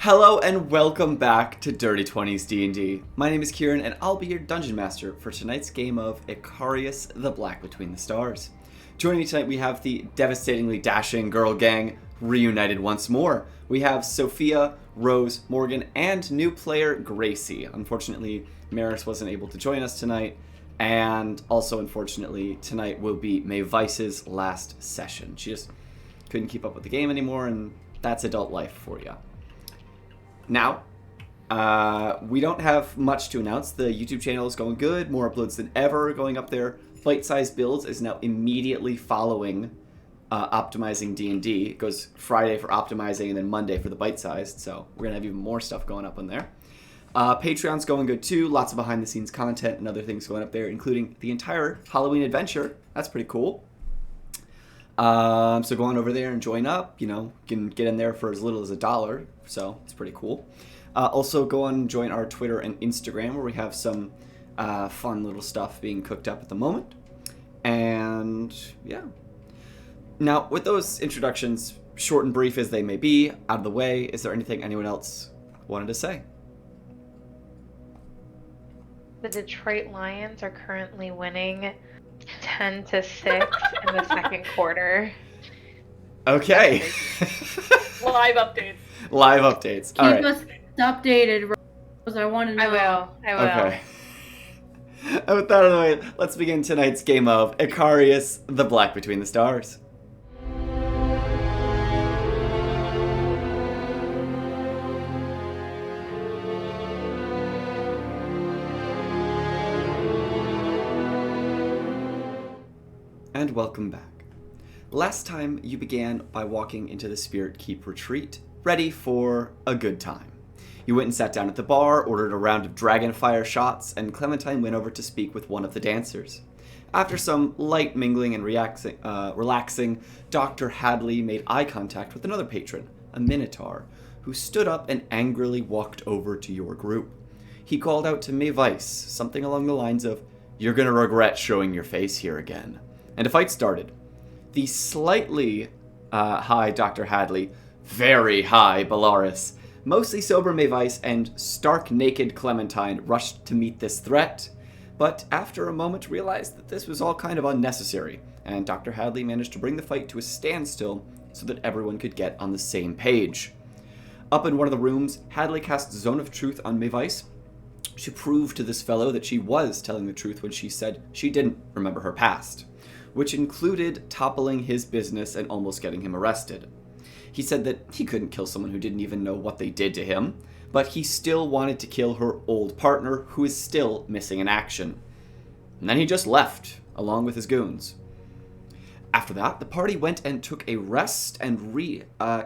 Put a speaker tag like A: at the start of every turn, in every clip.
A: Hello and welcome back to Dirty 20s D&D. My name is Kieran and I'll be your Dungeon Master for tonight's game of Icarius, the Black Between the Stars. Joining me tonight we have the devastatingly dashing girl gang reunited once more. We have Sophia, Rose, Morgan, and new player Gracie. Unfortunately, Maris wasn't able to join us tonight, and also unfortunately tonight will be Mayvice's last session. She just couldn't keep up with the game anymore, and that's adult life for you. Now, we don't have much to announce. The YouTube channel is going good, more uploads than ever going up there. Bite-sized Builds is now immediately following Optimizing D&D. It goes Friday for Optimizing and then Monday for the bite-sized, so we're going to have even more stuff going up on there. Patreon's going good too, lots of behind-the-scenes content and other things going up there, including the entire Halloween adventure. That's pretty cool. So go on over there and join up. You know, you can get in there for as little as $1, so it's pretty cool. Also go on and join our Twitter and Instagram where we have some fun little stuff being cooked up at the moment. And yeah. Now, with those introductions, short and brief as they may be, out of the way, is there anything anyone else wanted to say?
B: The Detroit Lions are currently winning 10-6 in the second quarter.
A: Okay.
C: Live updates.
A: Live updates.
D: Keep
A: All right.
D: us updated, Rose. I want to know.
B: I will.
A: Okay. And with that out of the way, let's begin tonight's game of Icarius, the Black Between the Stars. And welcome back. Last time you began by walking into the Spirit Keep retreat, ready for a good time. You went and sat down at the bar, ordered a round of dragonfire shots, and Clementine went over to speak with one of the dancers. After some light mingling and relaxing, Dr. Hadley made eye contact with another patron, a Minotaur, who stood up and angrily walked over to your group. He called out to Mayvice, something along the lines of, "You're gonna regret showing your face here again." And a fight started. The slightly high Dr. Hadley, very high Bellaris, mostly sober Mayvice, and stark naked Clementine rushed to meet this threat, but after a moment realized that this was all kind of unnecessary, and Dr. Hadley managed to bring the fight to a standstill so that everyone could get on the same page. Up in one of the rooms, Hadley cast Zone of Truth on Mayvice to prove to this fellow that she was telling the truth when she said she didn't remember her past, which included toppling his business and almost getting him arrested. He said that he couldn't kill someone who didn't even know what they did to him, but he still wanted to kill her old partner, who is still missing in action. And then he just left, along with his goons. After that, the party went and took a rest and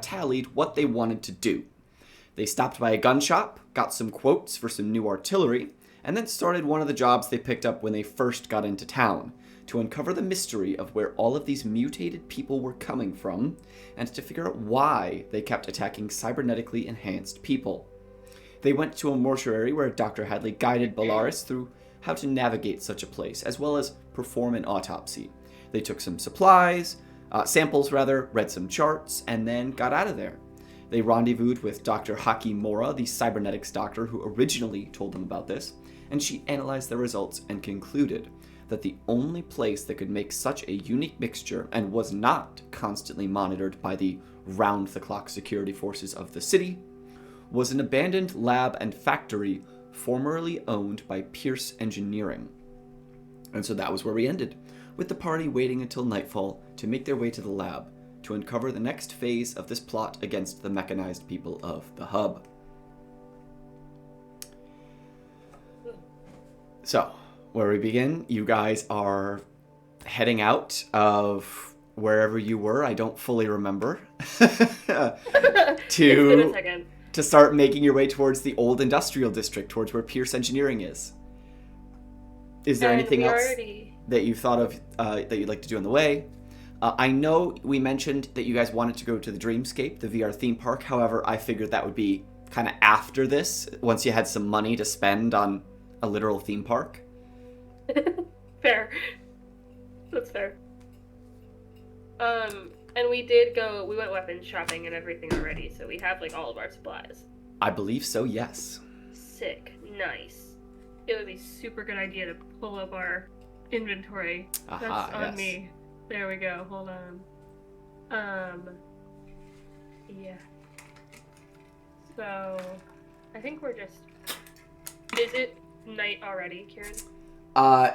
A: tallied what they wanted to do. They stopped by a gun shop, got some quotes for some new artillery, and then started one of the jobs they picked up when they first got into town, to uncover the mystery of where all of these mutated people were coming from, and to figure out why they kept attacking cybernetically enhanced people. They went to a mortuary where Dr. Hadley guided Bellaris through how to navigate such a place, as well as perform an autopsy. They took some samples, read some charts, and then got out of there. They rendezvoused with Dr. Hakimura, the cybernetics doctor who originally told them about this, and she analyzed the results and concluded that the only place that could make such a unique mixture and was not constantly monitored by the round-the-clock security forces of the city was an abandoned lab and factory formerly owned by Pierce Engineering. And so that was where we ended, with the party waiting until nightfall to make their way to the lab to uncover the next phase of this plot against the mechanized people of the hub. So, where we begin, you guys are heading out of wherever you were, I don't fully remember, to start making your way towards the old industrial district, towards where Pierce Engineering is. Is there anything else that you thought of that you'd like to do on the way? I know we mentioned that you guys wanted to go to the Dreamscape, the VR theme park. However, I figured that would be kind of after this, once you had some money to spend on a literal theme park.
C: Fair. That's fair. And we went weapons shopping and everything already, so we have like all of our supplies.
A: I believe so, yes.
C: Sick. Nice. It would be super good idea to pull up our inventory.
A: Aha,
C: That's on
A: yes.
C: me. There we go. Hold on. Yeah. So, I think we're just... Is it night already, Kieran?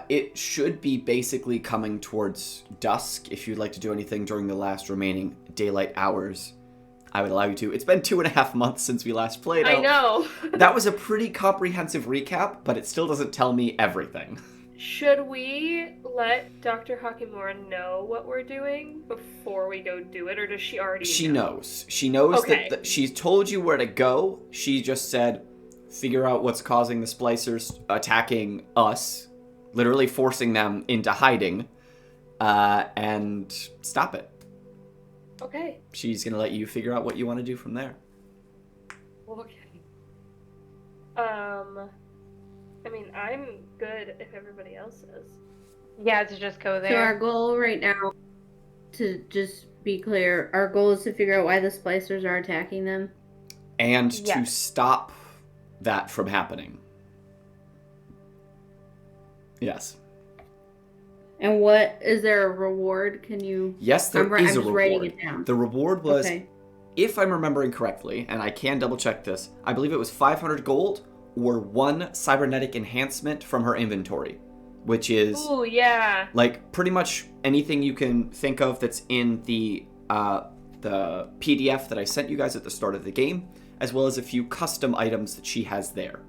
A: It should be basically coming towards dusk. If you'd like to do anything during the last remaining daylight hours, I would allow you to. It's been 2.5 months since we last played.
C: I know!
A: That was a pretty comprehensive recap, but it still doesn't tell me everything.
C: Should we let Dr. Hakimura know what we're doing before we go do it, or does she already
A: She
C: know?
A: knows. She knows
C: Okay.
A: that she's told you where to go. She just said, figure out what's causing the splicers attacking us, literally forcing them into hiding, and stop it.
C: Okay.
A: She's going to let you figure out what you want to do from there.
C: Okay. I mean, I'm good if everybody else is.
B: Yeah, to just go
D: So our
B: there.
D: goal right now, to just be clear, our goal is to figure out why the splicers are attacking them.
A: And to
B: Yes.
A: stop that from happening. Yes.
D: And what is there a reward? Can you?
A: Yes, there
D: I'm
A: is a
D: just writing
A: reward.
D: it down.
A: The reward was,
D: Okay.
A: if I'm remembering correctly, and I can double check this, I believe it was 500 gold or 1 cybernetic enhancement from her inventory, which is
C: Ooh, yeah.
A: like pretty much anything you can think of that's in the PDF that I sent you guys at the start of the game, as well as a few custom items that she has there.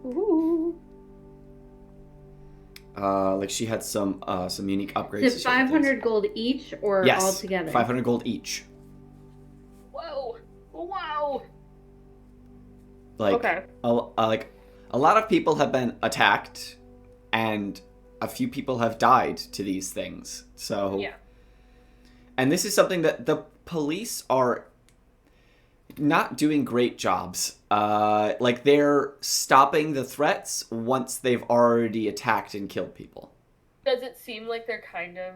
D: Ooh.
A: Like she had some unique upgrades.
D: Is
A: to
D: it
A: certain
D: 500
A: things.
D: gold each or
A: Yes,
D: all together?
A: 500 gold each.
C: Whoa. Wow.
A: Like,
C: Okay.
A: a lot of people have been attacked, and a few people have died to these things. So,
C: Yeah.
A: and this is something that the police are not doing great jobs. Like they're stopping the threats once they've already attacked and killed people.
C: Does it seem like they're kind of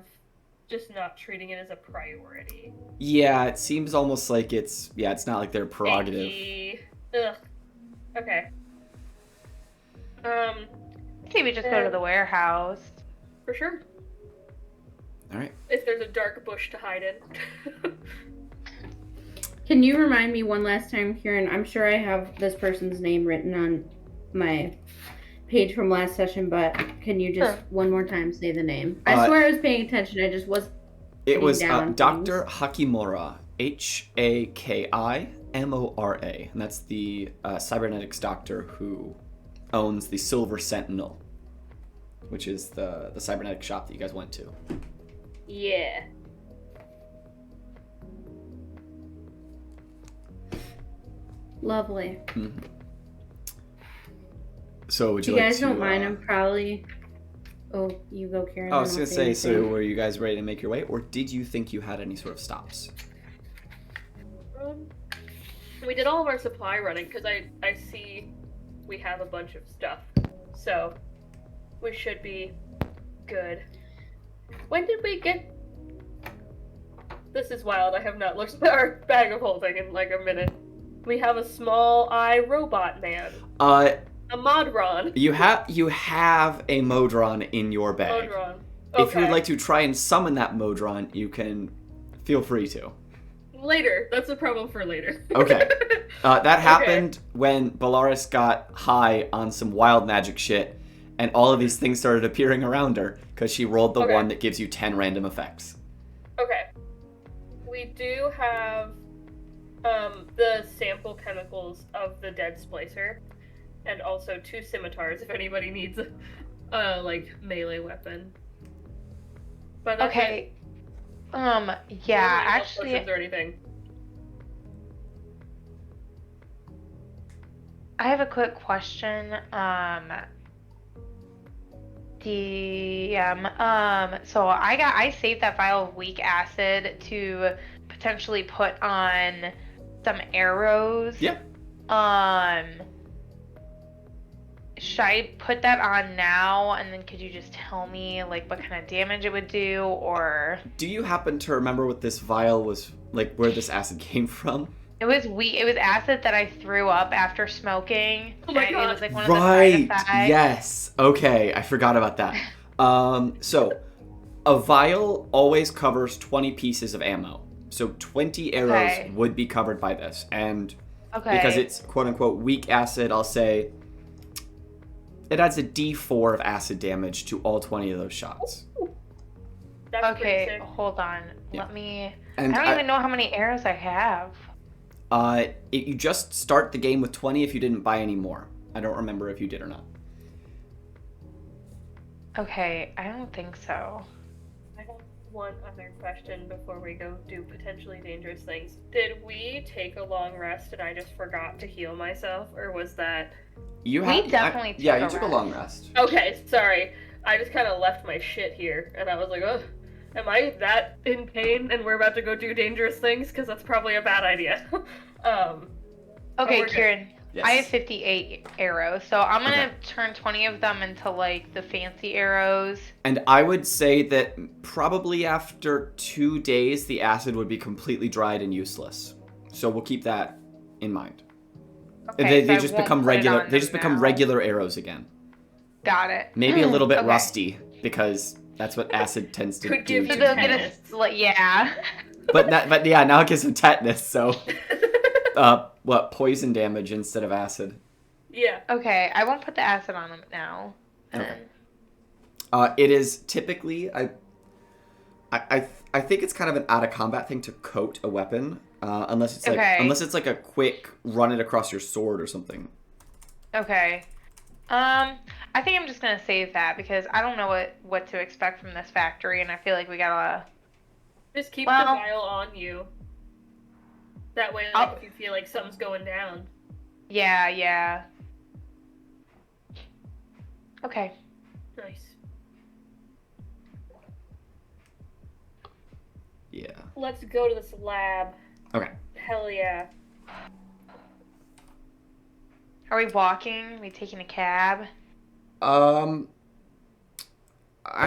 C: just not treating it as a priority?
A: Yeah, it seems almost like it's not like their prerogative.
C: Icky. Ugh. Okay.
B: Maybe just go to the warehouse.
C: For sure.
A: All right.
C: If there's a dark bush to hide in.
D: Can you remind me one last time, Kieran? I'm sure I have this person's name written on my page from last session, but can you just one more time say the name? I swear I was paying attention. I just was.
A: It was
D: down
A: Dr. Hakimura, Hakimora, and that's the cybernetics doctor who owns the Silver Sentinel, which is the cybernetic shop that you guys went to.
C: Yeah.
D: Lovely.
A: Mm-hmm. So would
D: If
A: you
D: you
A: like
D: guys
A: to?
D: don't mind, I'm probably. Oh, you go, Kieran.
A: I was
D: then
A: gonna
D: I'll
A: say,
D: anything.
A: so were you guys ready to make your way, or did you think you had any sort of stops?
C: We did all of our supply running because I see we have a bunch of stuff, so we should be good. When did we get? This is wild. I have not looked at our bag of holding in like a minute. We have a small eye robot man, a Modron.
A: You have a Modron in your bag.
C: Modron.
A: If you would like to try and summon that Modron, you can feel free to.
C: Later. That's a problem for later.
A: Okay. That happened when Bellaris got high on some wild magic shit, and all of these things started appearing around her because she rolled the one that gives you 10 random effects.
C: Okay. We do have the sample chemicals of the dead splicer, and also 2 scimitars if anybody needs a like melee weapon. But that's
B: Okay.
C: it.
B: Yeah,
C: We don't need health
B: actually,
C: potions or anything.
B: I have a quick question. So I saved that vial of weak acid to potentially put on some arrows.
A: Yeah.
B: Should I put that on now, and then could you just tell me like what kind of damage it would do, or?
A: Do you happen to remember what this vial was, like where this acid came from?
B: It was It was acid that I threw up after smoking.
C: Oh my
B: and
C: God.
B: It was like one of
A: Right.
B: the side effects.
A: Yes. Okay, I forgot about that. So a vial always covers 20 pieces of ammo. So 20 arrows
B: Okay.
A: would be covered by this. And
B: Okay.
A: because it's quote unquote weak acid, I'll say it adds a D4 of acid damage to all 20 of those shots.
C: That's pretty
B: Okay,
C: sick.
B: hold on.
A: Yeah.
B: Let me.
A: And
B: I don't even know how many arrows I have.
A: you just start the game with 20 if you didn't buy any more. I don't remember if you did or not.
B: Okay, I don't think so.
C: I have one other question before we go do potentially dangerous things. Did we take a long rest and I just forgot to heal myself, or was that...
A: You
B: We definitely
A: yeah,
B: took
A: you
B: a
A: took a long rest.
C: Okay, sorry. I just kind of left my shit here, and I was like, oh, am I that in pain and we're about to go do dangerous things? Because that's probably a bad idea.
B: Okay,
C: we're good.
B: Kieran,
A: Yes.
B: I have 58 arrows, so I'm gonna
A: Okay.
B: turn 20 of them into like the fancy arrows.
A: And I would say that probably after 2 days, the acid would be completely dried and useless. So we'll keep that in mind.
B: Okay,
A: They
B: so I
A: just
B: won't
A: become
B: put it
A: regular.
B: on
A: They just
B: them
A: become
B: now.
A: regular arrows again.
B: Got it.
A: Maybe a little bit
B: Okay.
A: rusty because that's what acid tends to
C: Could
A: do.
C: give
B: So
C: you
B: they'll get
C: tetanus.
B: yeah.
A: But yeah, now it gives them tetanus. So poison damage instead of acid.
C: Yeah.
B: Okay, I won't put the acid on them now.
A: Okay. It is typically I think it's kind of an out of combat thing to coat a weapon, unless it's like a quick run it across your sword or something.
B: Okay. I think I'm just gonna save that because I don't know what to expect from this factory, and I feel like we gotta.
C: Just keep
B: Well-
C: the vial on you. That way, like, if you feel like something's going down.
B: Yeah. Okay.
C: Nice.
A: Yeah.
C: Let's go to this lab.
A: Okay.
C: Hell yeah.
B: Are we walking? Are we taking a cab?
A: I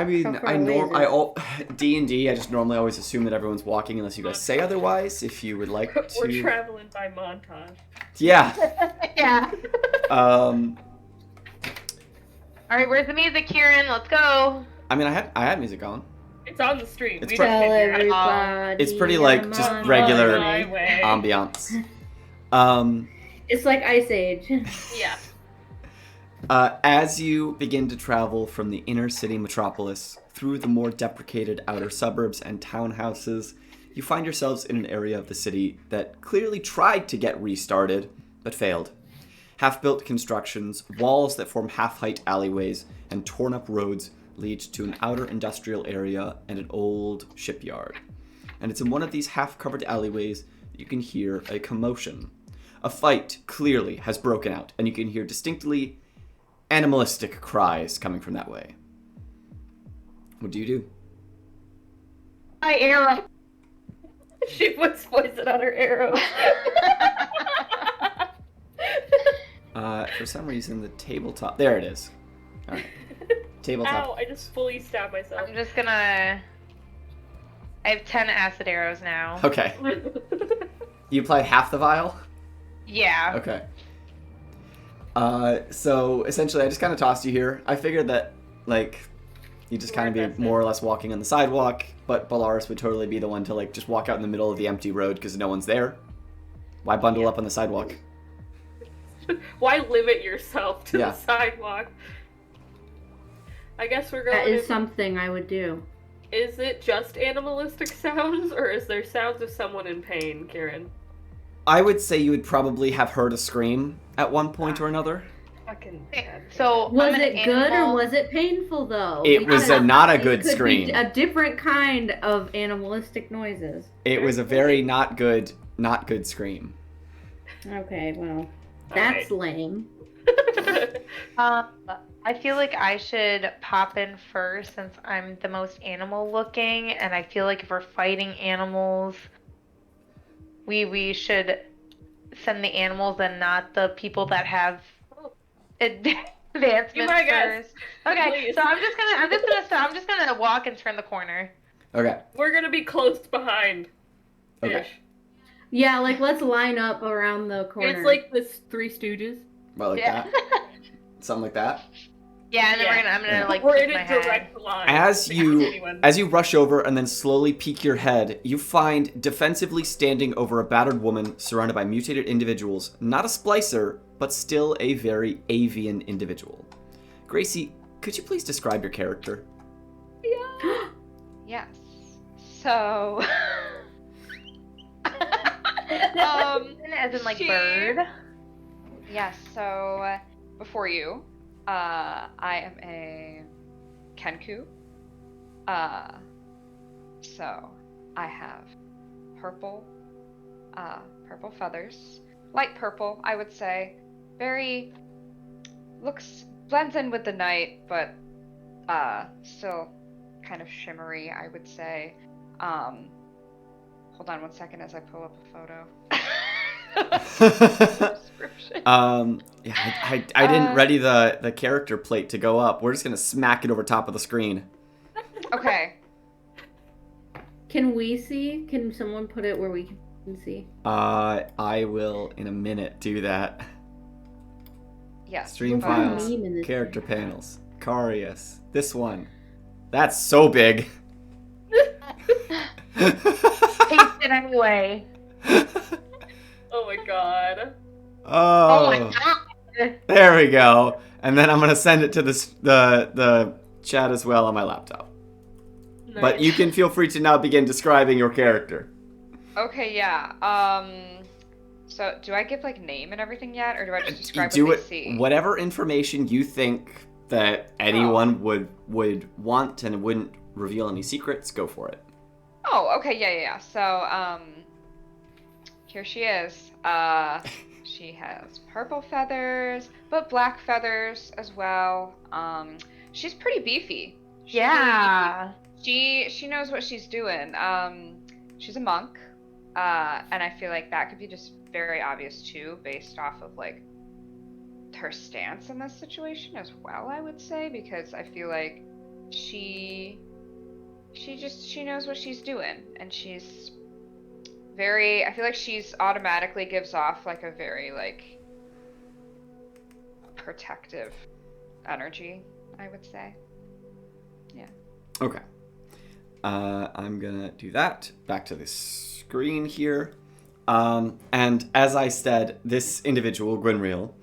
A: mean,
D: How far away is it?
A: D&D, I just normally always assume that everyone's walking unless you guys say otherwise. If you would like to,
C: We're traveling by montage.
A: yeah.
B: Yeah.
A: Um,
B: All right, where's the music, Kieran? Let's go.
A: I mean, I had music on.
C: It's on the stream.
A: It's
C: We
A: pre-
C: just
D: Tell
C: can't hear it.
D: everybody.
A: It's pretty, like,
D: I'm
A: just
D: on
A: regular
D: my
C: My
D: way.
C: way.
A: Ambiance.
D: It's like Ice Age.
C: Yeah.
A: As you begin to travel from the inner city metropolis through the more deprecated outer suburbs and townhouses, you find yourselves in an area of the city that clearly tried to get restarted, but failed. Half-built constructions, walls that form half-height alleyways, and torn-up roads lead to an outer industrial area and an old shipyard. And it's in one of these half-covered alleyways that you can hear a commotion. A fight clearly has broken out, and you can hear distinctly animalistic cries coming from that way. What do you do?
B: My arrow.
C: She puts poison on her arrow.
A: For some reason, the tabletop... There it is. All right. Tabletop.
C: Ow, I just fully stabbed myself.
B: I'm just gonna. I have 10 acid arrows now.
A: Okay. You applied half the vial?
B: Yeah.
A: Okay. So essentially, I just kind of tossed you here. I figured that, like, you just kind of be more or less walking on the sidewalk, but Bellaris would totally be the one to, like, just walk out in the middle of the empty road because no one's there. Why bundle up on the sidewalk?
C: Why limit yourself to
A: Yeah.
C: the sidewalk? I guess we're going
D: That is
C: to...
D: something I would do.
C: Is it just animalistic sounds, or is there sounds of someone in pain, Kieran?
A: I would say you would probably have heard a scream at one point or another.
C: Fucking...
B: So
D: Was
B: I'm an
D: it good or
B: animal.
D: was it painful though?
A: It was
D: Because
A: not a
D: it
A: good
D: could be
A: scream.
D: a different kind of animalistic noises.
A: It was a very not good scream.
D: Okay, well, that's lame.
B: I feel like I should pop in first since I'm the most animal looking, and I feel like if we're fighting animals, we should send the animals and not the people that have advancements
C: Be my guest.
B: first. Okay,
C: Please.
B: so I'm just gonna walk and turn the corner.
A: Okay.
C: We're gonna be close behind.
A: Okay.
C: Ish.
D: Yeah, like let's line up around the corner.
C: It's like the Three Stooges.
A: Well, like that. Something like that.
B: Yeah, and then
C: Yeah.
B: I'm gonna like
C: We're
B: peek
C: in
B: my
C: a
B: head.
C: direct line.
A: As you
C: Anyone.
A: rush over and then slowly peek your head, you find defensively standing over a battered woman surrounded by mutated individuals, not a splicer, but still a very avian individual. Gracie, could you please describe your character?
E: Yes. So,
B: As in like
E: she-
B: bird.
E: yes. So, before you, I am a Kenku. So I have purple feathers, light purple, I would say. Very blends in with the night, but still kind of shimmery, I would say. Hold on one second as I pull up a photo. Description.
A: Yeah, I didn't ready the character plate to go up. We're just gonna smack it over top of the screen.
E: Okay.
D: Can we see? Can someone put it where we can see?
A: I will in a minute do that.
E: Yes.
A: Stream
D: We'll put a
A: files,
D: meme in this
A: character
D: thing.
A: panels, Icarius. This one. That's so big.
B: Taste it anyway.
C: Oh my god.
B: Oh my god.
A: There we go. And then I'm gonna send it to the chat as well on my laptop. But you can feel free to now begin describing your character.
E: Okay, yeah. So do I give like name and everything yet, or do I just describe
A: Do
E: what
A: it.
E: they see?
A: Whatever information you think that anyone would want and wouldn't reveal any secrets, go for it.
E: Oh, okay, yeah. So, here she is. She has purple feathers, but black feathers as well. She's pretty beefy. She's really
B: Yeah.
E: beefy. She knows what she's doing. She's a monk, and I feel like that could be just very obvious too, based off of like her stance in this situation as well. I would say, because I feel like she knows what she's doing, and she's very, I feel like she's automatically gives off like a very like protective energy, I would say. Yeah.
A: Okay. I'm gonna do that. Back to the screen here. And as I said, this individual, Gwynriel,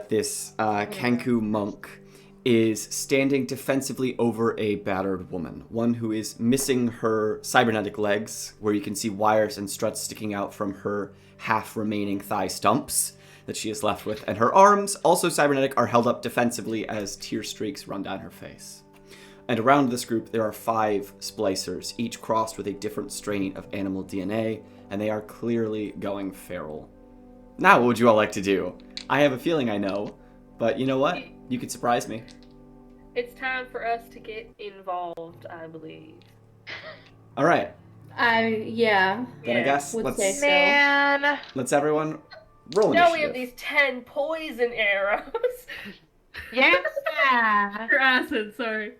A: this Kenku monk, is standing defensively over a battered woman, one who is missing her cybernetic legs, where you can see wires and struts sticking out from her half-remaining thigh stumps that she is left with, and her arms, also cybernetic, are held up defensively as tear streaks run down her face. And around this group, there are 5 splicers, each crossed with a different strain of animal DNA, and they are clearly going feral. Now, what would you all like to do? I have a feeling I know, but you know what? You could surprise me.
C: It's time for us to get involved, I believe.
A: All right,
D: Yeah.
A: then I guess
D: would say
A: let's
D: so.
B: Man.
A: everyone roll
C: Now
A: initiative.
C: we have these 10 poison arrows.
B: Yeah.
C: Or acid, sorry.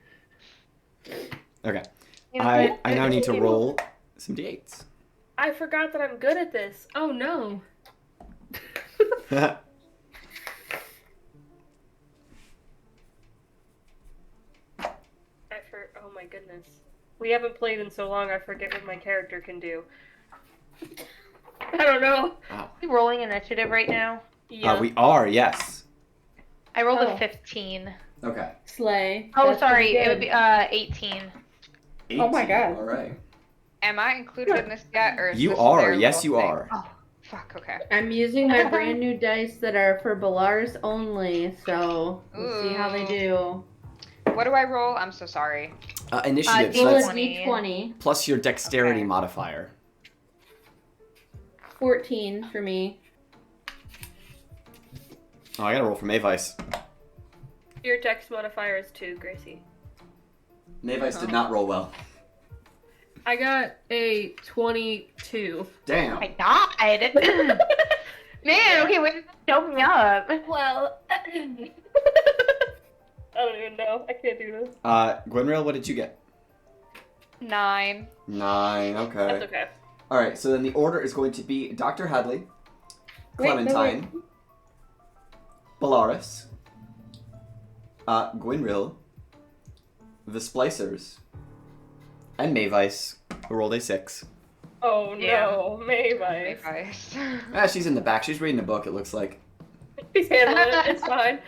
A: Okay, I now need to roll some d8s.
C: I forgot that I'm good at this. Oh no. Oh my goodness. We haven't played in so long, I forget what my character can do. I don't know.
A: Wow.
B: Are we rolling initiative right now?
C: Yeah.
A: We are, yes.
B: I rolled
D: Oh.
B: a 15.
A: Okay.
D: Slay.
B: Oh,
D: That's
B: sorry.
D: pretty
B: It would be
D: good.
B: 18.
D: Oh my God.
A: All right.
E: Am I included in this yet, or is
A: You
E: this
A: are.
E: their
A: Yes,
E: little
A: you
E: thing?
A: are.
E: Oh, fuck. Okay.
D: I'm using my brand new dice that are for Balars only, so we'll see how they do.
E: What do I roll? I'm so sorry.
A: Initiative. So
D: Roll a
A: that's
D: d20.
A: plus your dexterity
E: Okay.
A: modifier.
D: 14 for me.
A: Oh, I gotta roll for Mayvice.
C: Your dex modifier is 2, Gracie.
A: Mayvice did not roll well.
C: I got a 22.
A: Damn.
B: I died. Man, okay, wait, show me up.
C: Well, I don't even know. I can't do this.
A: Gwynriel, what did you get?
E: 9.
A: 9.
C: That's
A: Okay.
C: okay.
A: All right, so then the order is going to be Dr. Hadley,
D: Wait, no,
A: Clementine, Bellaris, Gwynrill, the Splicers, and Mavice, who rolled a 6.
C: Oh
B: Yeah.
C: no, Mavice.
E: Advice.
A: She's in the back. She's reading a book, it looks like.
C: He's handling it. It's fine.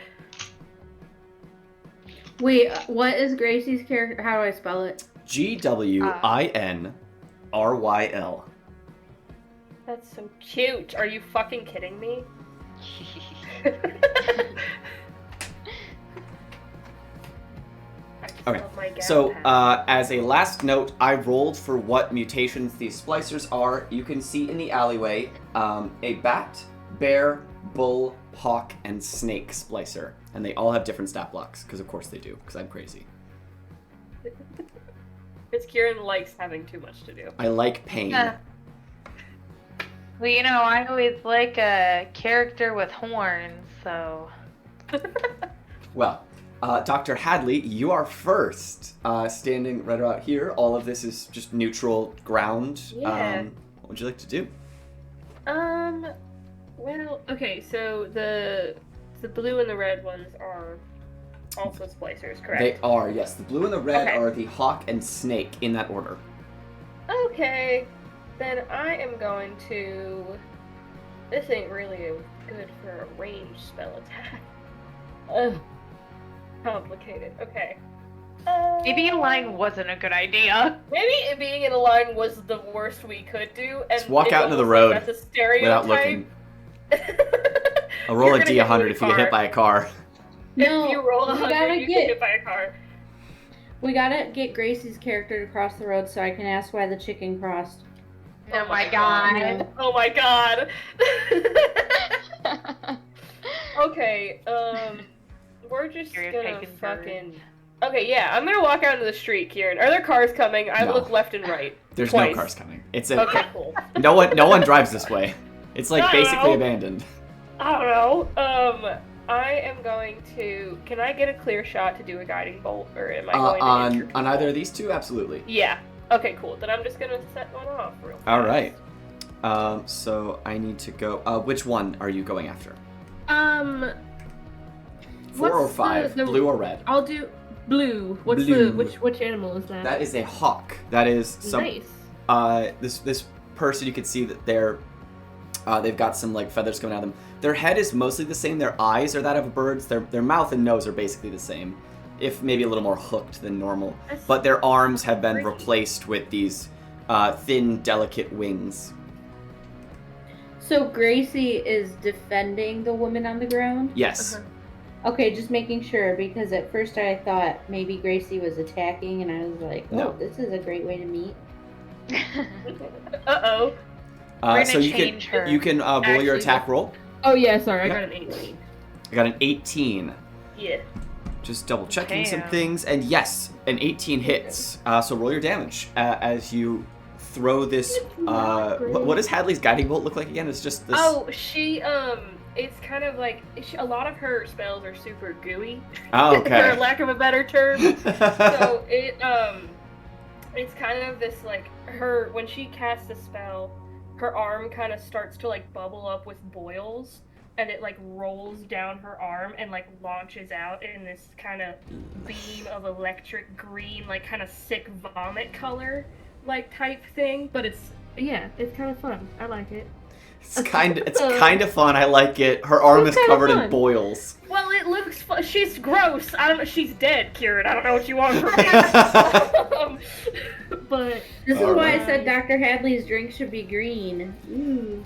D: Wait, what is Gracie's character? How do I spell it?
A: Gwinryl.
C: That's so cute. Are you fucking kidding me? I just
A: Okay,
C: love my gal
A: So,
C: pad.
A: as a last note, I rolled for what mutations these splicers are. You can see in the alleyway a bat, bear, bull, hawk, and snake splicer. And they all have different stat blocks, because of course they do, because I'm crazy.
C: Because Kieran likes having too much to do.
A: I like pain.
B: Yeah. Well, you know, I always like a character with horns, so.
A: Well, Dr. Hadley, you are first. Standing right about here. All of this is just neutral ground.
C: Yeah.
A: What would you like to do?
C: Well, okay, so the blue and the red ones are also splicers, correct?
A: They are, yes. The blue and the red
C: Okay.
A: are the hawk and snake in that order.
C: Okay, then I am going to... This ain't really good for a ranged spell attack. Ugh. Complicated. Okay.
B: Maybe a line wasn't a good idea.
C: Maybe it being in a line was the worst we could do. And
A: Just walk
C: it's
A: out into the
C: almost
A: road
C: like that's a stereotype.
A: without looking. I'll roll
C: You're
A: a
C: gonna get
A: D100 if you get hit by a car.
D: No,
C: If you roll a
D: we
C: 100,
D: gotta
C: you
D: get-
C: get hit by a car.
D: We gotta get Gracie's character to cross the road so I can ask why the chicken crossed.
B: Oh my god.
C: Oh my god. Okay, we're just
B: You're
C: gonna
B: taking
C: fucking... Okay, yeah, I'm gonna walk out into the street, Kieran. Are there cars coming? I
A: No.
C: look left and right.
A: There's
C: Twice.
A: no cars coming. It's a
C: Okay, cool.
A: no one drives this way. It's like
C: I don't
A: basically
C: know.
A: abandoned.
C: I don't know. I am going to... Can I get a clear shot to do a guiding bolt, or am I going to enter
A: On either
C: people?
A: of these two, absolutely.
C: Yeah. Okay, cool. Then I'm just gonna set one off real fast.
A: All right. So I need to go. Which one are you going after? 4 or
F: What's
A: 5,
F: the-
A: blue or red?
F: I'll do blue. What's
A: Blue.
F: which animal is that?
A: That is a hawk. That is some.
F: Nice.
A: This person, you can see that they've got some like feathers coming out of them. Their head is mostly the same. Their eyes are that of a bird's. Their mouth and nose are basically the same, if maybe a little more hooked than normal. But their arms have been
C: Pretty.
A: replaced with these thin, delicate wings.
D: So Gracie is defending the woman on the ground?
A: Yes.
D: Okay, just making sure, because at first I thought maybe Gracie was attacking, and I was like, oh,
A: No.
D: this is a great way to meet.
C: Uh-oh.
B: We're
A: So
B: gonna
A: you
B: change
A: can
B: her.
A: you can roll your
C: Actually,
A: attack roll.
F: Oh yeah, sorry, I
A: Yep.
F: got an 18.
A: I got an 18.
C: Yeah.
A: Just double checking some
B: Damn.
A: things, and yes, an 18 hits. So roll your damage as you throw this. What does Hadley's guiding bolt look like again? It's just this.
C: Oh, she, it's kind of like, a lot of her spells are super gooey.
A: Oh,
C: For
A: okay.
C: lack of a better term. So it's kind of this, like, when she casts a spell, her arm kind of starts to, like, bubble up with boils, and it, like, rolls down her arm and, like, launches out in this kind of beam of electric green, like, kind of sick vomit color, like, type thing.
F: But it's kind of fun. I like it.
A: It's kind of fun. I like it. Her arm is
F: It's kinda
A: covered in
F: fun.
A: boils.
C: Well, it looks fun. She's gross. I don't know. She's dead, Kieran. I don't know what you want from me.
F: But
D: This is
A: All
D: why
C: right.
D: I said Dr. Hadley's drink should be green. Ooh.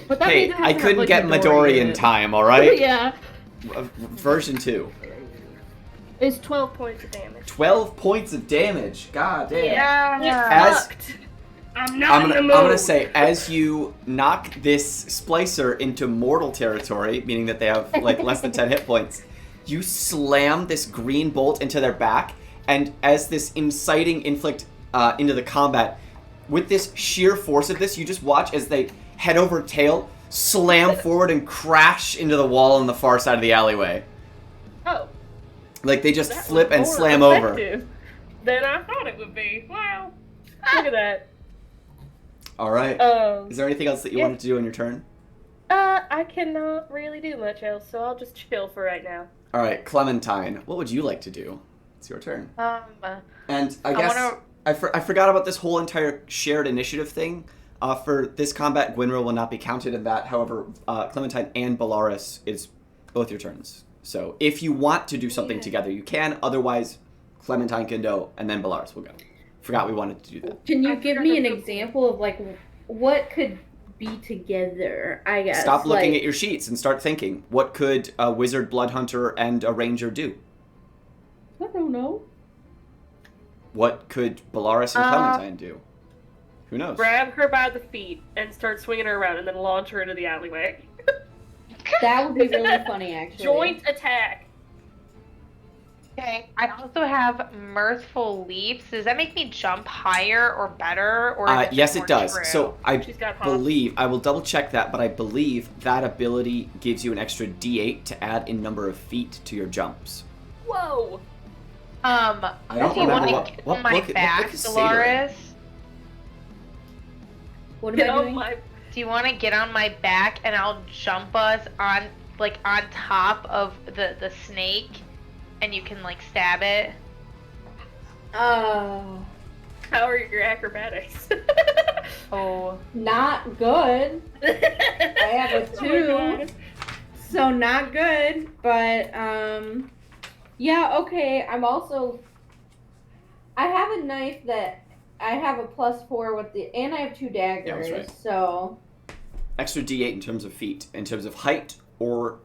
F: but that
A: Hey,
F: means it has
A: I
F: to have,
A: couldn't
F: like,
A: get Midori in
F: it.
A: time. All right.
F: Yeah.
A: Version 2.
C: It's 12 points of damage.
A: 12 points of damage. God damn.
B: Yeah.
A: As-
C: Fucked. I'm not in the
A: I'm
C: mood.
A: gonna say, as you knock this splicer into mortal territory, meaning that they have like less than 10 hit points, you slam this green bolt into their back, and as this inciting inflict into the combat, with this sheer force of this, you just watch as they head over tail, slam forward, and crash into the wall on the far side of the alleyway.
C: Oh,
A: Like they just
C: that was
A: flip and
C: more
A: slam over.
C: effective than I thought it would be. Wow. Look at that.
A: All right. Is there anything else that you wanted to do on your turn?
C: I cannot really do much else, so I'll just chill for right now.
A: All right, Clementine, what would you like to do? It's your turn. And I guess I forgot about this whole entire shared initiative thing. For this combat, Gwynril will not be counted in that. However, Clementine and Bellaris, it's both your turns. So if you want to do something together, you can. Otherwise, Clementine can go, and then Bellaris will go. Forgot we wanted to do that.
D: Can you give me an example of like what could be together? I guess.
A: Stop looking at your sheets and start thinking. What could a wizard, blood hunter, and a ranger do?
D: I don't know.
A: What could Bellaris and Clementine do? Who knows?
C: Grab her by the feet and start swinging her around, and then launch her into the alleyway.
D: That would be really funny, actually.
C: Joint attack.
B: Okay. I also have mirthful leaps. Does that make me jump higher or better? Or is
A: Yes,
B: more
A: it does.
B: true?
A: So I
C: She's got
A: believe, I will double check that, but I believe that ability gives you an extra D8 to add in number of feet to your jumps.
C: Whoa.
A: I don't
B: do you want
A: remember
B: to get
A: what
B: on my
A: book- what
B: back,
A: book is Seder?
B: Dolores?
D: What am
C: Get
D: I
C: on
D: doing?
C: my...
B: Do you want to get on my back and I'll jump us on top of the snake, and you can like stab it?
D: Oh,
C: How are your acrobatics?
B: Oh.
D: not good. I have a 2, so not good. But yeah, okay. I'm also. I have a knife that I have a +4 with the, and I have 2 daggers.
A: Yeah, that's right.
D: So
A: Extra D8 in terms of feet, in terms of height or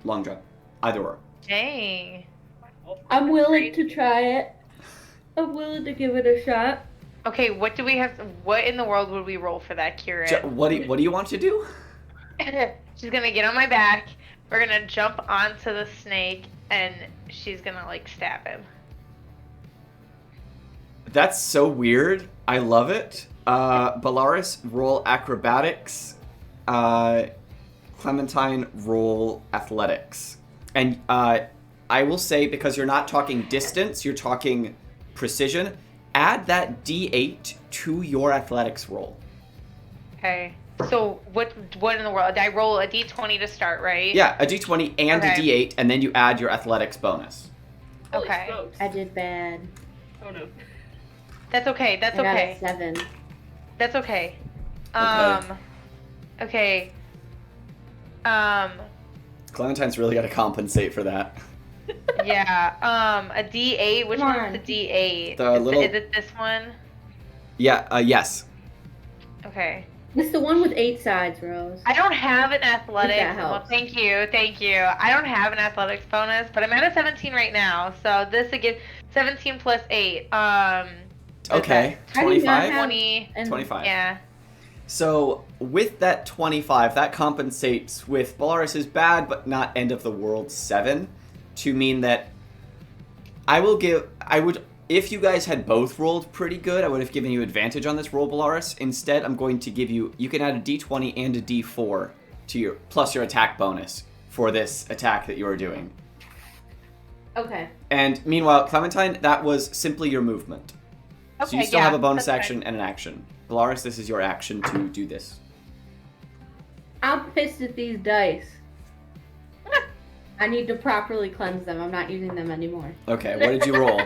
A: long jump, either or.
B: Dang.
D: I'm willing to try it. I'm willing to give it a shot.
B: Okay, what do we have? What in the world would we roll for that, Kieran?
A: What do you want to do?
B: She's gonna get on my back. We're gonna jump onto the snake, and she's gonna like stab him.
A: That's so weird. I love it. Bellaris, roll acrobatics. Clementine, roll athletics. And I will say, because you're not talking distance, you're talking precision, add that D8 to your athletics roll.
B: Okay. So what in the world? I roll a D20 to start, right?
A: Yeah, a D20 and
B: Okay.
A: a D8, and then you add your athletics bonus.
C: Holy
B: Okay.
C: smokes.
D: I did bad.
C: Oh no.
B: That's okay. That's
D: I got
B: okay.
D: a 7.
B: That's okay. Okay.
A: Clementine's really got to compensate for that.
B: Yeah. A D8. Which
D: Come
B: one's
D: on.
B: the D8?
A: The
B: is,
A: little-
B: is it this one?
A: Yeah, yes.
B: Okay.
D: It's the one with 8 sides, Rose.
B: I don't have an athletics.
D: that
B: Well,
D: helps.
B: thank you. I don't have an athletics bonus, but I'm at a 17 right now. So this again, 17 plus 8.
A: Okay,
D: How do you not
A: 25?
D: have-
B: 20.
D: And
A: 25.
B: Yeah.
A: So with that 25, that compensates with Bellaris's bad but not end of the world 7 to mean that if you guys had both rolled pretty good, I would have given you advantage on this roll, Bellaris. Instead, I'm going to give you can add a D20 and a D4 to your plus your attack bonus for this attack that you are doing.
D: Okay.
A: And meanwhile, Clementine, that was simply your movement. So you
B: Okay,
A: still
B: yeah,
A: have a bonus
B: that's
A: action and an action. Bellaris, this is your action to do this.
D: I'm pissed at these dice. I need to properly cleanse them. I'm not using them anymore.
A: Okay, what did you roll?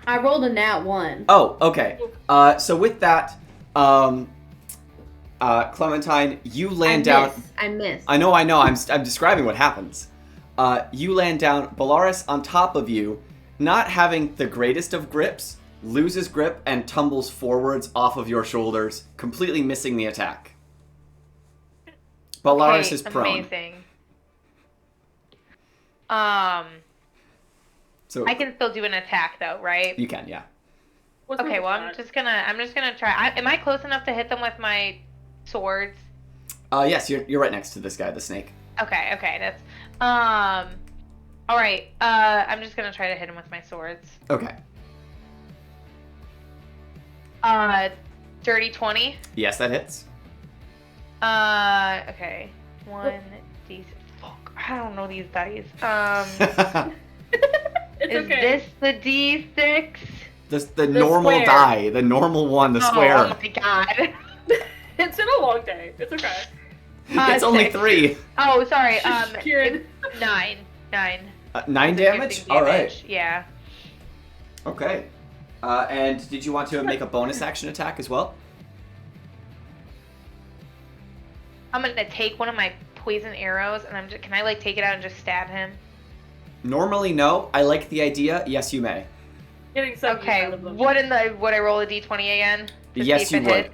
D: I rolled a nat 1.
A: Oh, okay. So with that, Clementine, you land down.
D: I miss.
A: I know. I'm describing what happens. You land down. Bellaris on top of you, not having the greatest of grips, loses grip and tumbles forwards off of your shoulders, completely missing the attack. Bellaris
B: Okay,
A: is prone.
B: Amazing.
A: So
B: I can still do an attack though, right?
A: you can, yeah.
C: What's
B: Okay, well I'm just gonna try. Am I close enough to hit them with my swords?
A: Yes, you're right next to this guy, the snake.
B: Okay, that's all right. I'm just gonna try to hit him with my swords.
A: Okay.
B: Dirty 20.
A: Yes, that hits.
B: Okay. 1d6. Fuck, I don't know these dice.
C: It's
B: Is
C: okay.
B: this the d6?
A: The normal
C: square.
A: die, the normal one, the
B: Oh,
A: square.
B: oh my god.
C: It's been a long day. It's okay.
A: It's only
B: 6.
A: 3.
B: Oh, sorry.
C: Kieran.
B: 9. 9.
A: 9 damage? All right.
B: Yeah.
A: Okay. And did you want to make a bonus action attack as well?
B: I'm gonna take one of my poison arrows, and can I like take it out and just stab him?
A: Normally, no. I like the idea. Yes, you may.
C: Getting some
B: Okay.
C: out of them.
B: Would I roll a d20 again? To
A: Yes,
B: see
A: you
B: if it
A: would.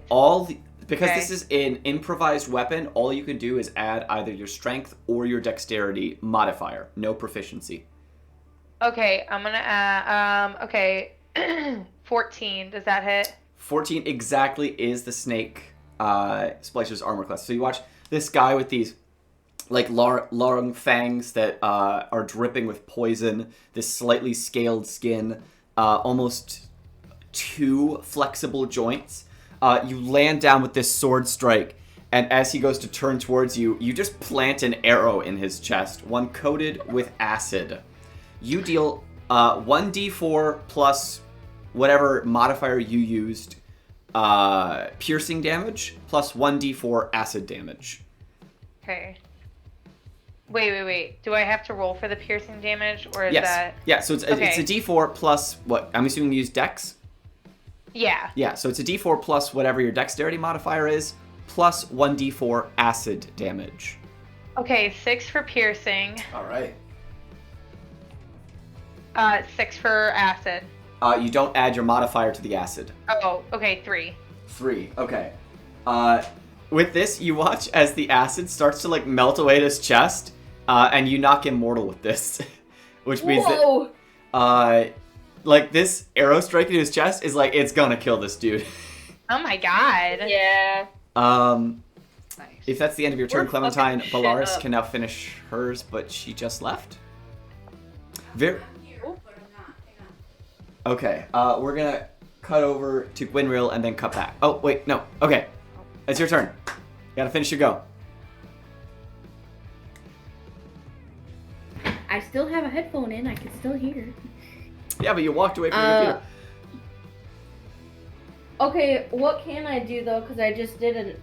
B: hits?
A: Because
B: Okay.
A: this is an improvised weapon, all you can do is add either your strength or your dexterity modifier. No proficiency.
B: Okay, I'm gonna okay. 14. Does that hit?
A: 14 exactly is the snake splicer's armor class. So you watch this guy with these like long fangs that are dripping with poison, this slightly scaled skin, almost 2 flexible joints. You land down with this sword strike, and as he goes to turn towards you, you just plant an arrow in his chest, one coated with acid. You deal 1d4 plus whatever modifier you used, piercing damage, plus 1d4 acid damage.
B: Okay. Wait. Do I have to roll for the piercing damage, or is
A: Yes.
B: that?
A: Yeah, so it's a d4 plus what? I'm assuming you use dex?
B: Yeah.
A: Yeah, so it's a d4 plus whatever your dexterity modifier is, plus 1d4 acid damage.
B: Okay, 6 for piercing.
A: All right.
B: 6 for acid.
A: You don't add your modifier to the acid.
B: Oh, okay, 3.
A: 3. Okay. With this, you watch as the acid starts to like melt away at his chest, and you knock him mortal with this, which means
C: Whoa!
A: that like this arrow striking his chest is like it's gonna kill this dude.
B: Oh my god.
C: Yeah.
E: Nice.
A: If that's the end of your turn,
C: We're
A: Clementine,
C: fucking shit
A: Bellaris
C: up.
A: can now finish hers, but she just left. Okay, we're gonna cut over to Gwynriel and then cut back. Oh, wait, no. Okay, it's your turn. You gotta finish your go.
D: I still have a headphone in. I can still hear.
A: Yeah, but you walked away from the computer.
D: Okay, what can I do though? Because I just did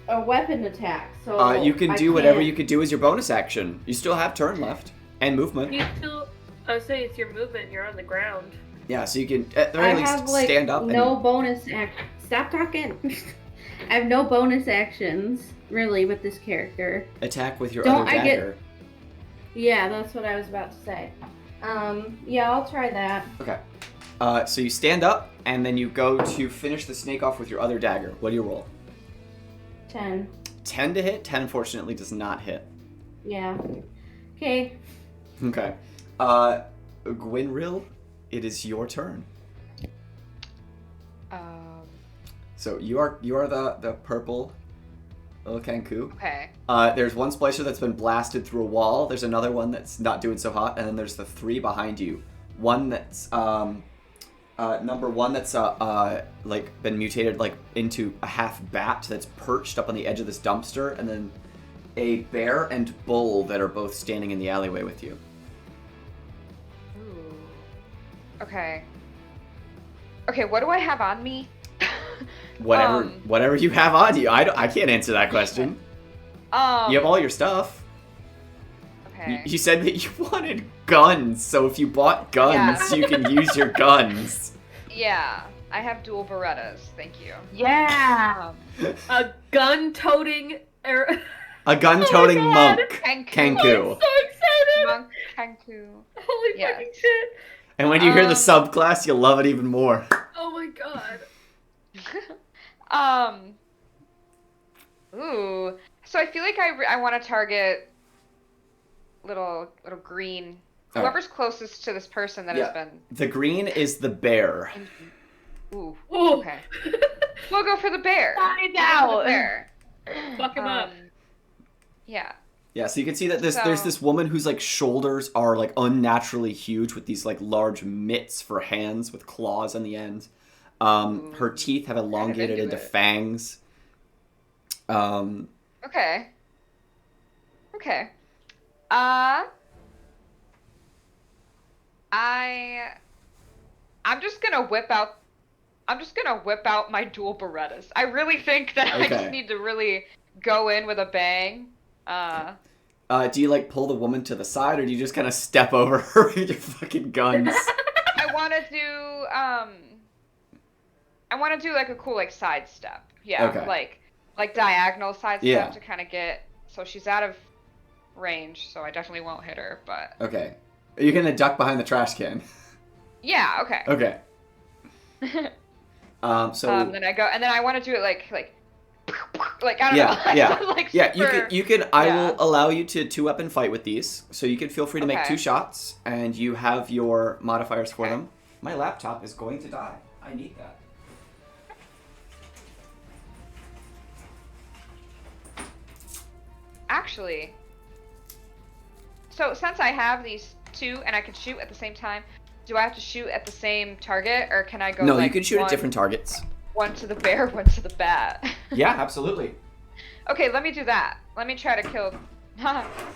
D: a weapon attack. So
A: You can
D: I
A: do whatever
D: can't-
A: you could do as your bonus action. You still have turn left and movement.
C: You still. I would say it's your movement. You're on the ground.
A: Yeah, so you can at the very
D: I
A: least
D: have like
A: stand up.
D: no bonus action. Stop talking. I have no bonus actions really with this character.
A: And attack with your
D: Don't
A: other
D: I get-
A: dagger.
D: Yeah, that's what I was about to say. Yeah, I'll try that.
A: Okay. So you stand up and then you go to finish the snake off with your other dagger. What do you roll?
D: 10.
A: 10 to hit. 10 unfortunately does not hit.
D: Yeah. Okay.
A: Okay. Gwynriel, it is your turn. So you are the purple little Kanku.
E: Okay.
A: There's one splicer that's been blasted through a wall. There's another one that's not doing so hot, and then there's the 3 behind you. One that's number 1 that's like been mutated like into a half bat that's perched up on the edge of this dumpster, and then a bear and bull that are both standing in the alleyway with you.
E: Ooh. Okay. Okay, what do I have on me?
A: Whatever you have on you. I can't answer that question. You have all your stuff.
E: Okay.
A: You said that you wanted guns, so if you bought guns,
E: Yeah.
A: you can use your guns.
E: Yeah, I have dual Berettas. Thank you.
B: Yeah.
C: A gun-toting.
A: A gun-toting
C: Oh my God.
A: monk,
E: Kanku.
A: Kanku.
C: So excited!
E: Monk Kanku.
C: Holy
E: Yes.
C: fucking shit!
A: And when you hear the subclass, you'll love it even more.
C: Oh my god.
E: Ooh. So I feel like I want to target little green.
A: All right.
E: Whoever's closest to this person that
A: Yeah.
E: has been.
A: The green is the bear.
E: Ooh.
C: Ooh.
E: Okay. We'll go for the bear.
B: Find
E: We'll go for
B: out.
E: the bear.
C: Fuck him up.
E: Yeah.
A: Yeah, so you can see that there's
E: So-
A: this woman whose like shoulders are like unnaturally huge with these like large mitts for hands with claws on the end. Her teeth have elongated
E: into
A: into
E: it.
A: fangs.
E: Okay. Okay. I'm just gonna whip out I'm just gonna whip out my dual Berettas. I really think that I
A: Okay.
E: just need to really go in with a bang.
A: Do you like pull the woman to the side, or do you just kind of step over her with your fucking guns?
E: I want to do like a cool like sidestep. Yeah,
A: Okay.
E: like diagonal sidestep
A: Yeah.
E: to kind of get so she's out of range, so I definitely won't hit her. But
A: Okay. Are you gonna duck behind the trash can?
E: yeah, okay.
A: Okay. So
E: then I go, and then I want to do it like I don't know.
A: yeah.
E: Like
A: Yeah,
E: super-
A: you can. I
E: yeah.
A: will allow you to 2-weapon fight with these, so you can feel free to make
E: Okay.
A: 2 shots, and you have your modifiers for
E: Okay.
A: them. My laptop is going to die. I need that.
E: Actually, so since I have these 2 and I can shoot at the same time, do I have to shoot at the same target, or can I go?
A: No,
E: like,
A: you can shoot
E: one,
A: at different targets.
E: One to the bear, one to the bat.
A: Yeah, absolutely.
E: Okay, let me do that. Let me try to kill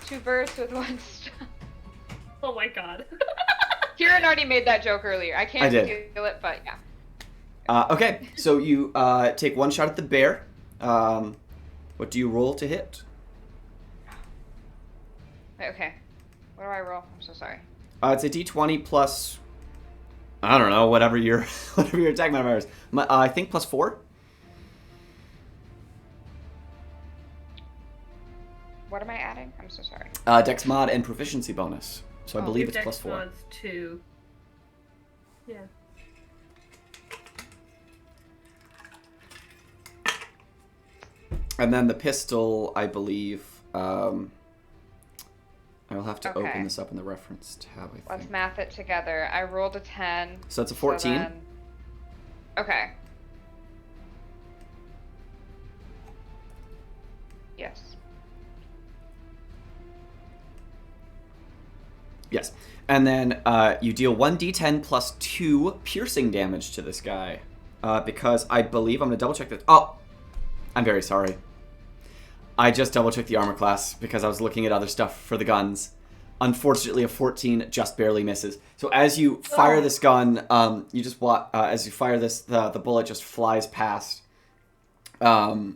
E: 2 birds with 1 stone.
C: Oh my god.
E: Kieran already made that joke earlier. I can't
A: I did.
E: feel it, but yeah.
A: Okay, so you take 1 shot at the bear. What do you roll to hit?
E: Wait, okay. What do I roll? I'm so sorry.
A: It's a d20 plus, I don't know, whatever your attack modifier is. I think plus 4.
E: What am I adding? I'm so sorry.
A: Dex mod and proficiency bonus. So I believe it's
C: Dex
A: plus 4.
C: mod's 2. Yeah.
A: And then the pistol, I believe. I will have to
E: Okay.
A: open this up in the reference tab, I
E: Let's
A: think.
E: math it together. I rolled a 10.
A: So that's a 14.
E: then- Okay. Yes.
A: Yes. And then you deal 1d10 plus 2 piercing damage to this guy. Because I believe, I'm going to double check this. Oh! I'm very sorry. I just double checked the armor class because I was looking at other stuff for the guns. Unfortunately, a 14 just barely misses. So as you fire this gun, you just as you fire this, the bullet just flies past.
E: I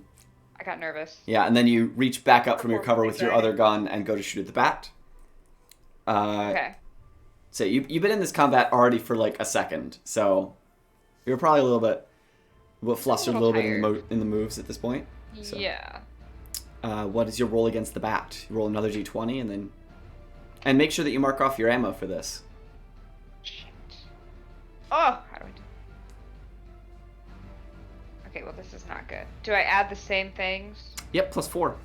E: got nervous.
A: Yeah, and then you reach back up from your cover with your other gun and go to shoot at the bat.
E: Okay.
A: So you've been in this combat already for like a second, so you're probably a little bit flustered, a little bit in the moves at this point. So.
E: Yeah.
A: What is your roll against the bat? You roll another d20 and make sure that you mark off your ammo for this.
E: Shit. Oh, how do I do? Okay, well this is not good. Do I add the same things?
A: Yep, plus 4.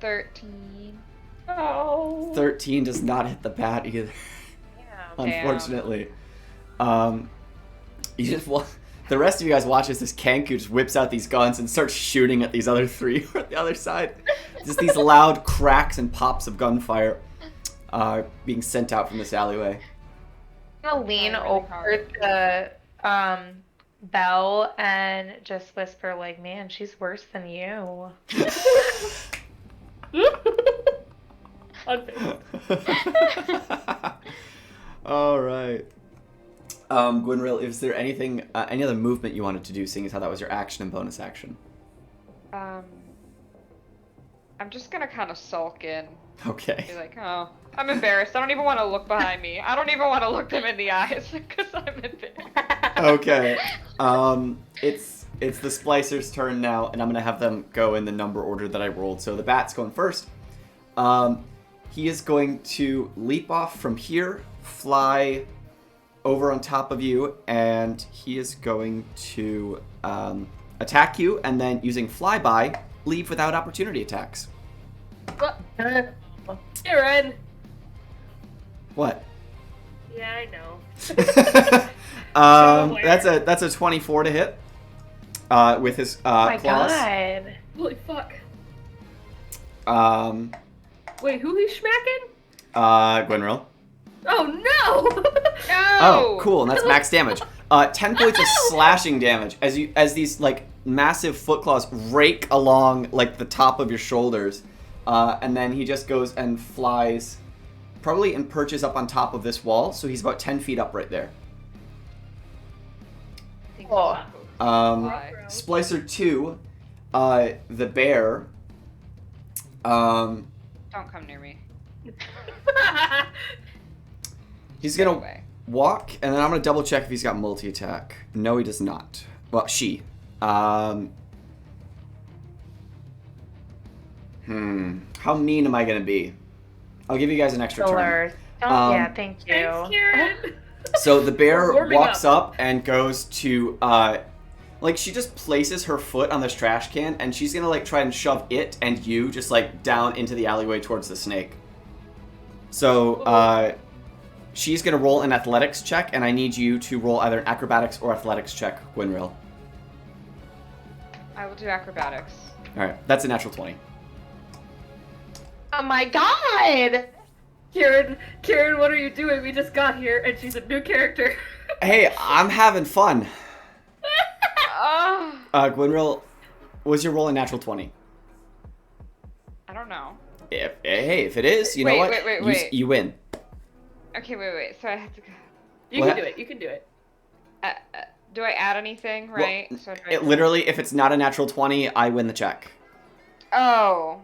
E: 13.
C: Oh.
A: 13 does not hit the bat either. Unfortunately. You just the rest of you guys watch as this Kanku just whips out these guns and starts shooting at these other 3 on the other side. Just these loud cracks and pops of gunfire being sent out from this alleyway.
B: I'm gonna lean
E: Trying really
B: over
E: hard.
B: to Belle and just whisper like, "Man, she's worse than you."
A: All right. Gwynril, is there anything, any other movement you wanted to do, seeing as how that was your action and bonus action?
E: I'm just gonna kind of sulk in.
A: Okay.
E: Be like, oh, I'm embarrassed. I don't even want to look behind me. I don't even want to look them in the eyes because I'm embarrassed.
A: Okay. It's the Splicer's turn now, and I'm gonna have them go in the number order that I rolled. So the bat's going first. He is going to leap off from here, fly over on top of you, and he is going to attack you, and then using flyby, leave without opportunity attacks.
C: Aaron.
A: What?
C: Yeah, I know.
A: That's a 24 to hit. With his
B: Oh my
A: claws.
B: god.
C: Holy fuck.
A: Um,
C: Wait, who he's smacking?
A: Gwynril.
C: Oh no!
E: No!
A: Oh, cool, and that's max damage. 10 points of slashing damage as these like massive foot claws rake along like the top of your shoulders, and then he just goes and flies, probably and perches up on top of this wall. So he's about 10 feet up right there.
B: Oh.
A: Splicer 2, the bear,
E: Don't come near me.
A: he's
E: Get
A: gonna
E: away.
A: walk, and then I'm gonna double check if he's got multi-attack. No, he does not. Well, she. How mean am I gonna be? I'll give you guys an extra turn.
B: Killers. Yeah, thank you.
C: Thanks, Kieran.
A: So the bear
C: Warming
A: walks up and goes to, like, she just places her foot on this trash can, and she's gonna, like, try and shove it and you just, like, down into the alleyway towards the snake. So, she's gonna roll an athletics check, and I need you to roll either an acrobatics or athletics check, Gwynril.
E: I will do acrobatics.
A: Alright, that's a natural 20.
B: Oh my god!
C: Kieran, what are you doing? We just got here, and she's a new character.
A: Hey, I'm having fun.
E: Oh,
A: Gwynril, was your roll a natural 20?
E: I don't know.
A: If it is, you know
E: Wait,
A: what?
E: wait.
A: You win.
E: Okay, wait. So I have to go.
C: You
A: What?
C: can do it. You can do it.
E: Do I add anything, right?
A: Well,
E: So do I...
A: literally, if it's not a natural 20, I win the check.
E: Oh.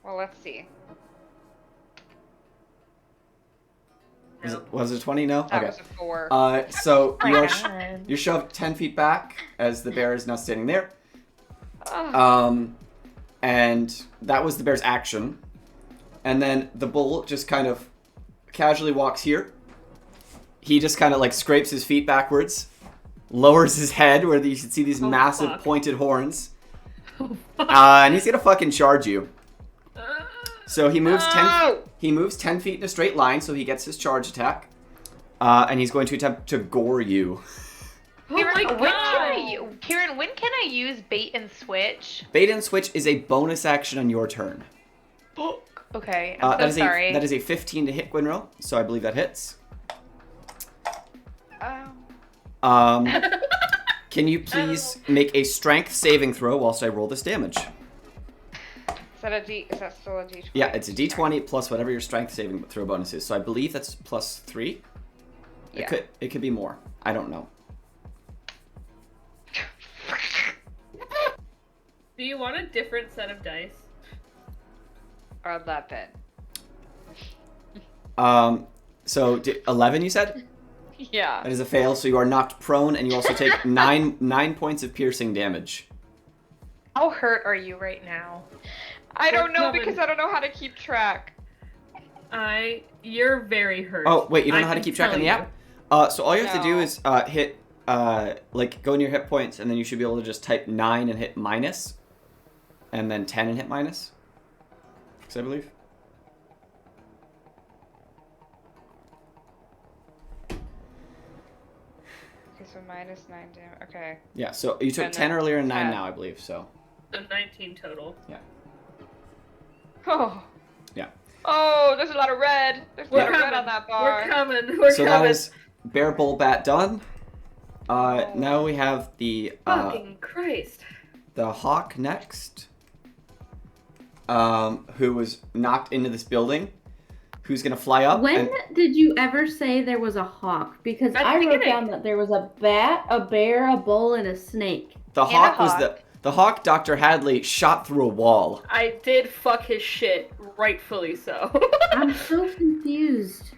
E: Well, let's see.
A: Was it 20? No?
E: That
A: Okay.
E: was a 4.
A: So
B: Oh
A: you
B: my
A: are
B: God.
A: you're shoved 10 feet back as the bear is now standing there.
E: Oh.
A: And that was the bear's action. And then the bull just kind of casually walks here. He just kind of like scrapes his feet backwards, lowers his head where you should see these massive
C: fuck.
A: pointed horns.
C: Oh, fuck.
A: And he's gonna fucking charge you. So he moves 10.
E: No!
A: He moves 10 feet in a straight line, so he gets his charge attack. And he's going to attempt to gore you.
C: Oh my god!
B: Kieran, when can I use bait and switch?
A: Bait and switch is a bonus action on your turn.
B: Okay, I'm so sorry.
A: That is a 15 to hit, Gwynril, so I believe that hits.
E: Oh.
A: Can you please make a strength saving throw whilst I roll this damage?
E: Is that still a D20?
A: Yeah, it's a d20 plus whatever your strength saving throw bonus is. So I believe that's plus 3.
E: Yeah.
A: It could be more. I don't know.
C: Do you want a different set of dice?
E: Or 11.
A: So 11 you said?
E: Yeah.
A: That is a fail, so you are knocked prone and you also take 9 points of piercing damage.
B: How hurt are you right now?
E: I don't know
C: coming.
E: because I don't know how to keep track.
C: You're very hurt.
A: Oh, wait, you don't know how to
C: can
A: keep track
C: tell
A: on the
C: you.
A: app? So all you have to do
E: No.
A: is hit, like, go in your hit points, and then you should be able to just type 9 and hit minus, and then 10 and hit minus. I believe.
E: Okay, so minus 9 damage. Okay.
A: Yeah, so you took
E: And
A: 10
E: then
A: earlier and 9
E: 10.
A: now, I believe, so.
C: So 19 total.
E: Oh.
A: Yeah.
E: Oh, there's a lot of red. There's a lot of red on that bar.
C: We're coming. We're
A: So
C: coming.
A: that is Bear Bull Bat done. Now we have the
C: Fucking Christ.
A: the hawk next, who was knocked into this building, who's gonna fly up.
D: When
A: and
D: did you ever say there was a hawk? Because
C: At the
D: I wrote
C: beginning.
D: down that there was a bat, a bear, a bull, and a snake.
A: the
B: a
A: hawk was
B: hawk.
A: the hawk Dr. Hadley shot through a wall.
C: I did fuck his shit, rightfully so.
D: I'm so confused.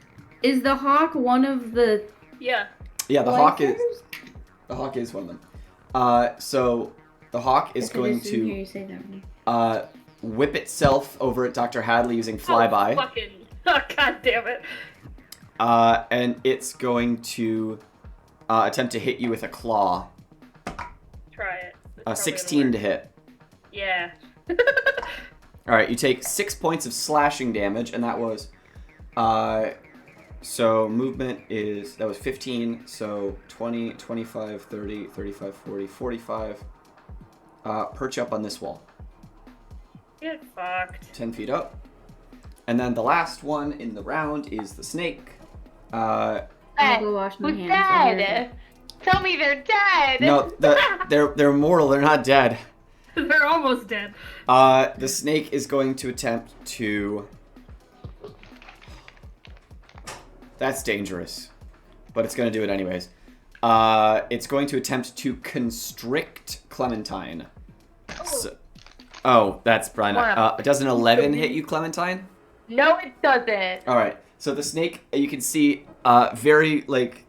D: Is the hawk one of the
C: Yeah.
A: Yeah, the hawk is
D: splicers?
A: one of them. So the hawk is
D: I could
A: going
D: assume hear
A: to
D: you say that one.
A: whip itself over at Dr. Hadley using
C: Oh,
A: flyby.
C: fucking. Oh, God damn it.
A: And it's going to attempt to hit you with a claw.
C: Try it. It's probably
A: 16
C: gonna
A: to
C: work.
A: hit.
C: Yeah.
A: Alright, you take 6 points of slashing damage, and that was... so movement is... That was 15, so 20, 25, 30, 35, 40, 45. Perch up on this wall.
C: Get fucked.
A: 10 feet up. And then the last one in the round is the snake.
D: I'll go wash my
B: Who's
D: hands. I'll be right
B: dead?
D: back.
B: Tell me they're dead.
A: No, they're mortal, they're not dead.
C: They're almost dead.
A: The snake is going to attempt to... That's dangerous. But it's going to do it anyways. It's going to attempt to constrict Clementine. That's Brian. Does an 11 hit you, Clementine?
B: No, it doesn't.
A: All right. So the snake, you can see, very like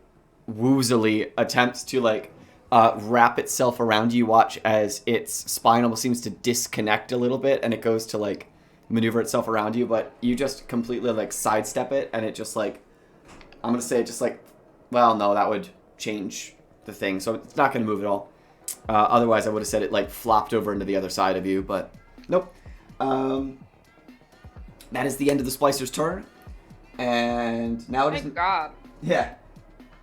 A: woozily attempts to like wrap itself around you. Watch as its spine almost seems to disconnect a little bit, and it goes to like maneuver itself around you. But you just completely like sidestep it, and it just like, I'm gonna say, just like, well, no, that would change the thing, so it's not gonna move at all. Otherwise, I would have said it like flopped over into the other side of you, but nope. That is the end of the Splicer's turn, and now it is.
E: Thank God.
A: Yeah.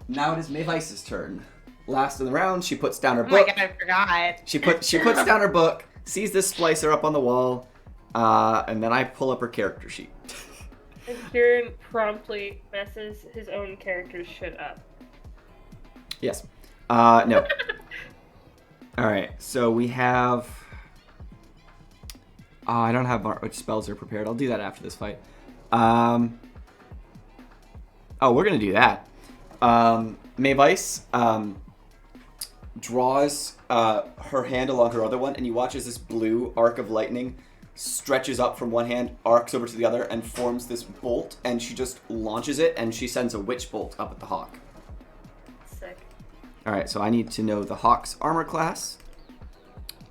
A: Now it is Mavice's turn. Last in the round, she puts down her
B: Oh
A: book.
B: my god, I forgot.
A: She puts down her book, sees this Splicer up on the wall, and then I pull up her character sheet.
C: And Kieran promptly messes his own character's shit up.
A: Yes. No. All right. So we have. I don't have which spells are prepared. I'll do that after this fight. We're gonna do that. Mavice draws her hand along her other one, and you watch as this blue arc of lightning stretches up from one hand, arcs over to the other, and forms this bolt, and she just launches it, and she sends a witch bolt up at the hawk.
C: Sick.
A: Alright, so I need to know the hawk's armor class,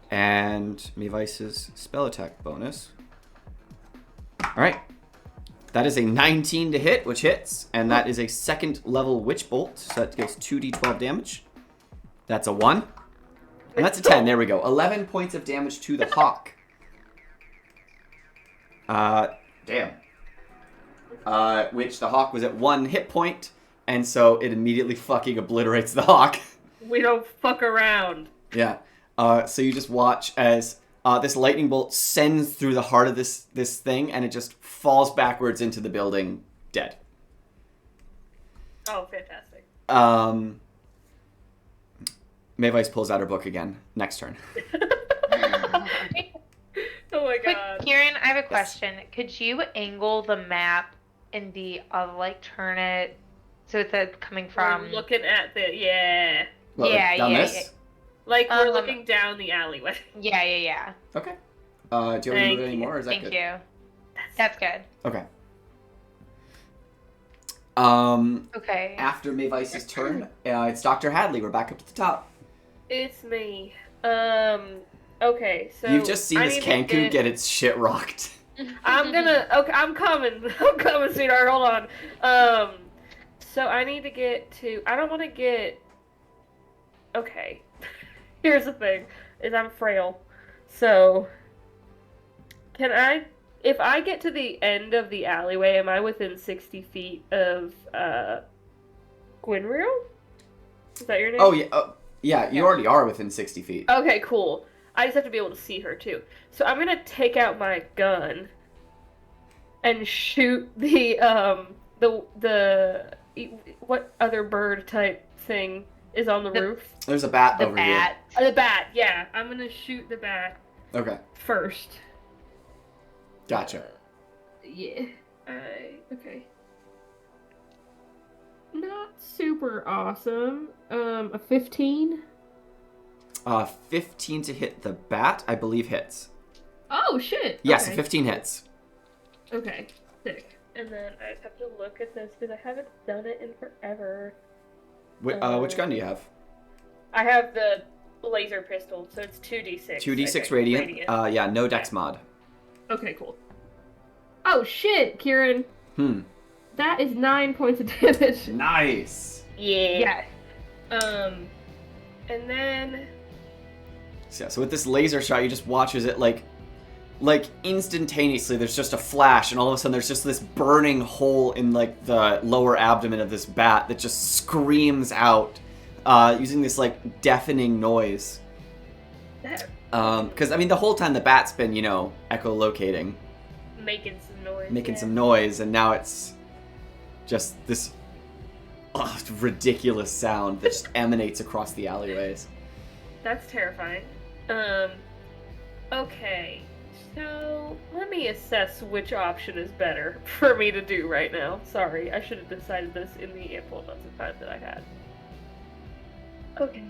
A: and Mavice's spell attack bonus. Alright. That is a 19 to hit, which hits, and that is a second level witch bolt, so that deals 2d12 damage. That's a 1. And that's a 10, there we go. 11 points of damage to the hawk. Damn. Which the hawk was at 1 hit point, and so it immediately fucking obliterates the hawk.
C: We don't fuck around.
A: Yeah. So you just watch as this lightning bolt sends through the heart of this thing, and it just falls backwards into the building, dead.
C: Oh, fantastic.
A: Mavice pulls out her book again. Next turn.
C: Oh my
B: Quick,
C: god.
B: Kieran, I have a question. Could you angle the map in the turn it so it's coming from?
C: We're looking at the yeah.
A: What,
B: Yeah,
A: down
B: yeah,
A: this?
C: Like we're looking down the alleyway.
B: Yeah.
A: Okay. Do you want me to move it
C: Thank
A: anymore, or is that
B: Thank
A: good?
B: you. That's good.
A: Okay.
B: Okay.
A: After Mavice's turn, it's Dr. Hadley. We're back up to the top.
C: It's me. Okay, so
A: You've just seen
C: I
A: this
C: need to
A: Kanku get its shit rocked.
C: I'm gonna. Okay, I'm coming. I'm coming, sweetheart. Hold on. So I need to get to. I don't want to get. Okay. Here's the thing: is I'm frail. So. Can I? If I get to the end of the alleyway, am I within 60 feet of Gwynreal? Is that your name?
A: Oh, yeah. Yeah, you already are within 60 feet.
C: Okay, cool. I just have to be able to see her too. So I'm gonna take out my gun and shoot the what other bird type thing is on the roof?
A: There's a bat
B: The
A: over
B: bat.
C: The bat. Yeah, I'm gonna shoot the bat
A: here. Okay,
C: first.
A: gotcha.
C: Yeah. Okay. Not super awesome. A 15.
A: 15 to hit the bat, I believe hits.
C: Oh shit.
A: Yes,
C: Okay.
A: 15 hits.
C: Okay, sick. And then I have to look at this because I haven't done it in forever.
A: Which gun do you have?
C: I have the laser pistol, so it's 2d6.
A: 2d6 radiant. Yeah, no dex mod.
C: Okay, cool. Oh shit, Kieran. That is 9 points of damage.
A: Nice.
C: Yeah. And then
A: So with this laser shot, you just watch as it like instantaneously there's just a flash, and all of a sudden there's just this burning hole in like the lower abdomen of this bat that just screams out using this like deafening noise. Because I mean the whole time the bat's been, echolocating,
C: making some noise.
A: making some noise, and now it's just this ridiculous sound that just emanates across the alleyways.
C: That's terrifying. Okay. So, let me assess which option is better for me to do right now. Sorry, I should have decided this in the ample amounts of time that I had. Okay.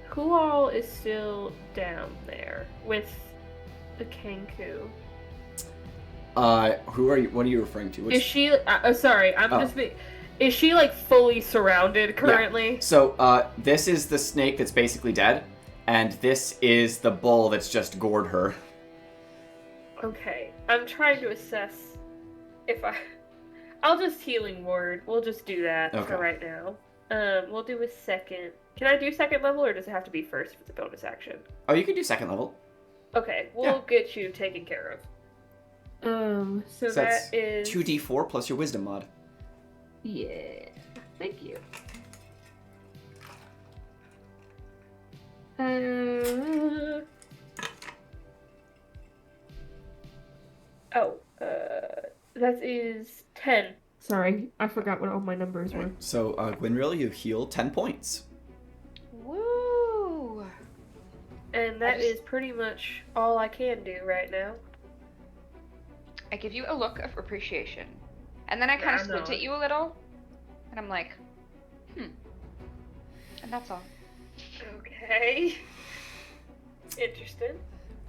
C: Who all is still down there with the Kenku?
A: Who are you? What are you referring to?
C: Is she? Sorry, I'm
A: Oh.
C: just. Is she like fully surrounded currently?
A: Yeah. So, this is the snake that's basically dead, and this is the bull that's just gored her.
C: Okay, I'm trying to assess if I'll just healing word. We'll just do that
A: Okay.
C: for right now. We'll do a second. Can I do second level, or does it have to be first for the bonus action?
A: Oh, you can do second level.
C: Okay, we'll get you taken care of. So
A: that's
C: that is
A: 2d4 plus your wisdom mod.
C: Yeah, thank you. That is 10.
F: Sorry, I forgot what all my numbers were.
A: So, Gwynril, you heal 10 points.
E: Woo!
C: And that is pretty much all I can do right now.
E: I give you a look of appreciation. And then I kind of squint at you a little. And I'm like, And that's all.
C: Okay. Interesting.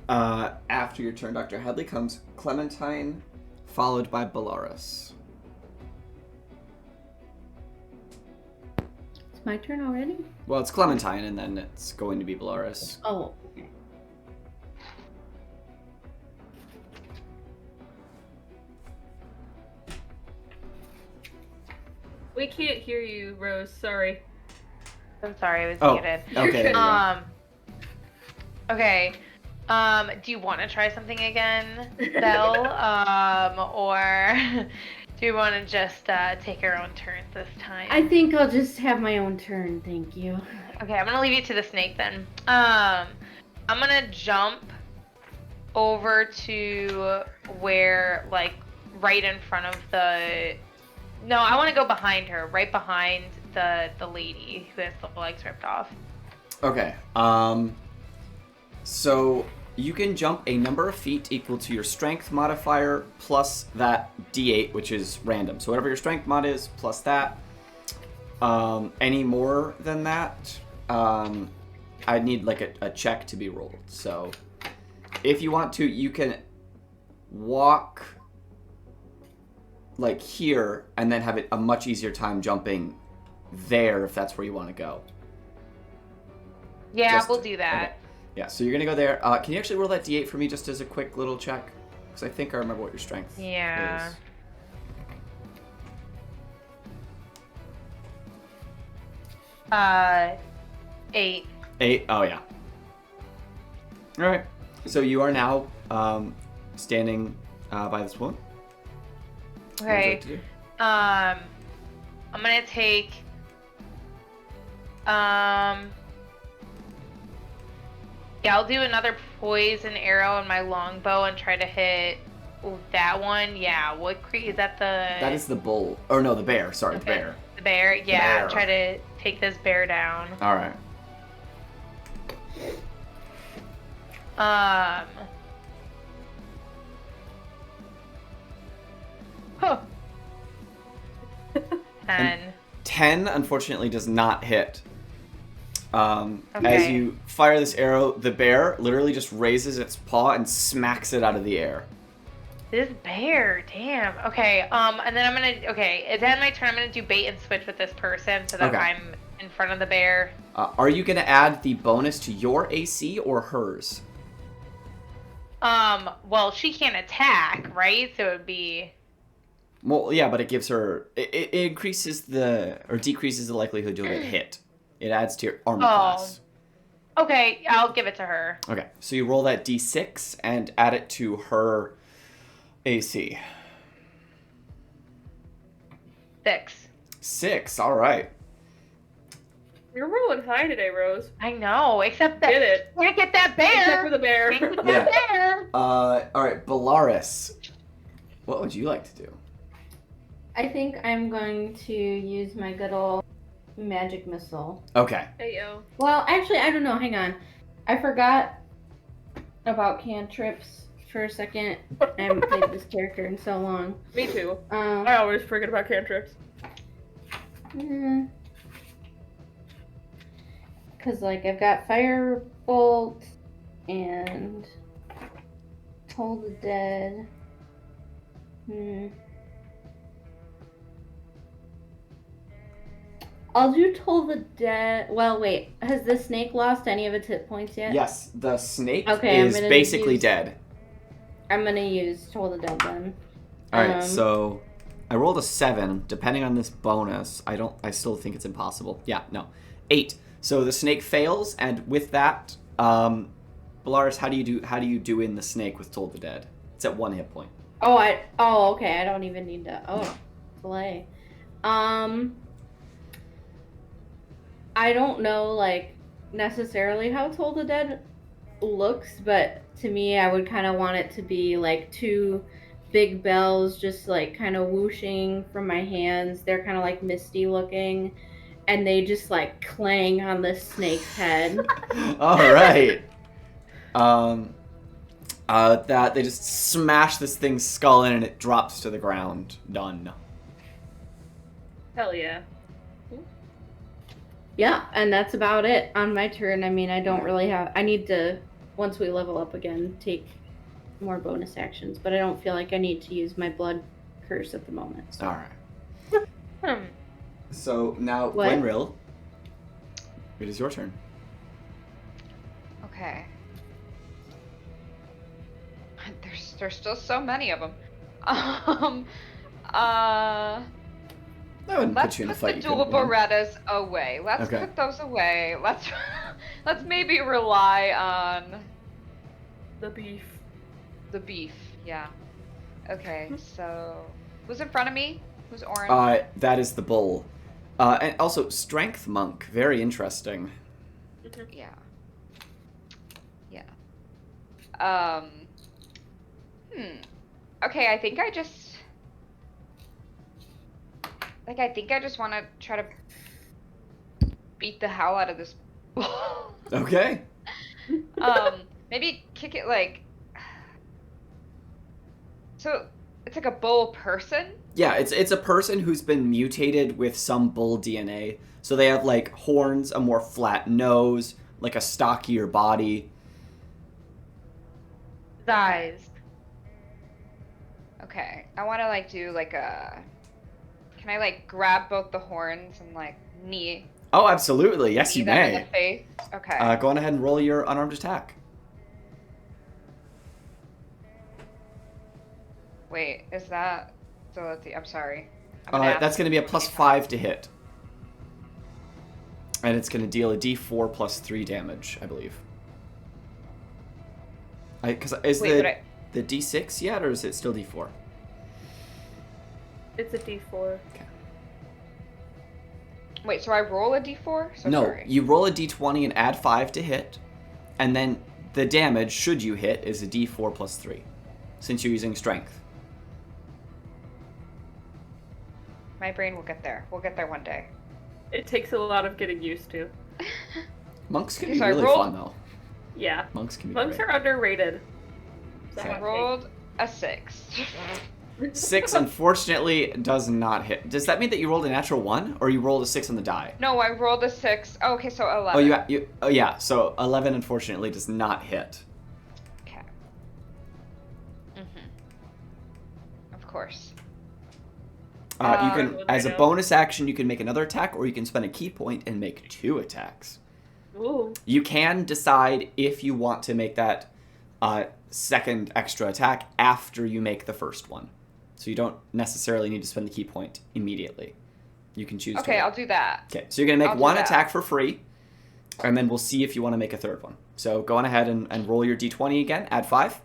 A: After your turn, Dr. Hadley, comes Clementine, followed by Belarus.
D: It's my turn already?
A: Well, it's Clementine, and then it's going to be Belarus.
D: Oh, okay.
C: We can't hear you, Rose. Sorry.
B: I'm sorry, I was
A: Oh,
B: muted.
A: okay. There you go.
B: Okay. Do you want to try something again, Belle? Or do you want to just take your own turns this time?
D: I think I'll just have my own turn, thank you.
B: Okay, I'm gonna leave you to the snake then. I'm gonna jump over to where, like, right in front of the. No, I want to go behind her, right behind the lady who has the legs ripped off.
A: Okay. So you can jump a number of feet equal to your strength modifier plus that d8, which is random. So whatever your strength mod is, plus that. Any more than that, I'd need like a check to be rolled. So if you want to, you can walk like here and then have it a much easier time jumping there if that's where you want to go.
B: Yeah,
A: Just-
B: we'll do that.
A: okay. Yeah, so you're gonna go there. Can you actually roll that d8 for me just as a quick little check? Because I think I remember what your strength
B: Yeah.
A: is.
B: Eight.
A: 8? Oh, yeah. Alright. So you are now standing by this woman. What would you
B: Okay.
A: like to do?
B: I'm gonna take. Yeah, I'll do another poison arrow in my longbow and try to hit that one. Yeah, what is that?
A: That is the bull. Or no, the bear. Sorry, the bear.
B: The bear. Yeah,
A: bear.
B: try to take this bear down.
A: Alright.
B: Huh. 10.
A: 10, unfortunately, does not hit. As
B: Okay.
A: you fire this arrow, the bear literally just raises its paw and smacks it out of the air.
B: This bear, damn. Okay, and then I'm gonna, okay, is that my turn? I'm gonna do bait and switch with this person so that
A: Okay.
B: I'm in front of the bear.
A: Are you going to add the bonus to your AC or hers?
B: Well, she can't attack, right? So it would be,
A: Well, yeah, but it gives her... It increases or decreases the likelihood you'll get hit. It adds to your armor class.
B: okay, I'll give it to her.
A: Okay, so you roll that d6 and add it to her AC.
B: 6.
A: 6, all right.
C: You're rolling high today, Rose.
B: I know, except that
C: Get it.
B: can't get that bear.
C: Except for the bear.
B: Can't get
A: Yeah.
B: that bear.
A: All right, Belarus. What would you like to do?
D: I think I'm going to use my good old magic missile.
A: Okay.
C: Hey, yo.
D: Well, actually, I don't know. Hang on. I forgot about cantrips for a second. I haven't played this character in so long.
C: Me too. I always forget about cantrips.
D: Because, like, I've got Firebolt and Toll the Dead. I'll do Toll the Dead. Well, wait. Has the snake lost any of its hit points yet?
A: Yes, the snake
D: Okay, I'm
A: is
D: gonna
A: basically
D: use-
A: dead.
D: I'm gonna use Toll the Dead then.
A: Alright, so I rolled a 7. Depending on this bonus, I still think it's impossible. Yeah, no. 8. So the snake fails, and with that, Bellaris, how do you do in the snake with Toll the Dead? It's at 1 hit point.
D: Okay. I don't even need to. Play. I don't know, like, necessarily how Toll the Dead looks, but to me, I would kind of want it to be like 2 big bells just like kind of whooshing from my hands. They're kind of like misty looking, and they just like clang on the snake's head.
A: All right. That they just smash this thing's skull in and it drops to the ground. Done.
C: Hell yeah.
D: Yeah, and that's about it on my turn. I mean, I don't really have. I need to, once we level up again, take more bonus actions, but I don't feel like I need to use my blood curse at the moment. So.
A: All right. So now,
D: What?
A: Gwenril, it is your turn.
E: Okay. There's still so many of them.
A: I wouldn't
E: Let's
A: put you in a
E: put
A: fight.
E: the
A: You
E: dual
A: couldn't win.
E: Berettas away. Let's
A: Okay.
E: put those away. Let's maybe rely on
C: The beef.
E: the beef. Yeah. Okay. So who's in front of me? Who's orange?
A: That is the bull. And also, strength monk. Very interesting.
E: Yeah. Yeah. Okay, I think I just want to try to beat the hell out of this bull.
A: Okay.
E: Maybe kick it like. So it's like a bull person.
A: Yeah, it's a person who's been mutated with some bull DNA. So they have like horns, a more flat nose, like a stockier body.
B: Thighs.
E: Okay, I want to like do like a. Can I like grab both the horns and like knee?
A: Oh, absolutely. Yes, you
E: them in
A: may.
E: the face? Okay.
A: Go on ahead and roll your unarmed attack.
E: Wait, is that still at the? I'm sorry. I'm gonna
A: That's
E: ask
A: going to be a
E: for the
A: +5 to hit. And it's going to deal a d4 plus 3 damage, I believe. Because is
E: Wait,
A: the d6 yet, or is it still d4?
C: It's a D4.
A: Okay.
E: Wait, so I roll a d4? So
A: No,
E: sorry.
A: you roll a d20 and add 5 to hit, and then the damage, should you hit, is a d4 plus 3, since you're using strength.
E: My brain will get there. We'll get there one day.
C: It takes a lot of getting used to.
A: Monks can
E: Okay,
A: be
E: so I
A: really
E: rolled-
A: fun, though.
C: Yeah.
A: Monks can be
C: Monks
A: great.
C: are underrated.
E: So
A: Okay.
E: I rolled a 6.
A: 6, unfortunately, does not hit. Does that mean that you rolled a natural 1, or you rolled a 6 on the die?
E: No, I rolled a 6. Oh, okay, so 11.
A: Oh, yeah, so 11, unfortunately, does not hit.
E: Okay. Of course.
A: You can,
C: Well,
A: as
C: I
A: a
C: know.
A: bonus action, you can make another attack, or you can spend a key point and make 2 attacks.
C: Ooh.
A: You can decide if you want to make that second extra attack after you make the first one. So you don't necessarily need to spend the key point immediately. You can choose to
E: Okay,
A: wait.
E: I'll do that.
A: Okay, so you're going to
E: I'll
A: make
E: do
A: one
E: that.
A: attack for free, and then we'll see if you want to make a third one. So go on ahead and roll your d20 again, add 5.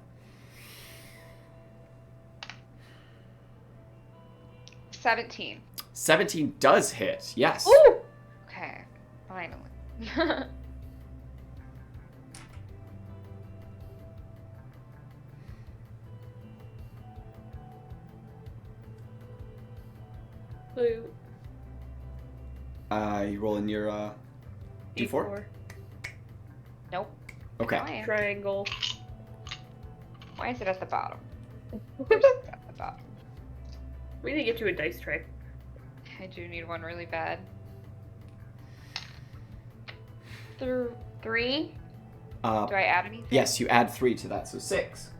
E: 17.
A: 17 does hit, yes.
E: Ooh! Okay, finally.
C: Blue.
A: You roll in your D4?
E: Nope.
A: Okay.
E: I am.
C: Triangle.
E: Why is it at the bottom? Where's it at the bottom?
C: We need to get you a dice tray.
E: I do need one really bad. 3? Do I add anything?
A: Yes, you add 3 to that, so 6.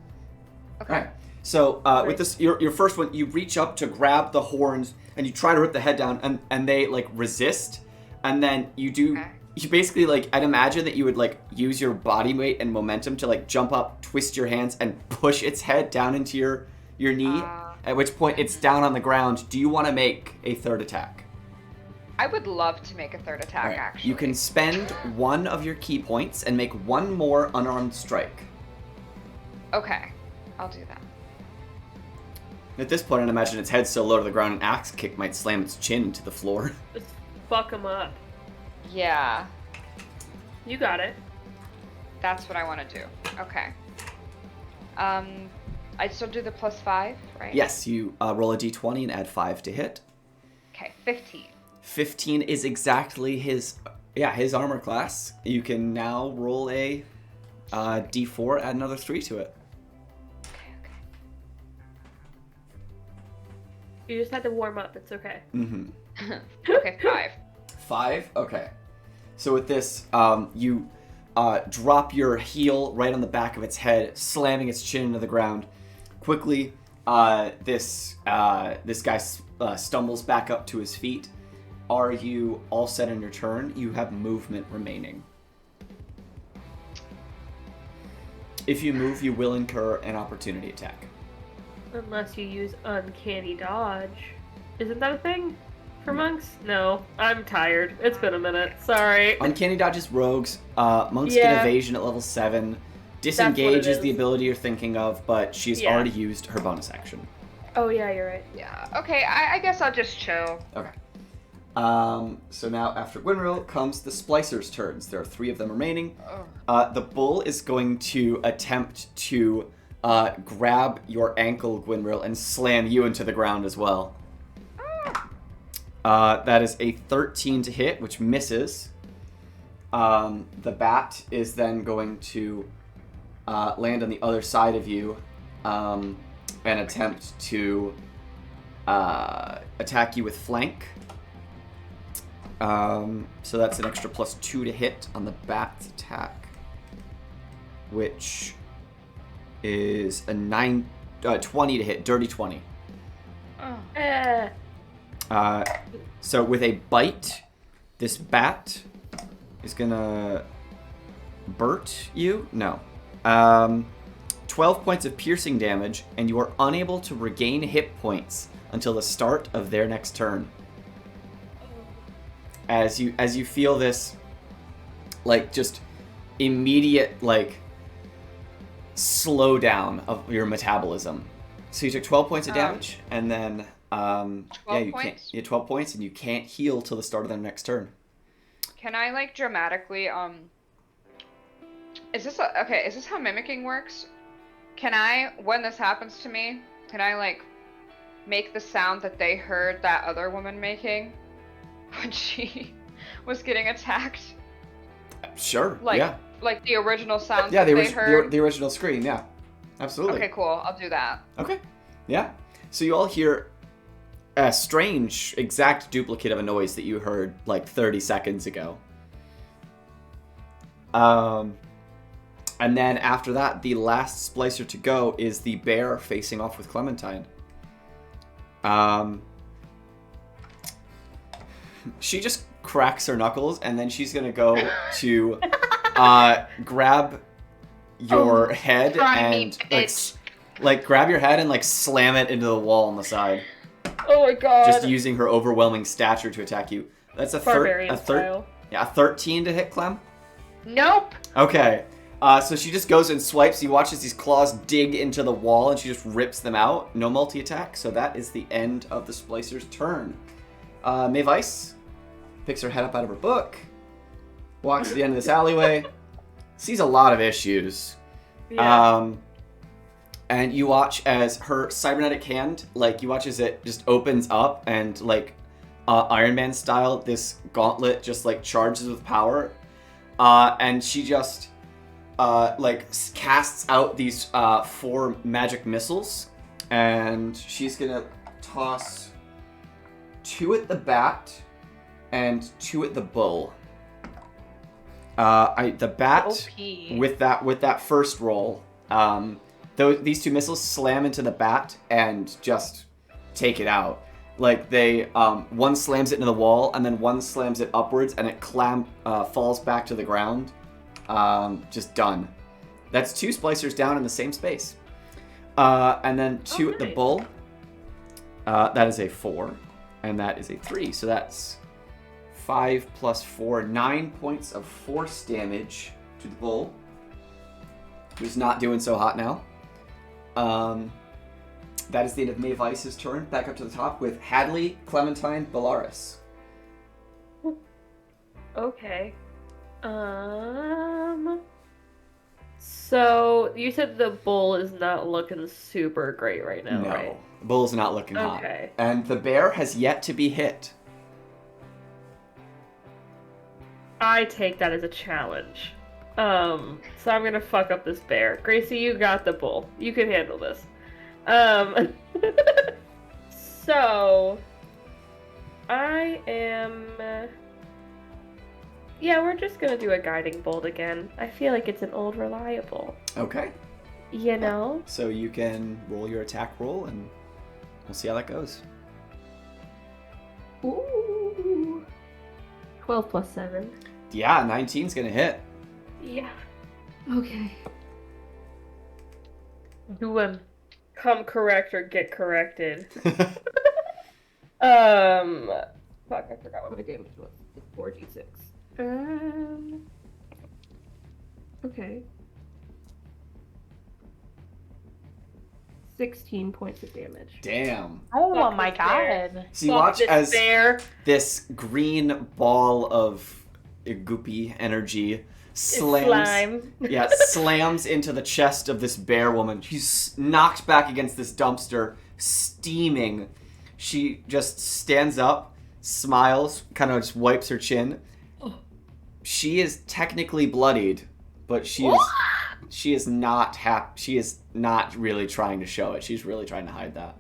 E: Okay.
A: All right. So with this, your first one, you reach up to grab the horns and you try to rip the head down, and they like resist, and then you do.
E: Okay.
A: You basically like, I'd imagine that you would like use your body weight and momentum to like jump up, twist your hands, and push its head down into your knee. At which point it's down on the ground. Do you want to make a third attack?
E: I would love to make a third attack,
A: All right.
E: actually.
A: You can spend 1 of your key points and make 1 more unarmed strike.
E: Okay, I'll do that.
A: At this point, I'd imagine its head's so low to the ground, an axe kick might slam its chin into the floor.
C: Just fuck him up.
E: Yeah,
C: You got it.
E: that's what I want to do. Okay. I still do the +5, right?
A: Yes, you roll a d20 and add 5 to hit.
E: Okay, 15.
A: 15 is exactly his armor class. You can now roll a d4, add another 3 to it.
E: Okay.
C: You just had to warm up. It's okay.
A: Mm-hmm.
E: Okay, 5.
A: 5? Okay. So with this, you drop your heel right on the back of its head, slamming its chin into the ground. Quickly, this guy stumbles back up to his feet. Are you all set on your turn? You have movement remaining. If you move, you will incur an opportunity attack.
C: Unless you use uncanny dodge. Isn't that a thing for monks? No, I'm tired. It's been a minute. Sorry.
A: Uncanny dodge is rogues. Monks get
C: Yeah.
A: evasion at level 7. Disengage
C: it
A: is the
C: is.
A: ability you're thinking of, but she's
C: Yeah.
A: already used her bonus action.
C: Oh yeah, you're right.
E: Yeah, okay, I guess I'll just chill.
A: Okay. So now after Gwynril comes the splicers' turns. There are 3 of them remaining. The bull is going to attempt to grab your ankle, Gwynril, and slam you into the ground as well. That is a 13 to hit, which misses. The bat is then going to land on the other side of you and attempt to attack you with flank. So that's an extra +2 to hit on the bat's attack, which is a 20 to hit, dirty 20.
C: Eh.
A: So with a bite, this bat is gonna burt you? No. 12 points of piercing damage, and you are unable to regain hit points until the start of their next turn. As you feel this, like, just immediate, like, slowdown of your metabolism. So you took 12 points of damage, and then
E: 12
A: you
E: points?
A: can't. You 12 points, and you can't heal till the start of their next turn.
E: Can I, like, dramatically, is this how mimicking works? Can I, when this happens to me, can I, like, make the sound that they heard that other woman making when she was getting attacked?
A: Sure.
E: Like,
A: yeah.
E: like the original sounds
A: Yeah.
E: that
A: The,
E: they heard?
A: the original screen. Yeah. Absolutely.
E: Okay, cool. I'll do that.
A: Okay. Yeah. So you all hear a strange, exact duplicate of a noise that you heard like 30 seconds ago. And then after that, the last splicer to go is the bear facing off with Clementine. She just cracks her knuckles, and then she's gonna go to grab your head
B: try me,
A: and
B: bitch.
A: like grab your head and like slam it into the wall on the side,
C: Oh my god.
A: just using her overwhelming stature to attack you. That's a
C: Barbarian style.
A: Yeah, a 13 to hit, Clem.
B: Nope.
A: Okay. So she just goes and swipes. You watch as these claws dig into the wall, and she just rips them out. No multi-attack, so that is the end of the Splicer's turn. Mayvice picks her head up out of her book, walks to the end of this alleyway, sees a lot of issues.
C: Yeah.
A: And you watch as her cybernetic hand, like, you watch as it just opens up, and, like, Iron Man style, this gauntlet just, like, charges with power. And she just casts out these 4 magic missiles, and she's gonna toss 2 at the bat and 2 at the bull. The bat
B: OP.
A: with that first roll, these 2 missiles slam into the bat and just take it out. Like they, one slams it into the wall, and then one slams it upwards, and it falls back to the ground. Just done. That's 2 splicers down in the same space. And then 2 at the
C: nice.
A: bull. That is a 4, and that is a 3. So that's 5 plus 4, 9 points of force damage to the bull, who's not doing so hot now. That is the end of Maeve Ice's turn. Back up to the top with Hadley, Clementine, Bellaris.
C: Okay. So you said the bull is not looking super great right now,
A: No,
C: right?
A: the bull's not looking hot.
C: Okay.
A: And the bear has yet to be hit.
C: I take that as a challenge. So I'm gonna fuck up this bear. Gracie, you got the bull. You can handle this. So I am. Yeah, we're just gonna do a guiding bolt again. I feel like it's an old reliable.
A: Okay.
C: You know?
A: So you can roll your attack roll, and we'll see how that goes.
F: Ooh. 12 plus 7.
A: Yeah, 19's gonna hit.
C: Yeah.
F: Okay.
B: Do him.
C: Come correct or get corrected. Fuck, I forgot what
F: My damage was 4d6. Okay. 16 points of damage.
A: Damn.
B: Oh
C: Fuck
B: my
C: this bear.
B: god.
A: So you
C: Fuck
A: watch
C: this
A: as
C: bear.
A: this green ball of goopy energy slams.
C: Slime.
A: Yeah, slams into the chest of this bear woman. She's knocked back against this dumpster, steaming. She just stands up, smiles, kind of just wipes her chin. She is technically bloodied, but she is not She is not really trying to show it. She's really trying to hide that.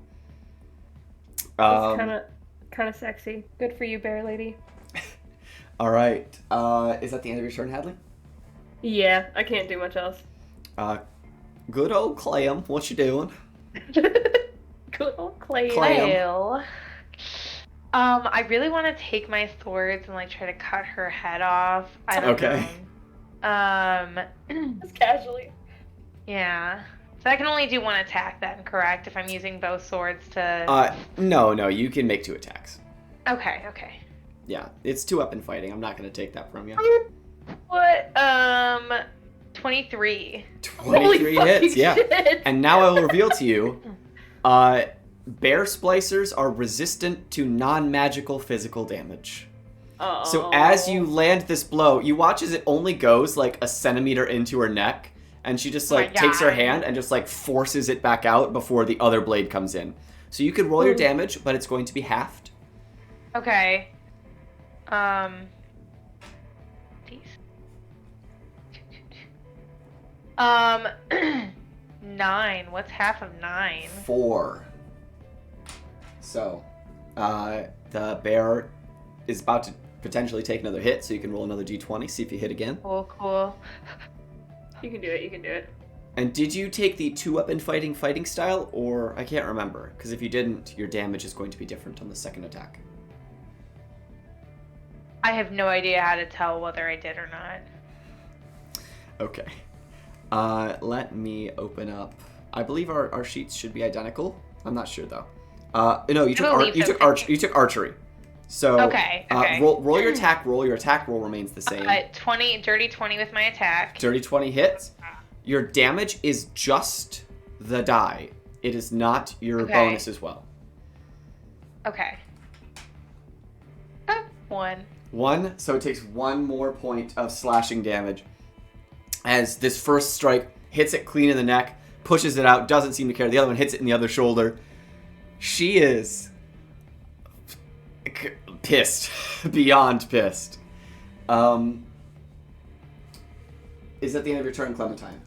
C: It's kind of sexy. Good for you, bear lady.
A: All right. Is that the end of your turn, Hadley?
C: Yeah, I can't do much else.
A: Good old Clam, what you doing?
C: Good old Clay.
A: Clam.
B: Well, I really want to take my swords and like try to cut her head off. I don't
A: Okay.
B: know.
C: Just casually.
B: Yeah. So I can only do 1 attack then, correct? If I'm using both swords to.
A: No, you can make 2 attacks.
B: Okay.
A: Yeah, it's 2-weapon fighting. I'm not going to take that from you.
B: What? 23.
A: 23
C: Holy
A: hits,
C: fucking
A: yeah.
C: shit.
A: And now I will reveal to you, bear splicers are resistant to non-magical physical damage. So as you land this blow, you watch as it only goes like a centimeter into her neck, and she just like
B: my
A: takes her
B: God.
A: hand and just like forces it back out before the other blade comes in. So you could roll your damage, but it's going to be halved.
B: Okay. These. 9. What's half of 9?
A: 4. So, the bear is about to potentially take another hit, so you can roll another d20, see if you hit again.
B: Cool.
C: You can do it.
A: And did you take the 2-weapon fighting style, or I can't remember, because if you didn't, your damage is going to be different on the second attack.
B: I have no idea how to tell whether I did or not.
A: Okay. Let me open up. I believe our sheets should be identical. I'm not sure though. No, you took archery. So
B: Okay.
A: roll your attack roll. Your attack roll remains the same.
B: 20, dirty 20 with my attack.
A: Dirty 20 hits. Your damage is just the die. It is not your
B: Okay.
A: bonus as well.
B: Okay. 1.
A: 1, so it takes 1 more point of slashing damage. As this first strike hits it clean in the neck, pushes it out, doesn't seem to care. The other one hits it in the other shoulder. She is pissed, beyond pissed. Is that the end of your turn, Clementine?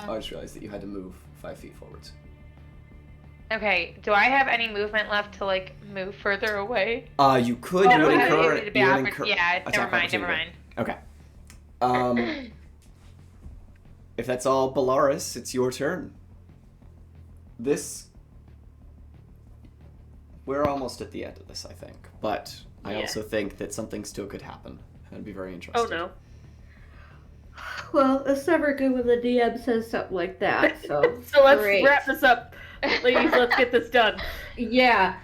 A: Oh, I just realized that you had to move 5 feet forwards.
B: Okay, do I have any movement left to like move further away?
A: You could. You would incur.
B: Yeah, never mind.
A: Okay. If that's all, Bellaris, it's your turn. We're almost at the end of this, I think, but I also think that something still could happen. That'd be very interesting.
C: Oh no.
D: Well, it's never good when the DM says something like that, so...
C: So let's
D: Great.
C: wrap this up. Ladies, let's get this done.
D: Yeah.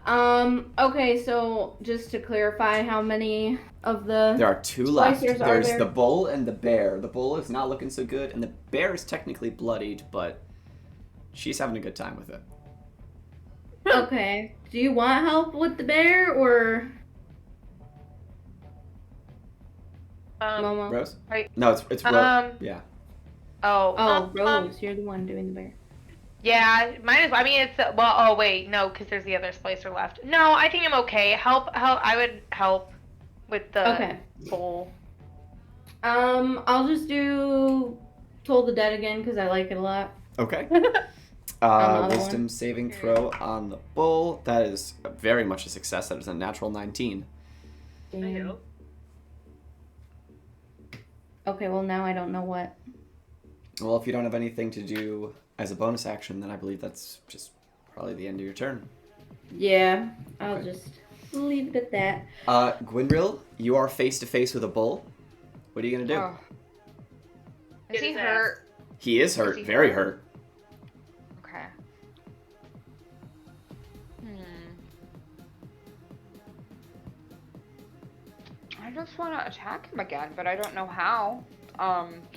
D: Okay, so just to clarify, how many of the...
A: There are 2 left.
D: splicers are
A: There's
D: there?
A: the bull and the bear. The bull is not looking so good, and the bear is technically bloodied, but she's having a good time with it.
D: Okay. Do you want help with the bear, or... Momo?
A: Rose?
B: Right.
A: No, it's Rose. Yeah.
D: Oh, Rose, you're the one doing the bear.
B: Yeah, might as well. I mean, it's well. Oh wait, no, because there's the other splicer left. No, I think I'm okay. Help! I would help with the bowl.
D: I'll just do Toll the Dead again because I like it a lot.
A: Okay.
D: Another
A: Wisdom
D: one.
A: saving throw on the bull. That is very much a success. That is a natural 19.
D: Damn. Okay, well now I don't know what.
A: Well, if you don't have anything to do as a bonus action, then I believe that's just probably the end of your turn.
D: Yeah, I'll
A: Okay.
D: just leave it at that.
A: Gwynril, you are face to face with a bull. What are you gonna do?
E: Oh. Is
C: Get
E: he
C: his
E: hurt?
A: He is hurt,
E: he
A: very
E: hurt?
A: hurt.
E: Okay. I just want to attack him again, but I don't know how.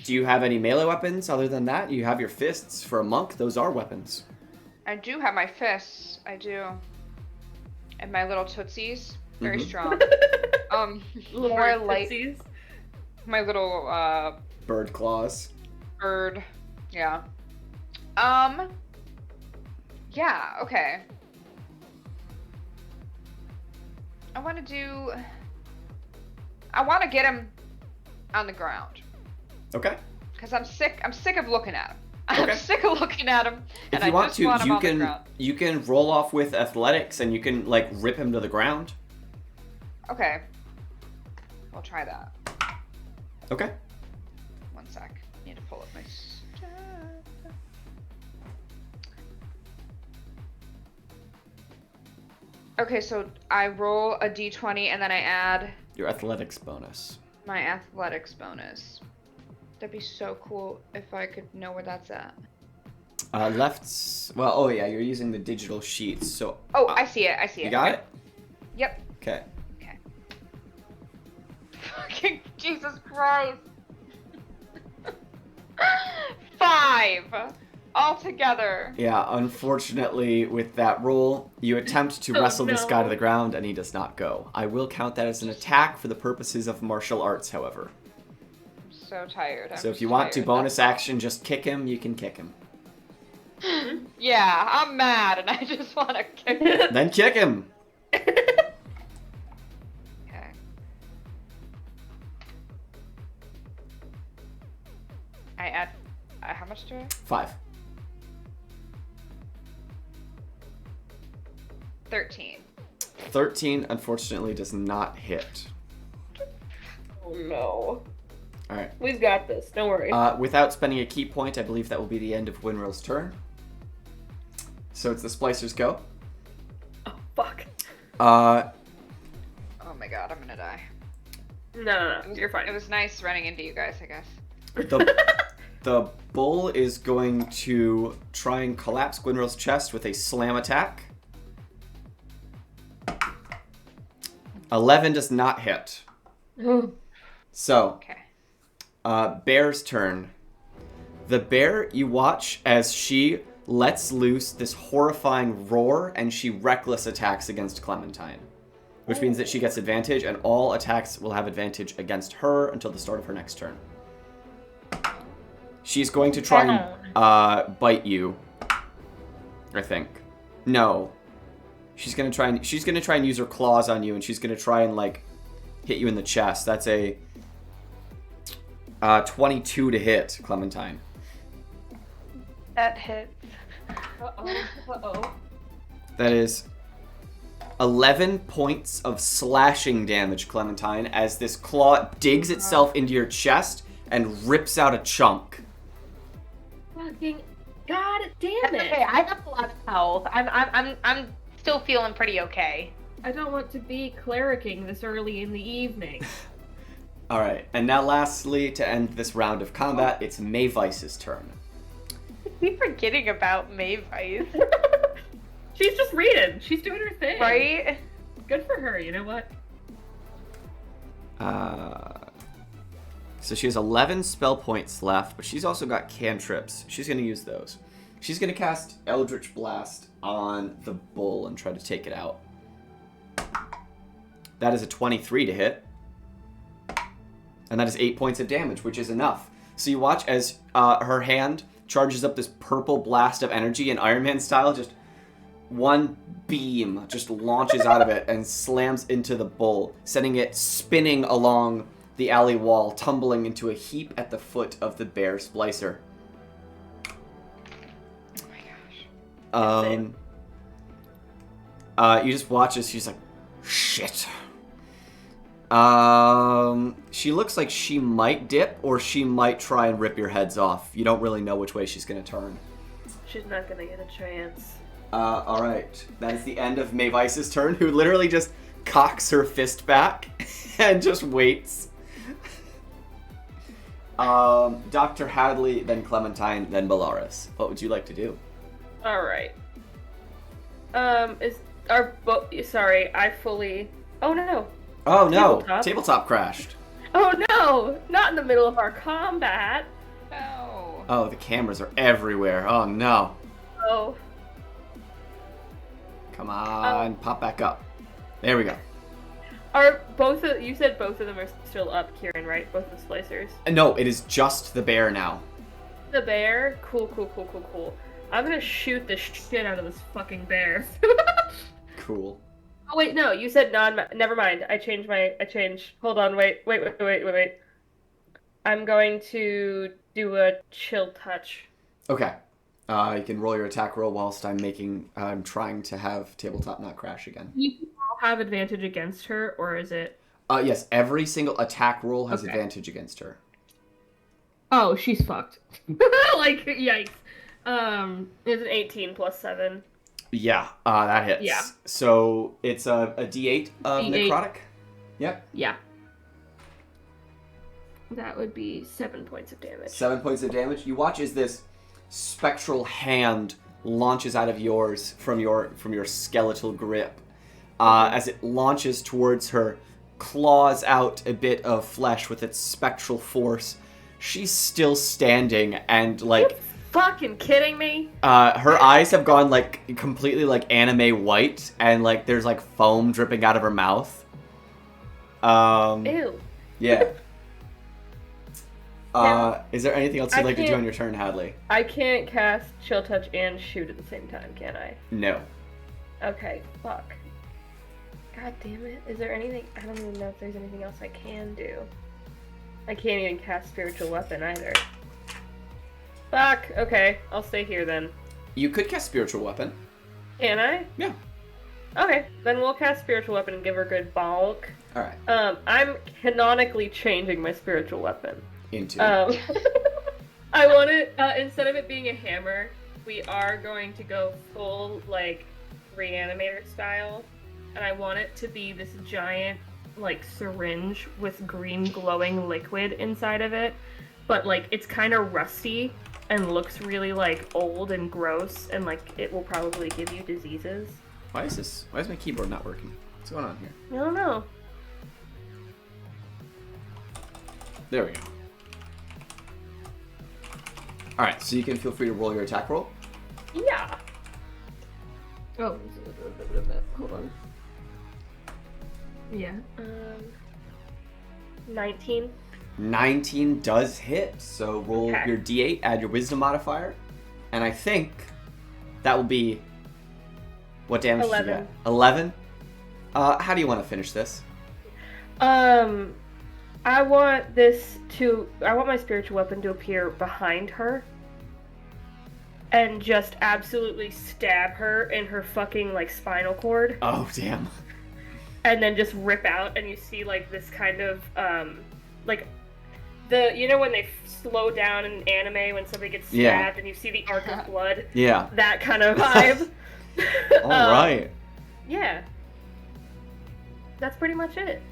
A: Do you have any melee weapons other than that? You have your fists. For a monk, those are weapons.
E: I do have my fists. I do. And my little tootsies. Very
A: Mhm.
E: strong.
C: Little
E: More
C: bird
E: light.
C: footsies.
E: My little,
A: Bird claws.
E: bird. Yeah. Yeah, okay. I want to get him on the ground.
A: Okay.
E: Because I'm sick of looking at him. I'm
A: Okay.
E: sick of looking at him.
A: If
E: and
A: you
E: I
A: want
E: just
A: to,
E: want him
A: you
E: on the
A: can
E: ground.
A: you can roll off with athletics and you can like rip him to the ground.
E: Okay. We'll try that.
A: Okay.
E: One sec. Need to pull up my stuff. Okay, so I roll a d20 and then I add
A: Your athletics bonus.
E: my athletics bonus. That'd be so cool if I could know where that's at.
A: Well, oh yeah, you're using the digital sheets. So
E: Oh, I see it. I see it.
A: you got
E: Okay.
A: it?
E: Yep.
A: Okay.
E: Okay. Fucking Jesus Christ. 5 altogether.
A: Yeah, unfortunately, with that roll, you attempt to
C: Oh,
A: wrestle this guy to
C: no.
A: the ground and he does not go. I will count that as an attack for the purposes of martial arts, however.
E: I'm so tired. I'm
A: So if
E: just
A: you want to
E: tired,
A: bonus
E: that's all.
A: action, just kick him, you can kick him.
E: Yeah, I'm mad and I just want to kick him.
A: Then kick him!
E: Okay. I add. How much do I?
A: 5.
E: 13.
A: 13, unfortunately, does not hit.
C: Oh no.
A: Alright.
C: We've got this. Don't worry.
A: Without spending a key point, I believe that will be the end of Winrill's turn. So it's the Splicers' go.
C: Oh fuck.
A: Uh,
E: Oh my god, I'm gonna die.
C: No, you're fine.
E: It was nice running into you guys, I guess.
A: the bull is going to try and collapse Gwynrill's chest with a slam attack. 11 does not hit. So,
E: Okay.
A: Bear's turn. The bear, you watch as she lets loose this horrifying roar and she reckless attacks against Clementine. Which means that she gets advantage and all attacks will have advantage against her until the start of her next turn. She's going to try and bite you. I think. No. She's gonna try and use her claws on you and she's gonna try and like hit you in the chest. That's a 22 to hit, Clementine.
B: That hits.
C: Uh-oh.
A: That is 11 points of slashing damage, Clementine, as this claw digs itself into your chest and rips out a chunk.
C: Fucking god damn
B: That's
C: it!
B: okay. I have a lot of health. I'm still feeling pretty okay.
F: I don't want to be clericing this early in the evening.
A: Alright, and now lastly, to end this round of combat, it's Mayvice's turn.
B: Keep forgetting about Mayvice,
C: She's just reading. She's doing her thing.
B: right?
C: Good for her, you know what?
A: So she has 11 spell points left, but she's also got cantrips. She's going to use those. She's going to cast Eldritch Blast on the bull and try to take it out. That is a 23 to hit. And that is 8 points of damage, which is enough. So you watch as her hand charges up this purple blast of energy in Iron Man style. Just one beam just launches out of it and slams into the bull, sending it spinning along the alley wall, tumbling into a heap at the foot of the bear splicer.
E: Oh my gosh.
A: You just watch as she's like, shit. She looks like she might dip, or she might try and rip your heads off. You don't really know which way she's gonna turn.
C: She's not gonna get a chance.
A: Alright. That is the end of Mayvice's turn, who literally just cocks her fist back and just waits. Dr. Hadley, then Clementine, then Bellaris. What would you like to do?
C: Alright. Sorry, I fully... Oh no!
A: Oh no!
C: Tabletop?
A: Tabletop crashed.
C: Oh no! Not in the middle of our combat!
E: No.
A: Oh, the cameras are everywhere. Oh no.
C: Oh.
A: Come on, pop back up. There we go.
C: You said both of them are still up, Kieran, right? Both the splicers.
A: No, it is just the bear now.
C: The bear? Cool. I'm gonna shoot the shit out of this fucking bear.
A: Cool.
C: Oh wait, no, you said never mind. I changed. Hold on, wait. I'm going to do a chill touch.
A: Okay. You can roll your attack roll whilst I'm trying to have tabletop not crash again.
C: You all have advantage against her, or is it?
A: Yes, every single attack roll has
C: Okay.
A: advantage against her.
C: Oh, she's fucked. Like, yikes. It's an 18 plus 7.
A: Yeah, that hits.
C: Yeah.
A: So it's a D8 of
C: D8.
A: necrotic. Yep.
C: Yeah. That would be 7 points of damage.
A: 7 points of damage. You watch as this spectral hand launches out of yours from your skeletal grip. As it launches towards her, claws out a bit of flesh with its spectral force. She's still standing and like
C: Fucking kidding me?
A: her eyes have gone like completely like anime white, and like there's like foam dripping out of her mouth.
C: Ew.
A: Yeah.
C: Yeah.
A: Is there anything else you'd
C: I
A: like to do
C: can't-
A: on your turn, Hadley?
C: I can't cast chill touch and shoot at the same time, can I?
A: No.
C: Okay, fuck. God damn it. Is there anything? I don't even know if there's anything else I can do. I can't even cast spiritual weapon either. Fuck. Okay, I'll stay here then.
A: You could cast spiritual weapon.
C: Can I?
A: Yeah.
C: Okay, then we'll cast spiritual weapon and give her a good bonk.
A: All right.
C: I'm canonically changing my spiritual weapon.
A: Into.
C: I want it, instead of it being a hammer, we are going to go full, like, reanimator style. And I want it to be this giant, like, syringe with green glowing liquid inside of it. But, like, it's kind of rusty and looks really, like, old and gross. And, like, it will probably give you diseases.
A: Why is my keyboard not working? What's going on here?
C: I don't know.
A: There we go. All right, so you can feel free to roll your attack roll.
C: Yeah.
F: Oh, hold on. Yeah.
C: 19.
A: 19 does hit, so roll
C: Okay.
A: your d8, add your wisdom modifier, and I think that will be what damage did you
C: 11.
A: get? 11. How do you want to finish this?
C: I want my spiritual weapon to appear behind her and just absolutely stab her in her fucking, like, spinal cord.
A: Oh, damn.
C: And then just rip out, and you see, like, this kind of, like, you know when they slow down in anime when somebody gets stabbed and you see the arc of blood?
A: Yeah.
C: That kind of vibe.
A: Alright.
C: Yeah. That's pretty much it.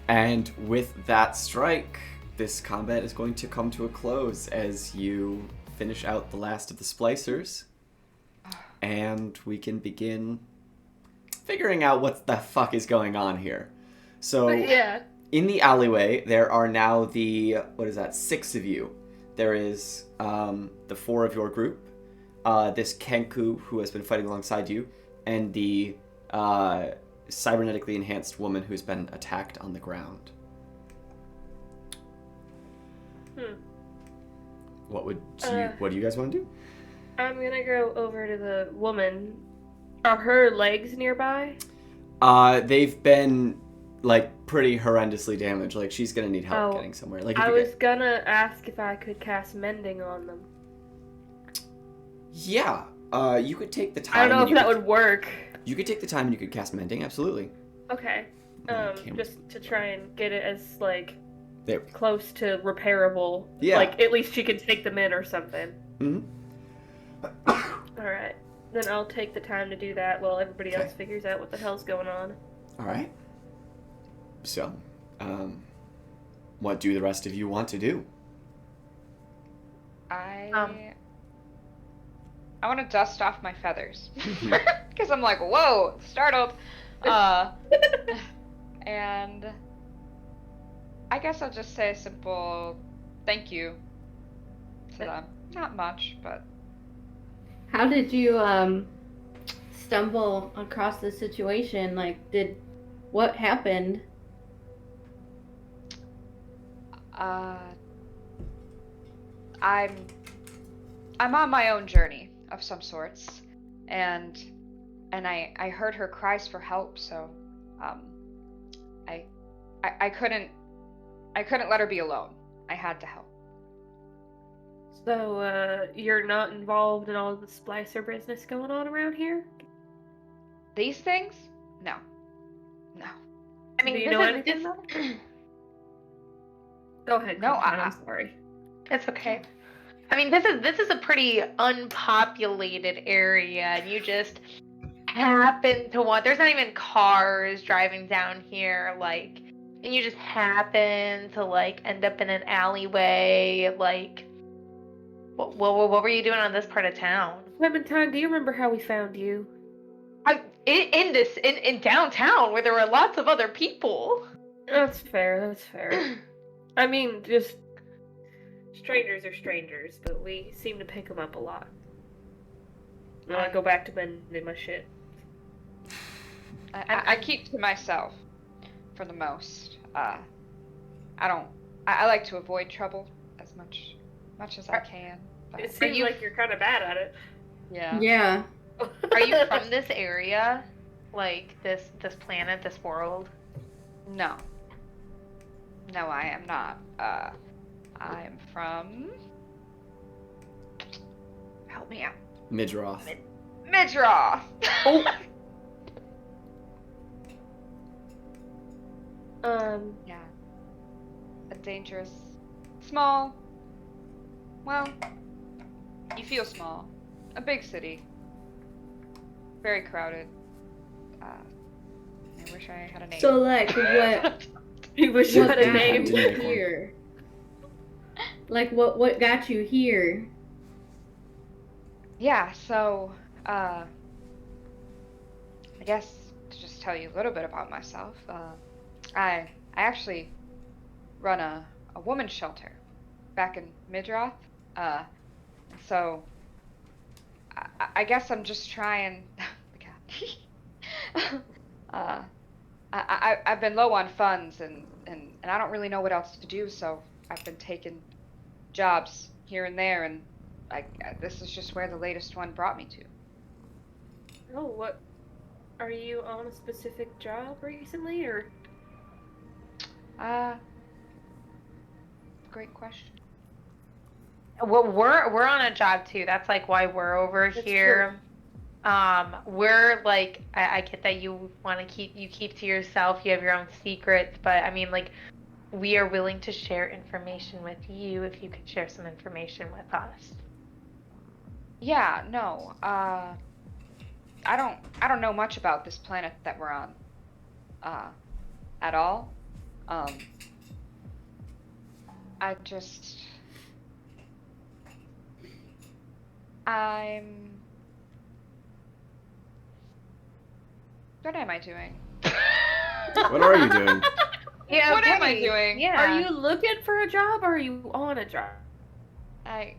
A: And with that strike, this combat is going to come to a close as you finish out the last of the splicers. And we can begin figuring out what the fuck is going on here. So, in the alleyway, there are now the, 6 of you. There is the 4 of your group, this Kenku who has been fighting alongside you, and the cybernetically enhanced woman who's been attacked on the ground. What do you guys want to do?
C: I'm gonna go over to the woman. Are her legs nearby?
A: They've been, like, pretty horrendously damaged. Like, she's gonna need help getting somewhere. Like,
C: I was gonna ask if I could cast mending on them.
A: Yeah. You could take the time.
C: I don't know if that would work.
A: You could take the time and you could cast mending, absolutely.
C: Okay. Just to try and get it as, like,
A: there.
C: Close to repairable.
A: Yeah.
C: Like, at least she can take them in or something.
A: Mm-hmm.
C: Alright. Then I'll take the time to do that while everybody else figures out what the hell's going on.
A: Alright. So, what do the rest of you want to do?
E: I want to dust off my feathers. Because I'm like, whoa, startled. And I guess I'll just say a simple thank you to them. Not much, but...
D: How did you stumble across this situation? Like, what happened?
E: I'm on my own journey of some sorts, and I heard her cries for help, so I couldn't let her be alone. I had to help.
C: So, you're not involved in all the splicer business going on around here?
E: These things? No.
B: I mean,
C: do you know anything? Go ahead.
E: No,
C: I'm sorry.
B: It's okay. I mean, this is a pretty unpopulated area, and you just happen to want. There's not even cars driving down here, like, and you just happen to, like, end up in an alleyway. Like, what were you doing on this part of town?
C: Clementine, do you remember how we found you?
B: In downtown where there were lots of other people.
C: That's fair. I mean, just strangers are strangers, but we seem to pick them up a lot. I go back to mending my shit.
E: I keep to myself for the most. I like to avoid trouble as much as I can. But...
C: It seems like you're kind of bad at it.
E: Yeah.
D: Yeah.
B: Are you from this area? Like, this planet, this world?
E: No, I am not. I am from... Help me out.
A: Midroth.
E: Midroth!
C: Oh!
E: Yeah. A dangerous... Small... Well... You feel small. A big city. Very crowded. I wish I had a name.
D: So, like, what?
C: You wish you
D: What
C: had a
D: got
C: name.
D: you here? Like, what got you here?
E: Yeah, so, I guess to just tell you a little bit about myself, I actually run a women's shelter back in Midroth. So, I guess I'm just trying. I've been low on funds and I don't really know what else to do, so I've been taking jobs here and there, and this is just where the latest one brought me to.
C: Oh, what? Are you on a specific job recently, or?
E: great question.
B: Well, we're on a job too. That's like why we're over
C: That's
B: here. We're like, I get that you want to keep to yourself. You have your own secrets, but I mean, like, we are willing to share information with you if you could share some information with us.
E: Yeah, no. I don't know much about this planet that we're on. At all. I just What am I doing?
A: What are you doing?
B: Yeah,
E: What am I
B: okay.
E: doing?
B: Yeah.
F: Are you looking for a job or are you on a job?
A: How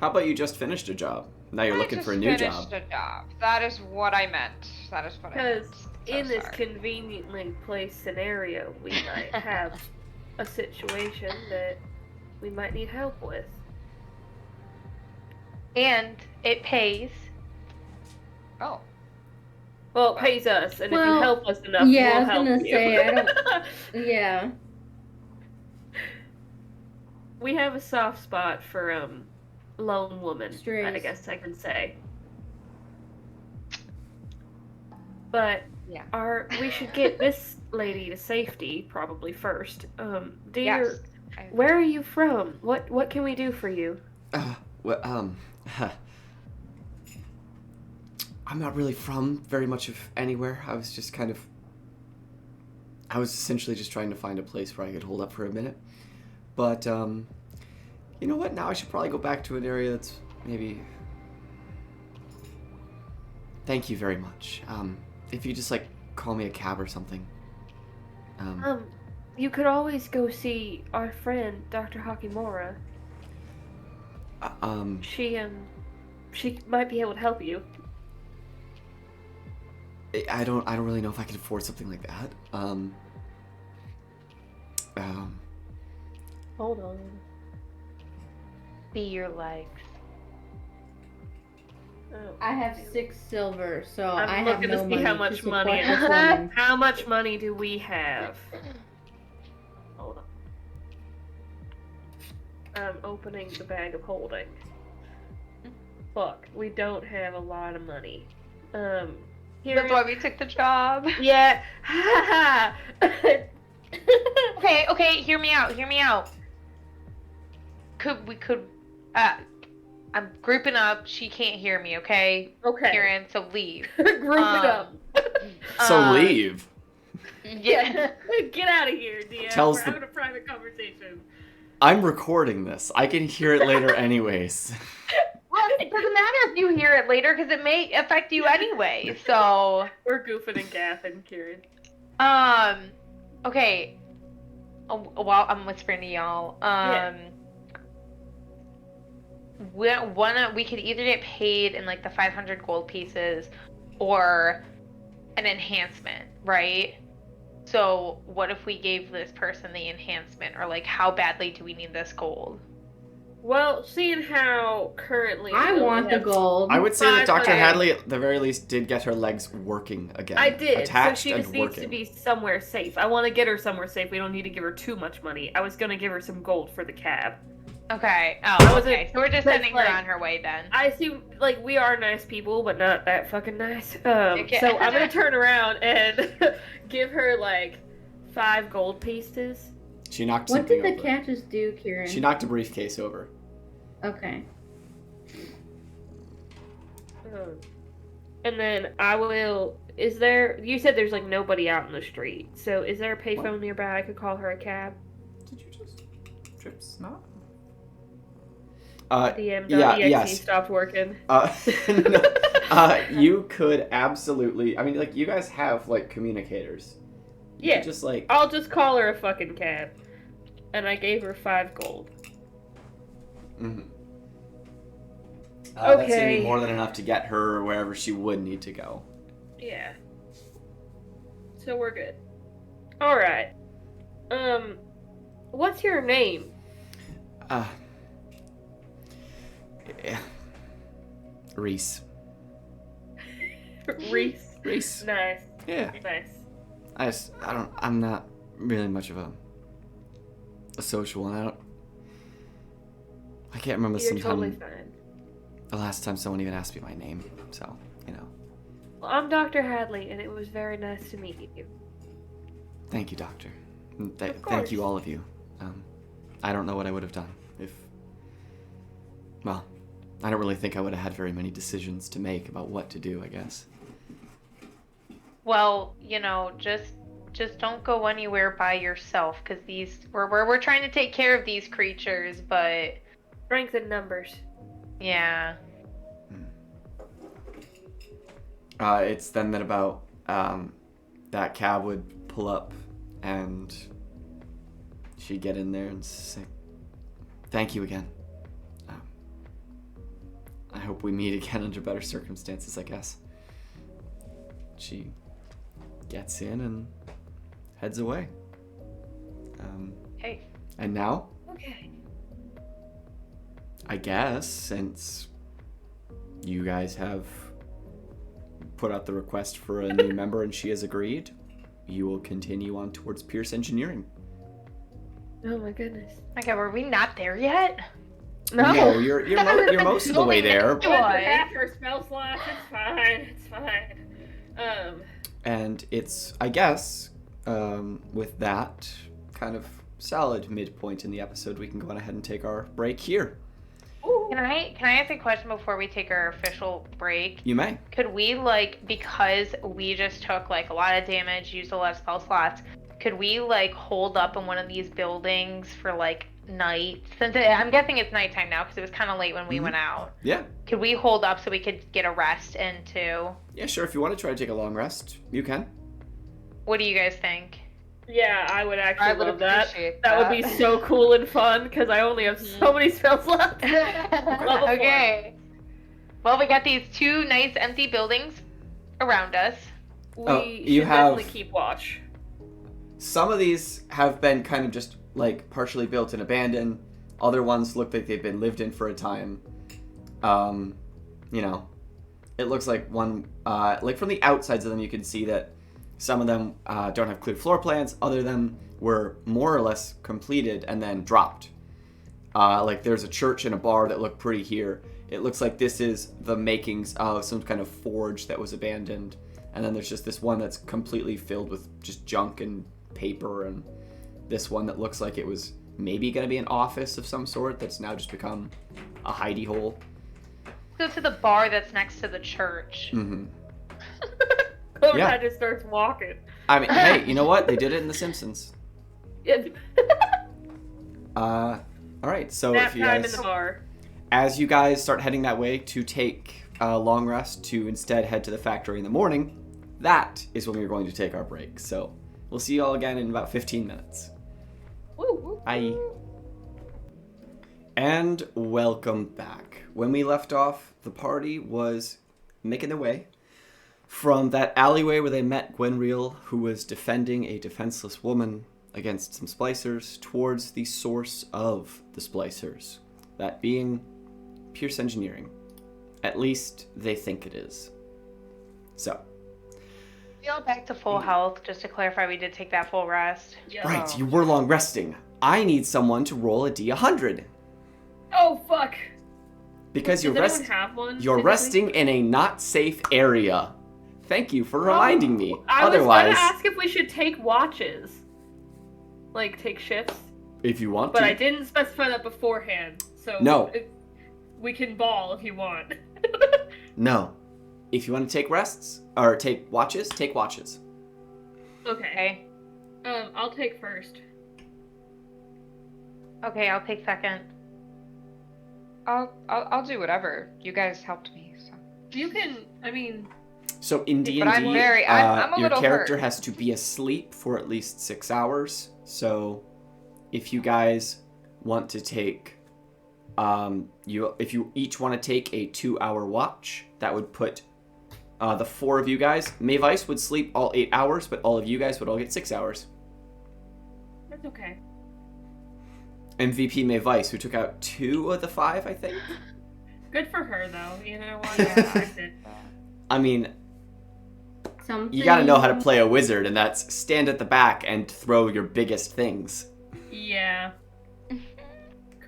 A: about you just finished a job? Now you're looking for a new job.
E: I just finished a job. That is what I meant. That is what I meant.
F: Because
E: So
F: in this
E: sorry.
F: conveniently placed scenario, we might have a situation that we might need help with.
B: And it pays.
E: Oh.
F: Well, it pays us, and if you
D: Well,
F: help us enough,
D: yeah, I
F: we'll
D: was
F: help
D: gonna
F: you.
D: say, I don't- Yeah.
F: We have a soft spot for lone woman, I
D: Strays.
F: guess I can say. But
E: Yeah.
F: we should get this lady to safety probably first. Dear,
E: Yes.
F: where are you from? What can we do for you?
A: Well, I'm not really from very much of anywhere. I was essentially just trying to find a place where I could hold up for a minute. But, you know what? Now I should probably go back to an area that's maybe... Thank you very much. If you just, like, call me a cab or something.
F: You could always go see our friend, Dr. Hakimura. She might be able to help you.
A: I don't really know if I could afford something like that.
F: Hold on.
B: Be your legs.
F: Oh.
D: I have 6 silver, so
F: I'm
D: I have
F: looking
D: no
F: to see
D: money
F: how
D: to
F: much
D: support
F: money
D: this woman.
F: How much money do we have? Hold on. I'm opening the bag of holding. Fuck, we don't have a lot of money. Here.
B: That's why we took the job.
F: Yeah.
B: Okay, hear me out. I'm grouping up. She can't hear me, okay?
F: Okay.
B: Kieran, so leave.
F: Group it up.
A: So leave.
B: Yeah.
F: Get out of here, Dia.
A: Tells
F: We're
A: the-
F: having a private conversation.
A: I'm recording this. I can hear it later anyways.
B: Well, it doesn't matter if you hear it later because it may affect you anyway. So,
F: We're goofing and gaffing, Kieran.
B: okay. Well, I'm whispering to y'all. We could either get paid in like the 500 gold pieces or an enhancement, right? So what if we gave this person the enhancement, or like how badly do we need this gold?
F: Well, seeing how currently
D: I
F: we
D: want
F: only
D: the
F: have-
D: gold.
A: I would say that Dr.
F: 500.
A: Hadley, at the very least, did get her legs working again.
F: I did.
A: Attached
F: So she
A: and
F: just needs
A: working.
F: to be somewhere safe. I want to get her somewhere safe. We don't need to give her too much money. I was gonna give her some gold for the cab.
B: Okay.
F: I
B: Oh,
F: wasn't-
B: okay. So we're just
F: that's
B: sending
F: like-
B: her on her way then.
F: I assume like we are nice people, but not that fucking nice.
B: Okay.
F: So I'm gonna turn around and give her like 5 gold pieces.
A: She knocked
D: What
A: something
D: did the
A: over.
D: catches do, Kieran?
A: She knocked a briefcase over.
D: Okay.
F: And then I will. Is there? You said there's like nobody out in the street. So is there a payphone
A: What?
F: nearby? I could call her a cab.
A: Did you just trip snot?
F: DM.exe
A: yes.
F: stopped working.
A: No, you could absolutely. I mean, like, you guys have, like, communicators. You
F: Yeah.
A: could just, like...
F: I'll just call her a fucking cab. And I gave her 5 gold.
A: Mm-hmm. That's gonna
F: Okay.
A: be more than enough to get her wherever she would need to go.
F: Yeah. So we're good. Alright. What's your name?
A: Yeah. Reese.
F: Reese.
A: Reese.
F: Nice.
A: Yeah.
F: Nice.
A: I'm not really much of a social one. I can't remember
F: You're
A: sometime
F: totally fine.
A: the last time someone even asked me my name. So, you know.
F: Well, I'm Dr. Hadley, and it was very nice to meet you.
A: Thank you, Doctor.
F: Of
A: Thank
F: course.
A: you, all of you. I don't know what I would have done if... Well, I don't really think I would have had very many decisions to make about what to do, I guess.
B: Well, you know, just don't go anywhere by yourself, because we're trying to take care of these creatures, but
F: Strength in numbers.
B: yeah.
A: It's then that about that cab would pull up and she'd get in there and say, "Thank you again. I hope we meet again under better circumstances, I guess." She gets in and heads away.
B: Hey.
A: And now,
F: Okay.
A: I guess, since you guys have put out the request for a new member and she has agreed, you will continue on towards Pierce Engineering.
F: Oh my goodness.
B: Okay, were we not there yet?
A: No, you're most of the way there.
B: Joy.
C: Half her spell slots. It's fine. It's fine.
A: And it's, I guess, with that kind of solid midpoint in the episode, we can go on ahead and take our break here.
B: Can I ask a question before we take our official break?
A: You may.
B: Could we, like, because we just took, like, a lot of damage, used a lot of spell slots, could we, like, hold up in one of these buildings for, like, night? Since I'm guessing it's nighttime now, because it was kind of late when we went out.
A: Yeah.
B: Could we hold up so we could get a rest in, too?
A: Yeah, sure. If you want to try to take a long rest, you can.
B: What do you guys think?
C: Yeah, I would actually
E: I would
C: love that.
E: appreciate
C: That would be so cool and fun because I only have so many spells left. Level 4.
B: Okay. Well, we got these two nice empty buildings around us.
C: We
A: Oh,
C: should
A: you have-
C: definitely keep watch.
A: Some of these have been kind of just, like, partially built and abandoned. Other ones look like they've been lived in for a time. You know, it looks like one, like, from the outsides of them, you can see that some of them don't have clear floor plans. Other of them were more or less completed and then dropped. Like, there's a church and a bar that look pretty here. It looks like this is the makings of some kind of forge that was abandoned. And then there's just this one that's completely filled with just junk and paper. And this one that looks like it was maybe going to be an office of some sort that's now just become a hidey hole.
B: Go to the bar that's next to the church.
A: Mm-hmm.
C: Cobra
A: Yeah.
C: just starts walking.
A: I mean, hey, you know what? They did it in The Simpsons.
C: Yeah.
A: All right, so
C: Nap
A: if you
C: time in
A: guys,
C: the bar.
A: as you guys start heading that way to take a long rest to instead head to the factory in the morning, that is when we're going to take our break. So we'll see you all again in about 15 minutes.
C: Woo.
A: Bye. And welcome back. When we left off, the party was making their way from that alleyway where they met Gwenreel, who was defending a defenseless woman against some splicers, towards the source of the splicers, that being Pierce Engineering. At least they think it is. So,
B: We all back to full health. Just to clarify, we did take that full rest.
C: Yeah.
A: right, you were long resting. I need someone to roll a D100.
C: Oh fuck.
A: Because
C: Does anyone have one?
A: you're
C: Anything?
A: resting in a not safe area. Thank you for reminding me.
C: I was
A: Otherwise,
C: gonna ask if we should take watches. Like, take shifts.
A: if you want
C: But
A: to.
C: I didn't specify that beforehand. So
A: No.
C: We can ball if you want.
A: No. If you want to take rests, or take watches, take watches.
C: Okay.
B: Okay.
C: I'll take first.
B: Okay, I'll take second.
E: I'll do whatever. You guys helped me, so.
C: You can, I mean,
A: So in D&D,
E: But I'm I'm a
A: your
E: little
A: character
E: hurt.
A: has to be asleep for at least 6 hours. So if you guys want to take, if you each want to take a 2-hour watch, that would put the 4 of you guys. Mavice would sleep all 8 hours, but all of you guys would all get 6 hours.
C: that's okay.
A: MVP Mavice, who took out 2 of the 5, I think.
C: Good for her, though. You know what? I did.
A: I mean,
D: Something.
A: you gotta know how to play a wizard, and that's stand at the back and throw your biggest things.
C: Yeah.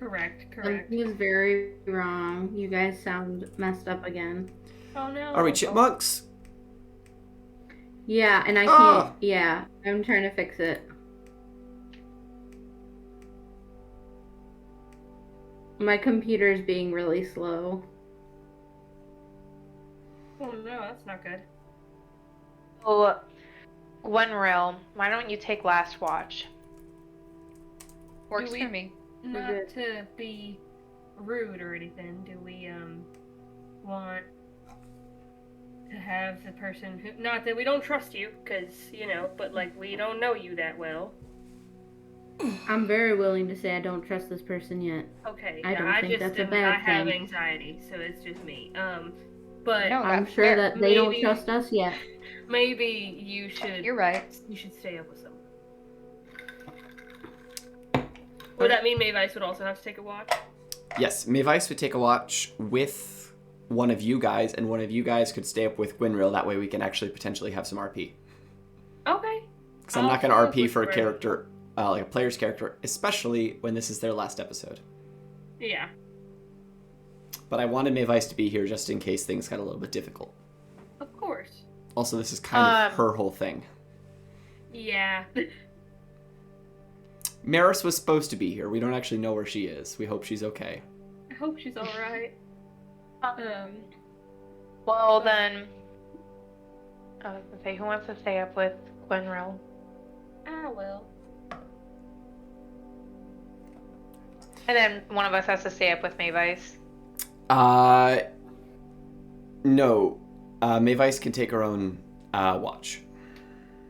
C: Correct.
D: Something is very wrong. You guys sound messed up again.
C: Oh no.
A: Are we chipmunks?
D: Yeah, and I can't.
A: Ah!
D: Yeah, I'm trying to fix it. My computer's being really slow.
C: Oh no, that's not good.
B: Oh, Gwenril, why don't you take last watch?
E: Works
C: Do we-
E: for me.
C: Not
D: good.
C: to be rude or anything, do we want to have the person who, not that we don't trust you, because but like we don't know you that well.
D: I'm very willing to say I don't trust this person yet.
C: Okay,
D: I
C: yeah,
D: don't think that's a bad
C: I have
D: thing.
C: anxiety, so it's just me. But
E: No,
D: I'm
E: that's
D: sure
E: fair.
D: that they don't
C: Maybe-
D: trust us yet.
C: maybe you should
E: You're right.
C: stay up with them. Would that mean Mavice would also have to take a watch?
A: Yes, Mavice would take a watch with one of you guys, and one of you guys could stay up with Gwynril. That way we can actually potentially have some RP.
C: Okay.
A: Because I'm
C: I'll
A: not going to
C: stay up
A: RP
C: with
A: for a
C: Gwynril.
A: character, like a player's character, especially when this is their last episode.
C: Yeah.
A: But I wanted Mavice to be here just in case things got a little bit difficult.
C: Of course.
A: Also, this is kind of her whole thing.
C: Yeah.
A: Maris was supposed to be here. We don't actually know where she is. We hope she's okay.
C: I hope she's alright.
B: Well then, I was gonna say, who wants to stay up with Gwenril?
C: I will.
B: And then one of us has to stay up with Mavice.
A: No. Mavice can take her own watch.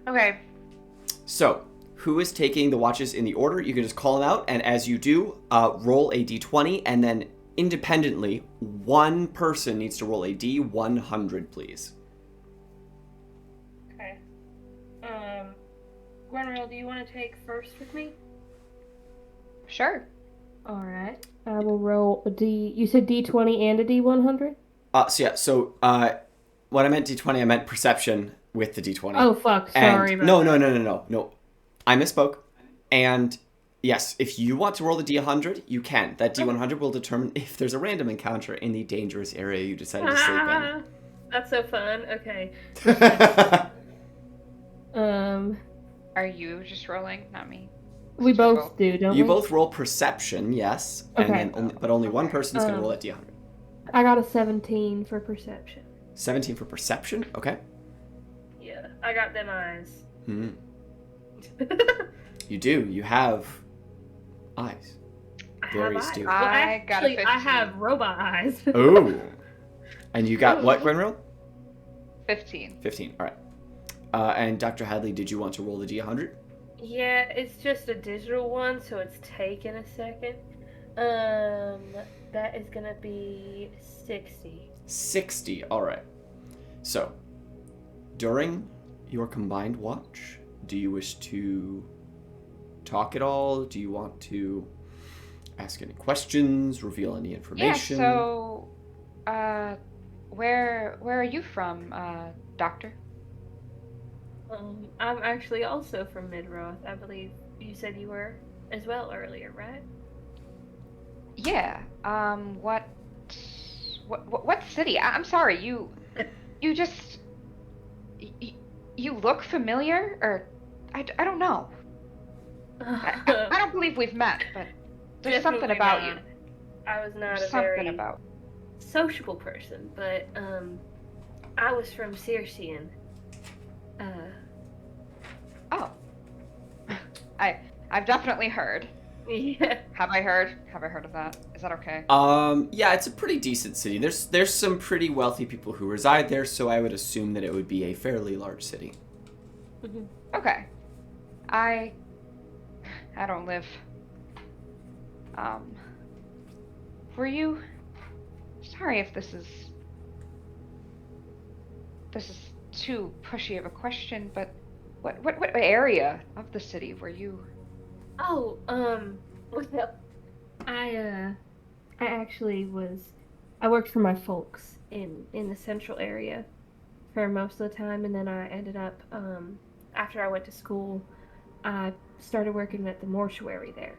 B: Okay.
A: So, who is taking the watches in the order? You can just call them out, and as you do, roll a d20, and then independently, one person needs to roll a d100, please.
C: Okay. Gwenril, do you want to take first with me?
E: Sure.
F: Alright. I will roll a D. You said D20 and a D100?
A: So when I meant d20, I meant perception with the d20.
F: Oh, fuck.
A: And
F: Sorry about
A: no,
F: that.
A: no. I misspoke. And yes, if you want to roll the d100, you can. That d100 will determine if there's a random encounter in the dangerous area you decided to sleep
C: That's so fun. Okay.
A: in.
E: Are you just rolling? Not me.
F: We
E: Just
F: both do, don't
A: You
F: we?
A: both roll perception, yes, and
F: Okay.
A: then only one person is going to roll that d100.
F: I got a 17 for perception.
A: 17 for perception, okay.
C: Yeah, I got them eyes.
A: Hmm. You do. You have eyes.
C: I
A: Very
C: have eyes.
A: astute.
C: Well,
E: I got a
C: actually, I
E: 15.
C: have robot eyes.
A: Oh. And you got what, Gwenril?
E: 15.
A: 15. All right. And Dr. Hadley, did you want to roll the d100?
C: Yeah, it's just a digital one, so it's taking a second. That is gonna be 60.
A: 60. All right. So, during your combined watch, do you wish to talk at all? Do you want to ask any questions, reveal any
E: Yeah,
A: information?
E: so, where are you from, Doctor?
C: I'm actually also from Midroth. I believe you said you were as well earlier, right?
E: Yeah, what city? I'm sorry, you just, you look familiar, or, I don't know. I don't believe we've met, but there's something
C: Definitely
E: about
C: not.
E: you.
C: I was not
E: There's
C: a
E: something
C: very
E: about.
C: sociable person, but I was from Circean.
E: Oh. I've definitely heard.
C: Yeah.
E: Have I heard of that? Is that okay?
A: Yeah, it's a pretty decent city. There's some pretty wealthy people who reside there, so I would assume that it would be a fairly large city.
E: Okay. I don't live. Were you? Sorry if this is too pushy of a question, but what area of the city were you?
C: Oh, well, I actually I worked for my folks in the central area for most of the time, and then I ended up, after I went to school, I started working at the mortuary there.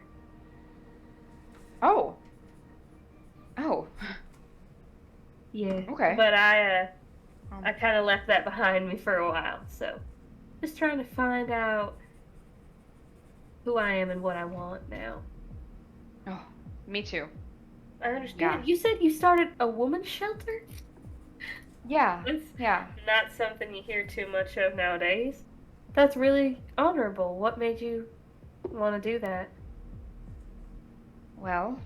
E: Oh. Oh.
C: Yeah.
E: Okay.
C: But I
E: Um,
C: kind of left that behind me for a while, so just trying to find out who I am and what I want now.
E: Oh, me too.
C: I understand.
E: Yeah.
C: You said you started a woman's shelter?
E: Yeah.
C: That's
E: Yeah.
C: not something you hear too much of nowadays. That's really honorable. What made you want to do that?
E: Well,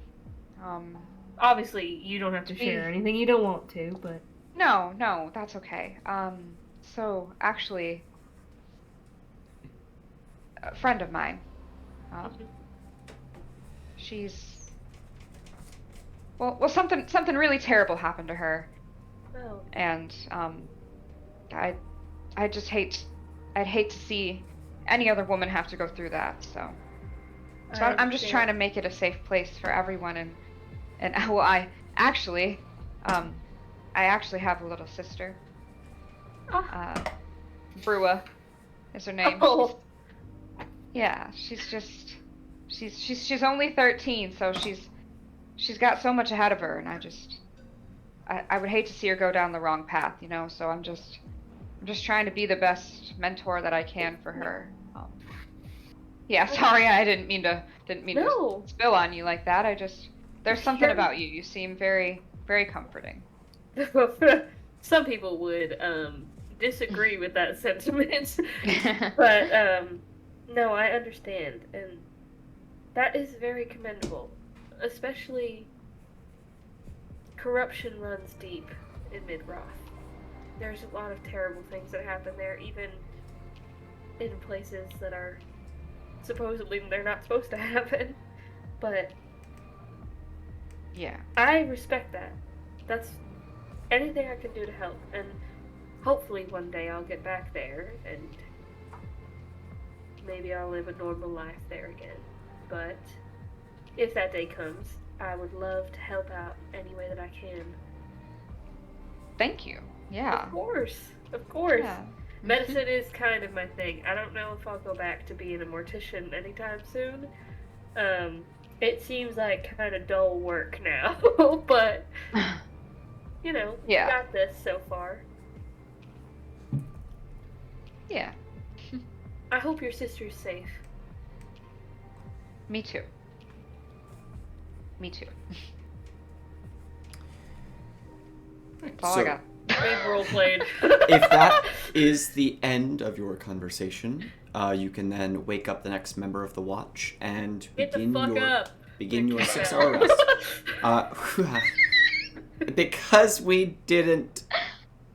C: Obviously, you don't have to share anything you don't want to, but
E: no, that's okay. So actually, a friend of mine, she's, well, something really terrible happened to her,
C: oh,
E: and, I'd hate to see any other woman have to go through that, so I'm just trying to make it a safe place for everyone, and well, I actually have a little sister. Brua is her name.
C: Oh.
E: She's only 13, so she's got so much ahead of her, and I would hate to see her go down the wrong path, you know. So I'm just trying to be the best mentor that I can for her. Yeah, sorry, I didn't mean to
C: No.
E: spill on you like that. There's something
C: Sure.
E: about you. You seem very, very comforting.
C: Some people would disagree with that sentiment, but no, I understand, and that is very commendable. Especially, corruption runs deep in Mid-Roth. There's a lot of terrible things that happen there, even in places that are supposedly they're not supposed to happen. But
E: Yeah.
C: I respect that. That's anything I can do to help, and hopefully one day I'll get back there and maybe I'll live a normal life there again. But if that day comes, I would love to help out any way that I can.
E: Thank you. Yeah.
C: Of course. Of course.
E: Yeah.
C: Medicine is kind of my thing. I don't know if I'll go back to being a mortician anytime soon. It seems like kind of dull work now, but you know,
E: Yeah.
C: we got this so far.
E: Yeah.
C: I hope your sister's safe.
E: Me too. Me too. That's all I
A: So-
E: got.
C: We've roleplayed.
A: If that is the end of your conversation, you can then wake up the next member of the watch and
C: Get the
A: begin
C: fuck
A: your
C: up.
A: begin your
C: Okay.
A: 6-hour rest. Because we didn't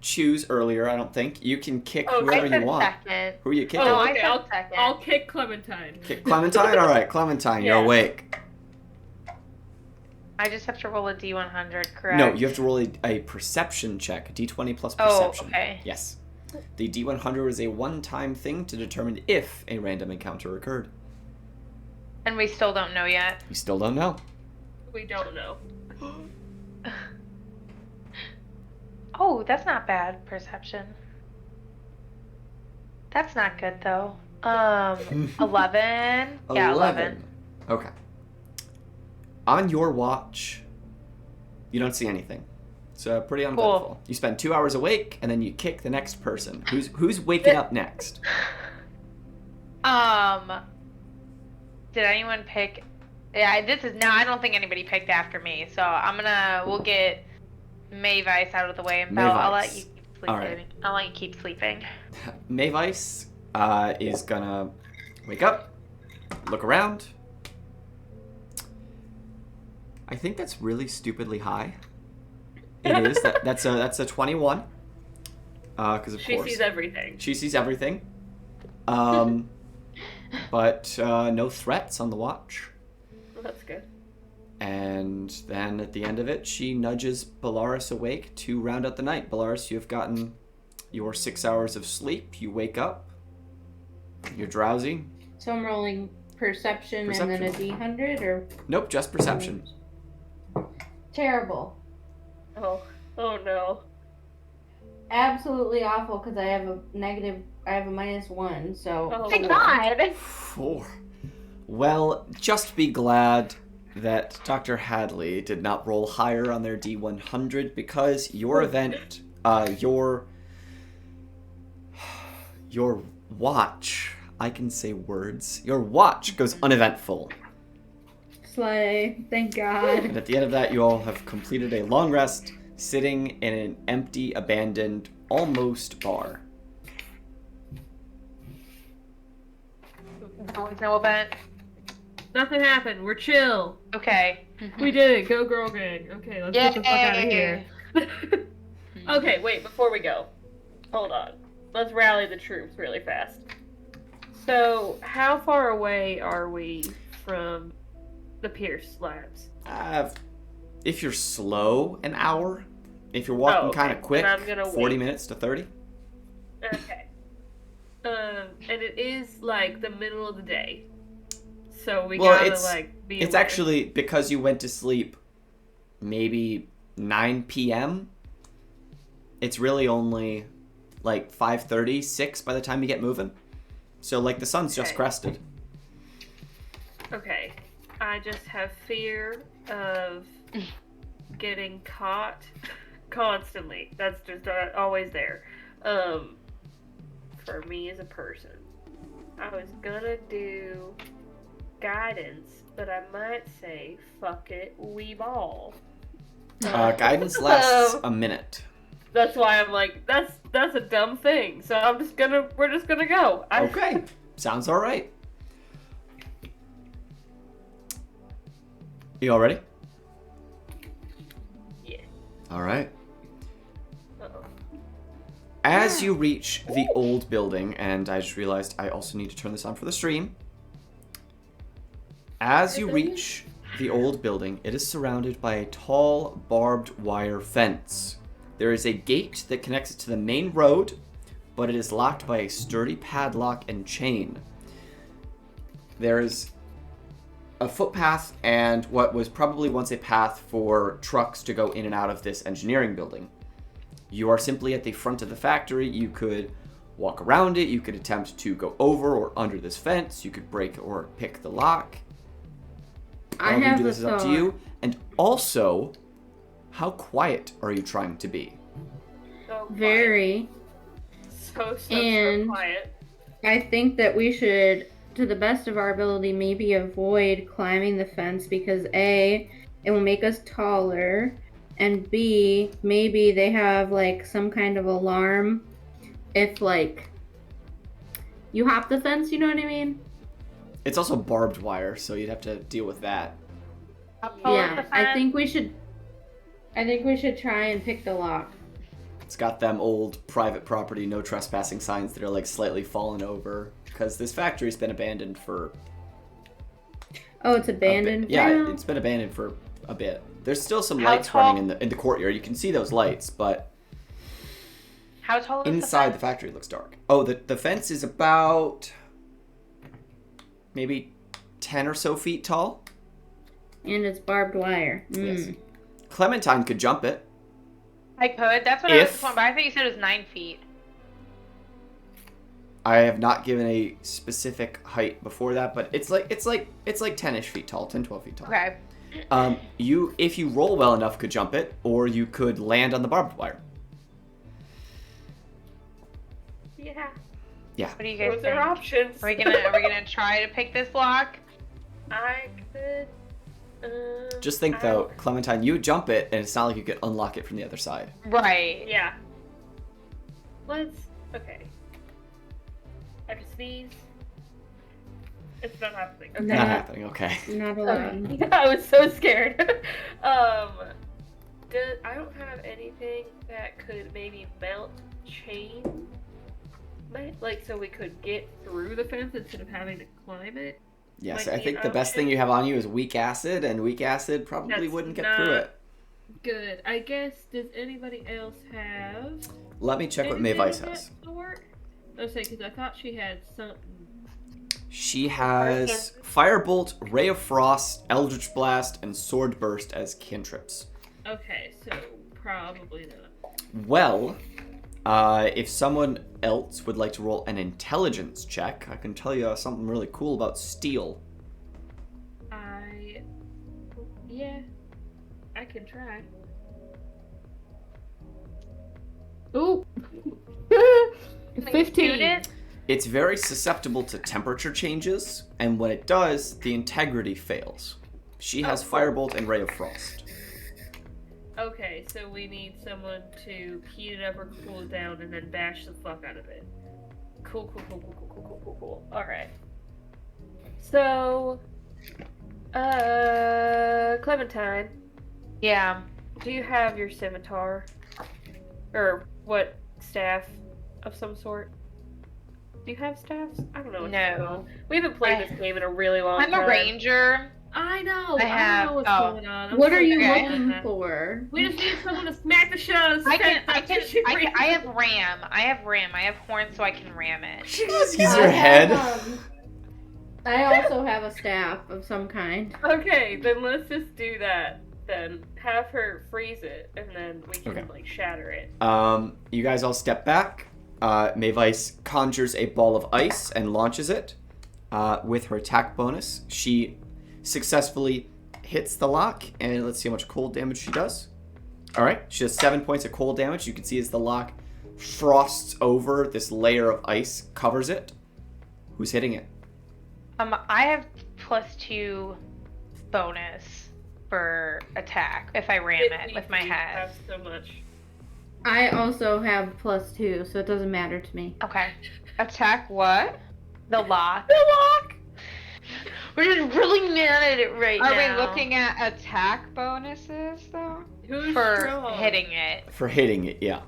A: choose earlier, I don't think you can kick
C: Oh,
A: whoever
B: I
A: you
B: said
A: want.
B: second.
A: Who are you kicking?
C: Oh,
B: I
C: okay.
B: said second.
C: I'll kick Clementine.
A: Kick Clementine. All right, Clementine, you're
C: Yeah.
A: awake.
B: I just have to roll a D100, correct?
A: No, you have to roll a perception check, a D20 plus
B: Oh,
A: perception.
B: okay.
A: Yes. The D100 is a one-time thing to determine if a random encounter occurred.
B: And we still don't know yet.
A: You still don't know.
C: We don't know.
B: Oh, that's not bad, perception. That's not good, though. 11? Yeah, 11.
A: Okay. On your watch, you don't see anything. It's pretty uneventful.
B: Cool.
A: You spend 2 hours awake, and then you kick the next person. Who's waking up next?
B: Did anyone pick? Yeah, I don't think anybody picked after me, so we'll get Mayvice out of the way, and Belle, I'll let
A: Mayvice.
B: you keep sleeping.
A: All right.
B: I'll let you keep sleeping.
A: Mayvice is gonna wake up, look around. I think that's really stupidly high. It is. That's a 21. Because of
C: She
A: course
C: sees everything.
A: she sees everything. But no threats on the watch.
C: Well, that's good.
A: And then at the end of it, she nudges Bellaris awake to round out the night. Bellaris, you've gotten your 6 hours of sleep. You wake up. You're drowsy.
D: So I'm rolling perception and then a D100 or
A: Nope, just perception.
D: terrible.
C: Oh no.
D: Absolutely awful because I have a -1, so
C: Oh,
B: Thank
C: wow.
B: God.
A: 4. Well, just be glad that Dr. Hadley did not roll higher on their D100 because your event, your watch, I can say words, your watch goes uneventful.
D: Slay. Thank God.
A: And at the end of that, you all have completed a long rest, sitting in an empty, abandoned, almost bar.
B: There was no event.
F: Nothing happened. We're chill.
B: Okay.
F: We did it. Go girl gang. Okay, let's get the fuck out of here. Okay, wait, before we go. Hold on. Let's rally the troops really fast. So, how far away are we from the Pierce Labs?
A: If you're slow, an hour. If you're walking
F: okay.
A: kind of quick,
F: Then I'm gonna
A: 40
F: wait.
A: minutes to 30.
F: Okay. And it is like the middle of the day. So we
A: Well,
F: gotta
A: it's-
F: be
A: It's
F: aware.
A: actually because you went to sleep maybe 9 p.m. It's really only like 5:30, 6 by the time you get moving. So like the sun's just
F: Okay.
A: crested.
F: Okay. I just have fear of getting caught constantly. That's just always there. For me as a person. I was gonna do guidance, but I might say, fuck it, we ball.
A: Guidance lasts a minute.
F: That's why I'm like, that's a dumb thing. So we're just gonna go.
A: Okay, sounds all right. You all ready?
F: Yeah.
A: All right.
F: Uh-oh.
A: As you reach the old building, and I just realized I also need to turn this on for the stream. As you reach the old building, it is surrounded by a tall, barbed wire fence. There is a gate that connects it to the main road, but it is locked by a sturdy padlock and chain. There is a footpath and what was probably once a path for trucks to go in and out of this engineering building. You are simply at the front of the factory. You could walk around it. You could attempt to go over or under this fence. You could break or pick the lock.
D: I
A: However you
D: have
A: do
D: a
A: this is up to
D: thought.
A: you. And also, how quiet are you trying to be?
F: So quiet.
D: Very.
F: So
D: And-
F: quiet.
D: I think that we should, to the best of our ability, maybe avoid climbing the fence because A, it will make us taller, and B, maybe they have like some kind of alarm if like you hop the fence, you know what I mean?
A: It's also barbed wire, so you'd have to deal with that.
D: Yeah, I think we should try and pick the lock.
A: It's got them old private property, no trespassing signs that are like slightly fallen over. Because this factory's been abandoned for
D: Oh, it's
A: a bit.
D: abandoned.
A: Yeah,
D: Well,
A: it's been abandoned for a bit. There's still some
B: How
A: lights
B: tall-
A: running in the courtyard. You can see those lights, but
B: How tall is
A: inside the
B: the fence?
A: factory it looks dark. Oh, the fence is about maybe 10 or so feet tall.
D: and it's barbed wire.
A: Yes. Clementine could jump it.
B: I could. That's what I was
A: If-
B: told, but I think you said it was 9 feet.
A: I have not given a specific height before that, but it's like 10-ish feet tall, 10, 12 feet tall.
B: Okay.
A: You, if you roll well enough, could jump it, or you could land on the barbed wire.
F: Yeah.
A: Yeah.
B: What do you guys
F: Those
B: think?
F: are options.
B: Are we gonna try to pick this lock?
F: I could.
A: Just think
F: I
A: though,
F: don't-
A: Clementine, you jump it, and it's not like you could unlock it from the other side.
B: Right.
F: Yeah. Let's. Okay. I can sneeze. It's not happening. Okay.
D: No.
A: Not happening. Okay.
D: Not allowed.
F: I was so scared. I don't have anything that could maybe melt chain, like so we could get through the fence instead of having to climb it.
A: Yes,
F: Might
A: I
F: be
A: think
F: an
A: the best
F: option.
A: thing you have on you is weak acid, and weak acid probably
F: That's
A: wouldn't get
F: not-
A: through it.
F: Good. I guess. Does anybody else have?
A: Let me check what
F: anything
A: Mayvice
F: of
A: has.
F: that sort? I was saying because I thought she had something.
A: She has Firebolt, Ray of Frost, Eldritch Blast, and Sword Burst as cantrips.
F: Okay, so probably not.
A: Well, if someone else would like to roll an intelligence check, I can tell you something really cool about steel.
F: I
C: can try.
F: Ooh.
B: Can you
F: 15.
B: shoot it?
A: It's very susceptible to temperature changes, and when it does, the integrity fails. She has Firebolt and Ray of Frost.
C: Okay, so we need someone to heat it up or cool it down and then bash the fuck out of it. Cool. Alright. So, Clementine,
B: Yeah.
C: do you have your scimitar? Or what, staff of some sort? Do you have staffs? I don't know.
B: No.
C: We haven't played this game in a really long
B: I'm
C: time.
B: a ranger.
C: I know.
B: I have-
C: don't know what's
B: oh.
C: going on. I'm
D: What
C: so
D: are you
C: bad at
D: looking
C: that.
D: for?
C: We just need someone to smack the shit out of
B: I have ram. I have horns so I can ram it.
A: She just use
D: I
A: your
D: have,
A: head.
D: I also have a staff of some kind.
C: Okay, then let's just do that. Then have her freeze it, and then we can
A: Okay.
C: like shatter it.
A: You guys all step back. Mavice conjures a ball of ice and launches it. With her attack bonus, she successfully hits the lock, and let's see how much cold damage she does. All right, she does 7 points of cold damage. You can see as the lock frosts over, this layer of ice covers it. Who's hitting it?
B: I have +2 bonus for attack if I ram it with my
C: You
B: head.
C: have so much.
D: I also have +2, so it doesn't matter to me.
B: Okay.
E: Attack what?
B: The lock.
C: The lock.
B: We're just really mad at it right
E: Are
B: now.
E: we looking at attack bonuses though?
C: Who's
B: for
C: strong?
B: hitting it?
A: For hitting it, yeah.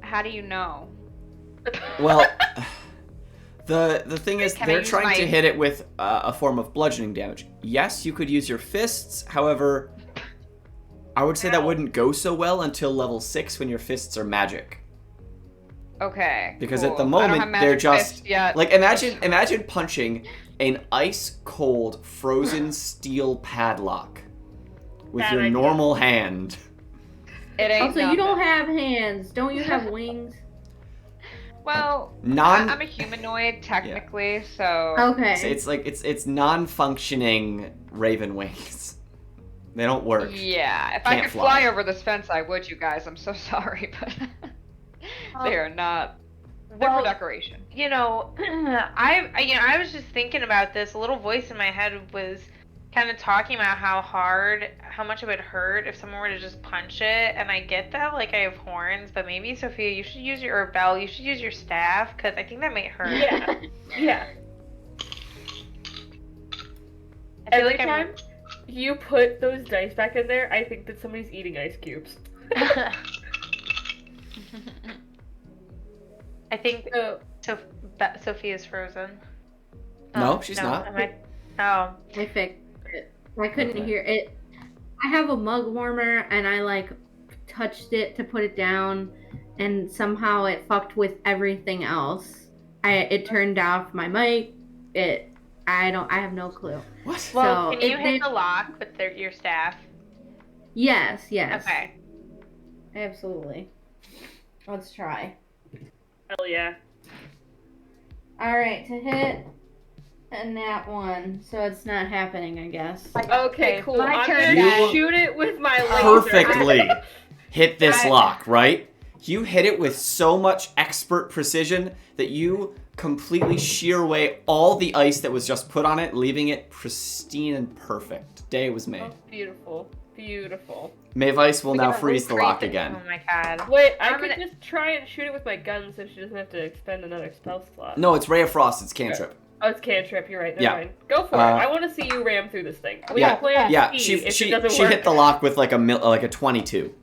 E: How do you know?
A: Well, the thing is,
B: Can I
A: they're
B: use
A: trying to
B: my-
A: hit it with a form of bludgeoning damage. Yes, you could use your fists. However, I would say that wouldn't go so well until level 6 when your fists are magic.
E: Okay.
A: Because
E: cool.
A: at the
E: I don't have
A: moment,
E: magic
A: they're just
E: fist yet.
A: like imagine punching an ice cold frozen steel padlock with
C: Bad
A: your
C: idea.
A: normal hand.
E: It ain't
D: Also, you don't
E: nothing.
D: have hands. Don't you have wings?
E: Well,
A: Non
E: I'm a humanoid technically, so.
D: Okay.
A: it's like it's non-functioning raven wings. They don't work.
E: Yeah, if I
A: Can't
E: could
A: fly.
E: fly over this fence, I would, you guys. I'm so sorry, but they are not. They're
B: Well,
E: for decoration.
B: you know, I was just thinking about this. A little voice in my head was kind of talking about how much it would hurt if someone were to just punch it. And I get that, like, I have horns, but maybe, Sophia, you should use or Belle, you should use your staff, because I think that might hurt.
C: Yeah. Yeah.
B: I feel
C: Every
B: like
C: time you put those dice back in there, I think that somebody's eating ice cubes.
B: I think
C: So,
B: Sophia's frozen.
A: No, she's not.
B: Am I? Oh.
D: I fixed it. I couldn't
A: Okay.
D: hear it. I have a mug warmer, and I like touched it to put it down, and somehow it fucked with everything else. It turned off my mic. I have no clue.
A: What?
B: Well,
D: So,
B: can you
D: it
B: hit
D: did-
B: the lock with your staff?
D: Yes.
B: Okay.
D: Absolutely. Let's try.
C: hell yeah.
D: All right, to hit, and that one. So it's not happening, I guess.
C: Okay, cool.
B: my
C: I'm
B: turn,
C: gonna
A: guys.
C: shoot it with my laser.
A: Perfectly hit this
B: I-
A: lock, right? You hit it with so much expert precision that you completely shear away all the ice that was just put on it, leaving it pristine and perfect. Day was made.
C: Oh, beautiful. Beautiful.
A: Mavice will
B: We
A: now
B: can
A: freeze the
B: freeze
A: lock
B: it.
A: again.
B: Oh my god.
C: Wait, I
B: I'm
C: could
B: gonna-
C: just try and shoot it with my gun so she doesn't have to expend another spell slot.
A: No, it's Ray of Frost. It's cantrip.
C: Oh, it's cantrip. You're right. Never
A: Yeah.
C: mind. Go for it. I want to see you ram through this thing. We
A: Yeah,
C: can play on
A: Yeah,
C: speed if it doesn't
A: she
C: work.
A: hit the lock with like a 22.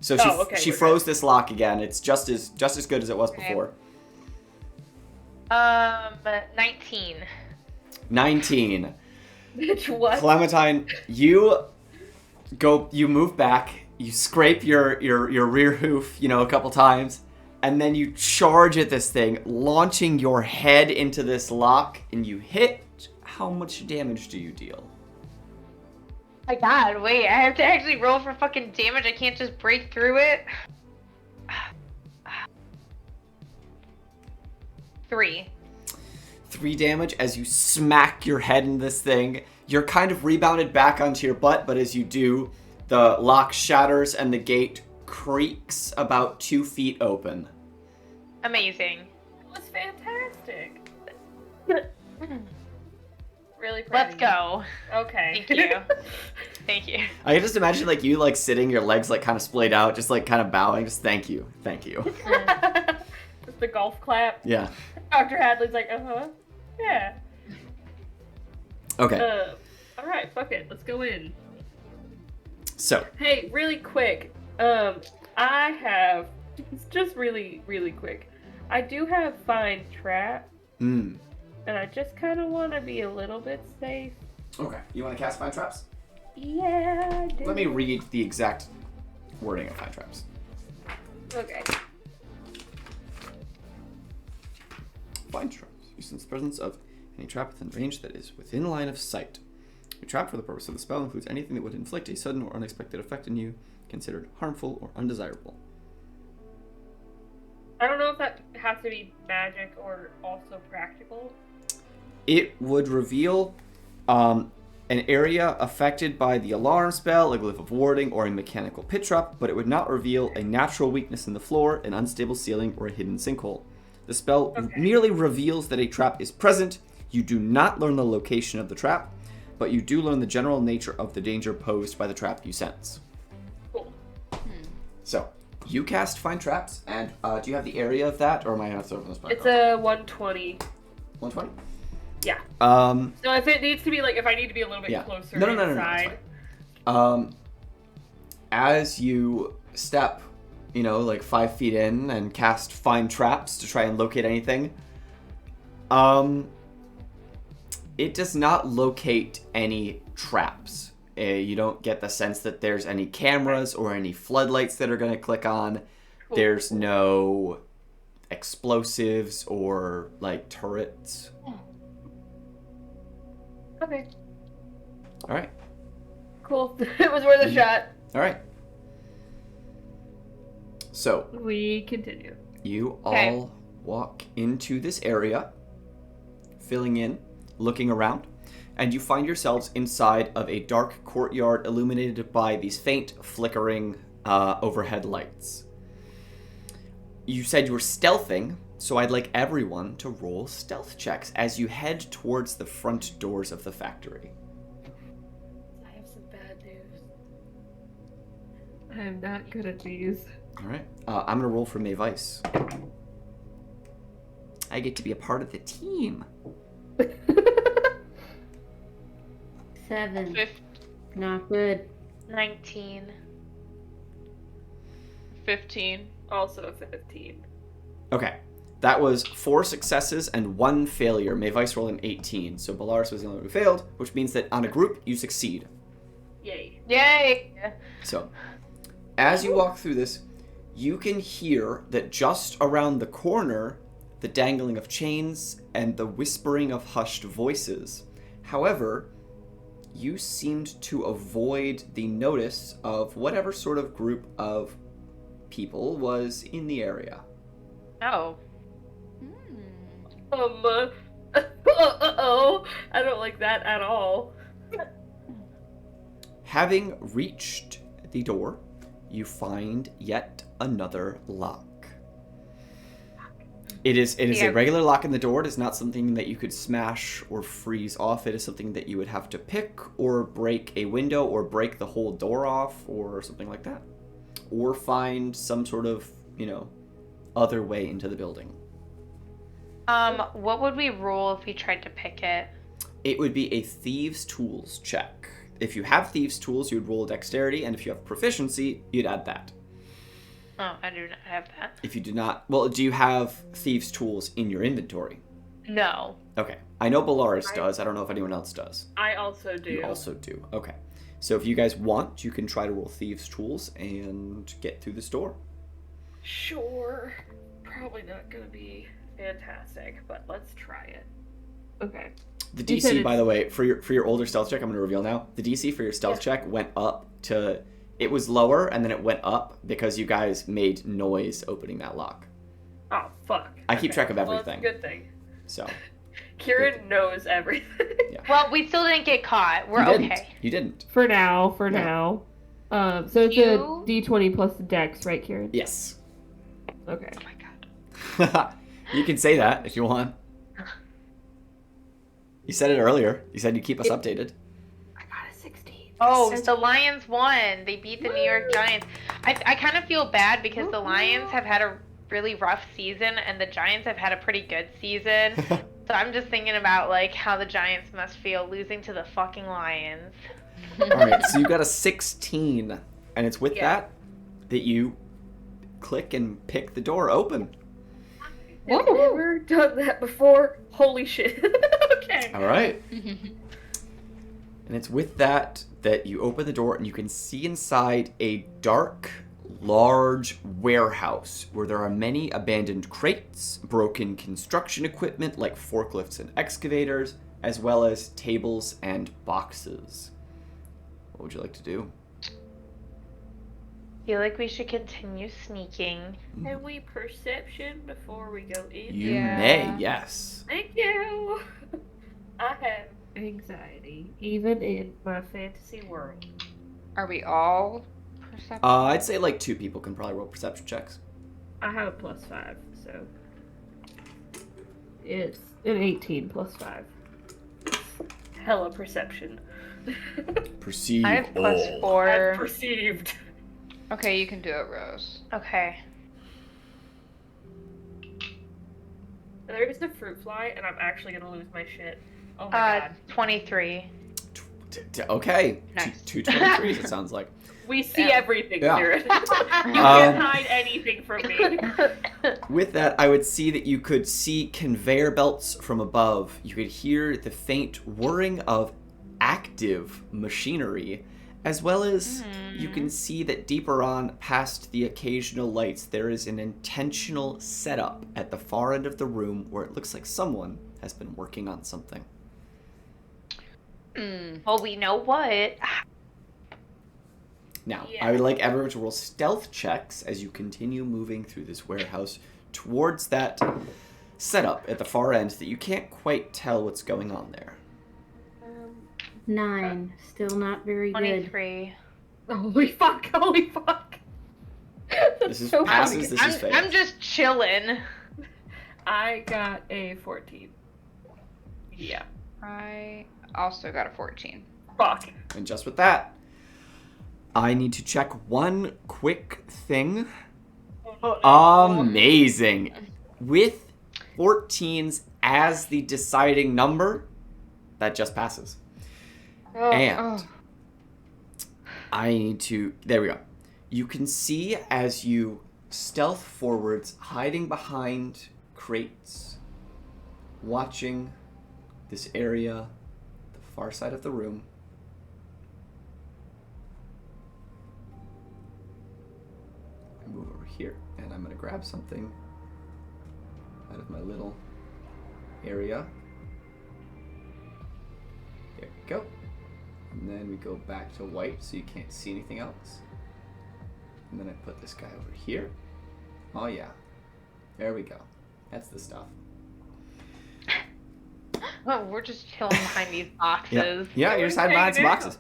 A: So
C: Oh, okay,
A: she
C: we're
A: froze this lock again. It's just as good as it was
B: Okay.
A: before.
B: 19.
A: 19.
C: Bitch, what?
A: Clementine, you move back, you scrape your rear hoof, a couple times, and then you charge at this thing, launching your head into this lock, and you hit. How much damage do you deal?
B: My god, wait, I have to actually roll for fucking damage. I can't just break through it. 3.
A: 3 damage as you smack your head in this thing. You're kind of rebounded back onto your butt, but as you do, the lock shatters and the gate creaks about 2 feet open.
B: Amazing.
C: That was fantastic. Really proud
B: Let's
C: of you.
B: go.
C: Okay.
B: Thank you. Thank you.
A: I can just imagine like you like sitting, your legs like kind of splayed out, just like kind of bowing, just thank you.
C: Just the golf clap.
A: Yeah.
C: Dr. Hadley's like, yeah.
A: Okay.
C: All right, fuck it, let's go in.
A: So,
C: Hey, really quick. I have. It's just really, really quick. I do have Find Trap, and I just kind of want to be a little bit safe.
A: okay. You want to cast Find Traps?
C: Yeah, I do.
A: Let me read the exact wording of Find Traps.
C: Okay.
A: Find Traps. You sense the presence of any trap within range that is within line of sight. A trap for the purpose of the spell includes anything that would inflict a sudden or unexpected effect on you, considered harmful or undesirable.
C: I don't know if that has to be magic or also practical.
A: It would reveal an area affected by the alarm spell, a glyph of warding, or a mechanical pit trap, but it would not reveal a natural weakness in the floor, an unstable ceiling, or a hidden sinkhole. The spell merely reveals that a trap is present. You do not learn the location of the trap, but you do learn the general nature of the danger posed by the trap you sense.
C: Cool.
A: So, you cast Find Traps, and do you have the area of that, or am I going to throw it on the spot?
C: It's a 120.
A: 120?
C: Yeah.
A: Um,
C: So if it needs to be like, if I need to be a little bit
A: Yeah.
C: closer
A: No, it's
C: inside.
A: fine. As you step, like 5 feet in and cast Find Traps to try and locate anything, it does not locate any traps. You don't get the sense that there's any cameras or any floodlights that are going to click on.
C: Cool.
A: There's no explosives or, like, turrets.
C: Okay.
A: All right.
C: Cool. It was worth a shot.
A: All right. So,
C: We continue.
A: you
B: Okay.
A: all walk into this area, filling in, looking around, and you find yourselves inside of a dark courtyard illuminated by these faint, flickering overhead lights. You said you were stealthing, so I'd like everyone to roll stealth checks as you head towards the front doors of the factory.
C: I have some bad news.
F: I am not good at these.
A: All right. I'm going to roll for May Vice. I get to be a part of the team.
D: 7.
B: 15,
D: Not good.
B: 19.
E: 15.
C: Also 15.
A: Okay. That was 4 successes and 1 failure. May Vice rolled an 18, so Bellaris was the only one who failed, which means that on a group, you succeed.
C: Yay.
B: Yay!
A: So, as you walk through this, you can hear that just around the corner, the dangling of chains and the whispering of hushed voices. However, you seemed to avoid the notice of whatever sort of group of people was in the area.
B: Oh.
C: Uh-oh. I don't like that at all.
A: Having reached the door, you find yet another lock. It is
B: Yeah.
A: a regular lock in the door. It is not something that you could smash or freeze off. It is something that you would have to pick or break a window or break the whole door off or something like that. Or find some sort of, other way into the building.
B: What would we roll if we tried to pick it?
A: It would be a Thieves' Tools check. If you have Thieves' Tools, you'd roll Dexterity, and if you have Proficiency, you'd add that.
B: Oh, I do not have that.
A: If you do not... Well, do you have Thieves' Tools in your inventory?
B: No.
A: Okay. I know Bellaris does. I don't know if anyone else does.
C: I also do.
A: You also do. Okay. So if you guys want, you can try to roll Thieves' Tools and get through this door.
C: Sure. Probably not gonna be fantastic, but let's try it.
F: Okay.
A: The
F: You said
A: DC, by
F: it's-
A: the way, for your older stealth check, I'm going to reveal now. The DC for your stealth check went up to... It was lower, and then it went up because you guys made noise opening that lock.
C: Oh, fuck.
A: I keep track of
C: Well,
A: everything.
C: that's a good thing.
A: So,
C: Kieran knows everything.
B: Well, we still didn't get caught. We're
A: You didn't.
B: okay.
A: You didn't.
F: For now.
A: No.
F: So it's
E: You-
F: a D20 plus the dex, right, Kieran?
A: Yes.
F: Okay.
E: Oh my god.
A: You can say that if you want. You said it earlier. You said you'd keep us updated.
F: I got a 16.
B: Oh, the Lions won. They beat the New York Giants. I kind of feel bad because the Lions have had a really rough season and the Giants have had a pretty good season. So I'm just thinking about like how the Giants must feel losing to the fucking Lions.
A: All right, so you got a 16, and it's with
C: Yeah.
A: that you click and pick the door open.
C: I've never done that before. Holy shit. Okay.
A: All right. And it's with that you open the door and you can see inside a dark, large warehouse where there are many abandoned crates, broken construction equipment like forklifts and excavators, as well as tables and boxes. What would you like to do?
B: Feel like we should continue sneaking.
C: Can we perception before we go in?
A: You
E: Yeah.
A: may, yes.
C: Thank you. I have
F: Anxiety, even in my fantasy world.
E: Are we all perception?
A: I'd say like 2 people can probably roll perception checks.
F: I have a +5, so it's an 18 +5.
C: hella perception.
A: Perceive
B: I have plus
A: all.
B: 4.
C: I've perceived.
E: Okay, you can do it, Rose.
B: Okay.
C: There's a fruit fly, and I'm actually gonna lose my shit. Oh my god.
B: 23.
A: Okay.
E: Nice.
A: 2 23s, it sounds like.
C: We see
E: Yeah.
C: everything,
A: Yeah.
C: Kieran. You can't hide anything from me.
A: With that, I would see that you could see conveyor belts from above. You could hear the faint whirring of active machinery, as well as you can see that deeper on, past the occasional lights, there is an intentional setup at the far end of the room where it looks like someone has been working on something.
B: Well, we know what.
A: Now,
C: Yeah.
A: I would like everyone to roll stealth checks as you continue moving through this warehouse towards that setup at the far end that you can't quite tell what's going on there.
D: 9. Still not very good.
B: 23.
C: Holy fuck, holy fuck.
A: This is
C: So
A: passes,
C: funny.
A: this is fails.
B: I'm just chilling.
C: I got a 14. Yeah.
E: I also got a 14.
C: Fuck.
A: And just with that, I need to check one quick thing. Amazing. With 14s as the deciding number, that just passes. And I need to, there we go. You can see as you stealth forwards, hiding behind crates, watching this area, the far side of the room. I move over here, and I'm gonna grab something out of my little area. There we go. And then we go back to white so you can't see anything else. And then I put this guy over here. Oh yeah. There we go. That's the stuff.
B: Oh, we're just chilling behind these boxes.
A: Yeah, you're just hiding behind some
C: Hanging out.
A: boxes.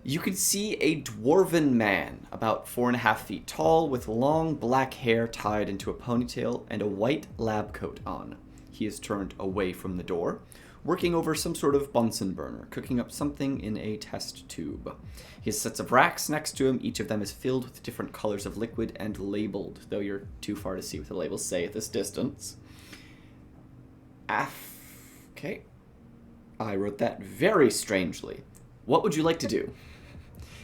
A: You can see a dwarven man, about 4.5 feet tall, with long black hair tied into a ponytail and a white lab coat on. He is turned away from the door, working over some sort of Bunsen burner, cooking up something in a test tube. He has sets of racks next to him. Each of them is filled with different colors of liquid and labeled, though you're too far to see what the labels say at this distance. Okay. I wrote that very strangely. What would you like to do?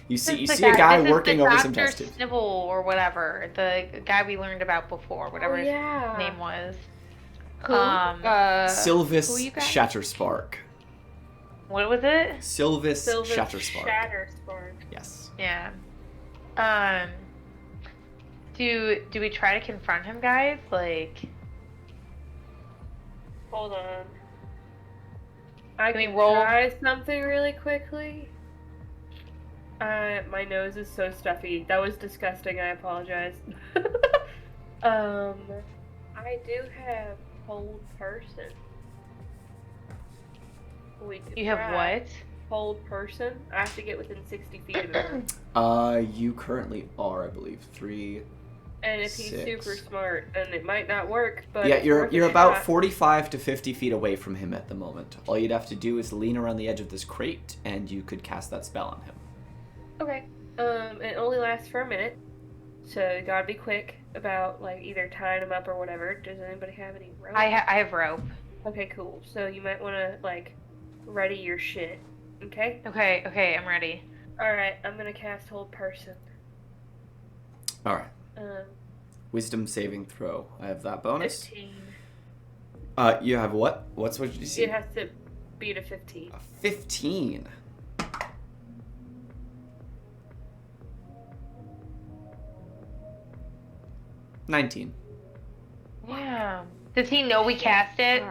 A: You see
B: This is
A: a guy
B: this is
A: working
B: the
A: over some
B: Dr.
A: test tubes.
B: Snivel or whatever, the guy we learned about before, whatever his
C: yeah.
B: name was.
E: Who?
A: Sylvis
E: who you got?
A: Shatterspark.
B: What was it?
A: Sylvis
C: Silver
A: Shatterspark.
C: Shatterspark.
A: Yes.
B: Yeah. Do we try to confront him, guys? Like,
C: Hold on. I
B: Can we
C: can
B: roll?
C: try something really quickly. My nose is so stuffy. That was disgusting. I apologize. I do have hold person. We could
B: You have
C: try.
B: what?
C: Hold person. I have to get within 60 feet of him.
A: You currently are, I believe, 3.
C: And if he's
A: 6.
C: super smart, then it might not work. But
A: Yeah,
C: it's
A: you're
C: worth a
A: you're about
C: shot.
A: 45 to 50 feet away from him at the moment. All you'd have to do is lean around the edge of this crate, and you could cast that spell on him.
C: Okay. It only lasts for a minute, so you gotta be quick about like either tying him up or whatever. Does anybody have any rope?
B: I have rope.
C: Okay, cool. So you might want to like ready your shit. Okay.
B: Okay, I'm ready.
C: All right. I'm gonna cast hold person.
A: All right.
C: Um,
A: Wisdom saving throw. I have that bonus.
C: 15.
A: You have what? What did you see?
C: It has to beat a 15.
A: A 15. $19.
B: Yeah. Does he know we cast it?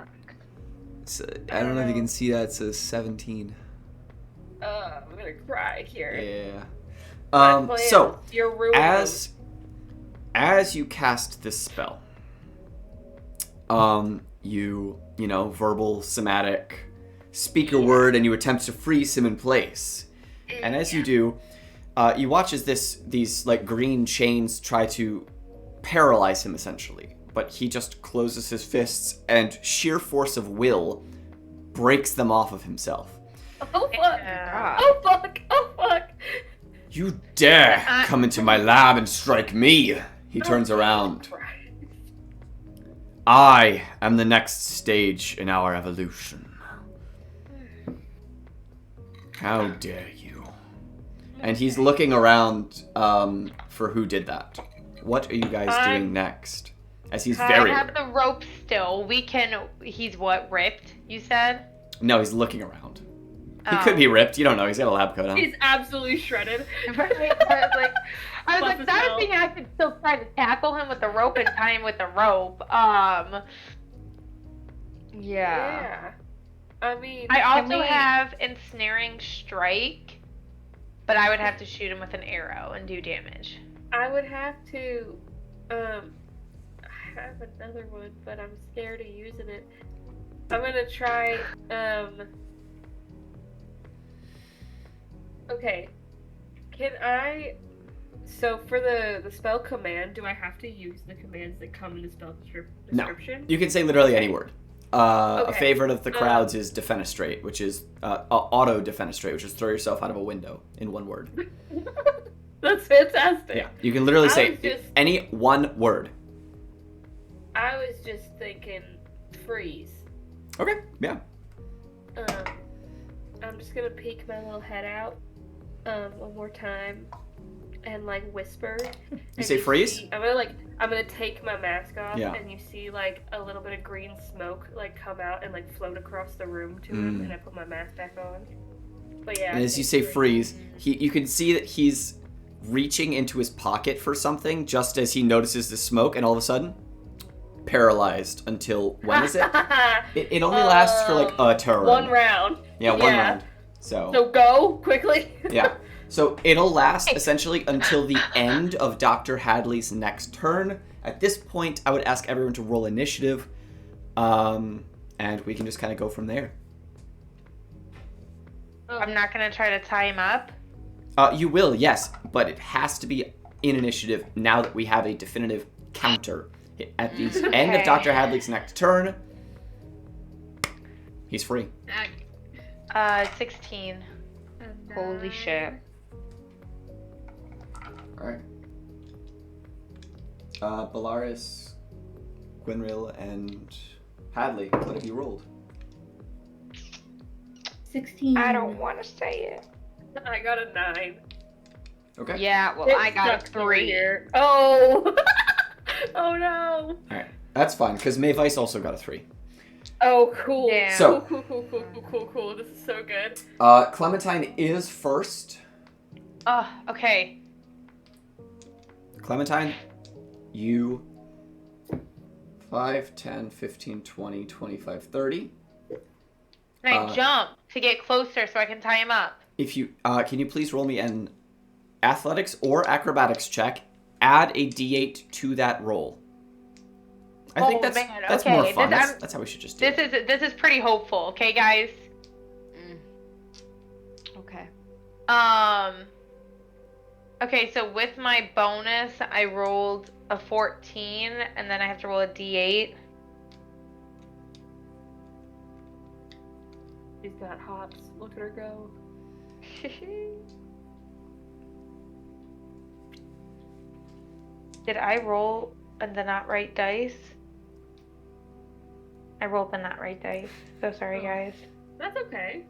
A: I don't know if you can see that. It says 17.
C: I'm gonna cry here.
A: Yeah.
C: My plan,
A: So
C: you're ruining
A: as you cast this spell, you know, verbal, somatic, speak a word, and you attempt to freeze him in place. And as you do, you watch as these like green chains try to paralyze him essentially. But he just closes his fists, and sheer force of will breaks them off of himself.
C: Oh fuck!
B: Yeah.
C: Oh fuck! Oh fuck!
A: You dare come into my lab and strike me! He turns around. I am the next stage in our evolution. How dare you? And he's looking around for who did that. What are you guys doing next? As he's
B: I
A: very...
B: have the rope still. He's what, ripped, you said?
A: No, he's looking around. He could be ripped. You don't know. He's got a lab coat on.
C: He's absolutely shredded.
B: I was like,
C: Buff as
B: that
C: hell.
B: thing I could still try to tackle him with the rope and tie him with the rope.
E: Yeah.
C: I mean,
B: I
E: Can
B: also
E: we-
B: have ensnaring strike, but I would have to shoot him with an arrow and do damage.
C: I would have to. I have another one, but I'm scared of using it. I'm gonna try. Okay. Can I? So for the spell command, do I have to use the commands that come in the spell
A: No.
C: description?
A: You can say literally any word. A
C: Okay.
A: favorite of the crowds is defenestrate, which is auto defenestrate, which is throw yourself out of a window in one word.
C: That's fantastic.
A: Yeah, you can literally
C: I
A: say
C: was just-
A: any one word.
C: I was just thinking freeze.
A: Okay, yeah.
C: I'm just gonna peek my little head out one more time and like whisper.
A: You say freeze?
C: I'm gonna take my mask off,
A: Yeah.
C: and you see like a little bit of green smoke like come out and like float across the room to him, and I put my mask back on. But yeah.
A: And as you say freeze, you can see that he's reaching into his pocket for something just as he notices the smoke, and all of a sudden, paralyzed until when is it? It only lasts for like a turn.
C: One round.
A: Yeah, one
C: Yeah.
A: round. So
C: go quickly.
A: yeah. So it'll last essentially until the end of Dr. Hadley's next turn. At this point, I would ask everyone to roll initiative, and we can just kind of go from there.
B: I'm not gonna try to tie him up.
A: You will, yes, but it has to be in initiative now that we have a definitive counter. At the end of
B: Okay.
A: Dr. Hadley's next turn, he's free.
B: 16.
E: Holy shit.
A: Alright. Bellaris, Gwynril, and Hadley, what have you rolled?
D: 16.
E: I don't want to say it.
C: I got a 9.
A: Okay.
E: Yeah, well, I got a
C: Sucks you were
E: 3.
C: here. Oh. Oh no.
A: Alright. That's fine, because Mayvice also got a 3.
C: Oh, cool.
B: Damn.
A: So-
C: Cool. This is so good.
A: Clementine is first.
B: Oh, okay.
A: Clementine, you 5, 10, 15, 20, 25, 30.
B: Can I jump to get closer so I can tie him up?
A: If you can you please roll me an athletics or acrobatics check, add a d8 to that roll. I think
B: Oh,
A: that's
B: man,
A: that's
B: okay.
A: more fun.
B: This-
A: That's how we should just do it.
B: This is pretty hopeful, okay, guys?
E: Okay.
B: Okay, so with my bonus, I rolled a 14, and then I have to roll a d8.
C: She's got hops. Look at her go.
B: Did I roll the not right dice? I rolled the not right dice. So sorry, guys.
C: That's okay.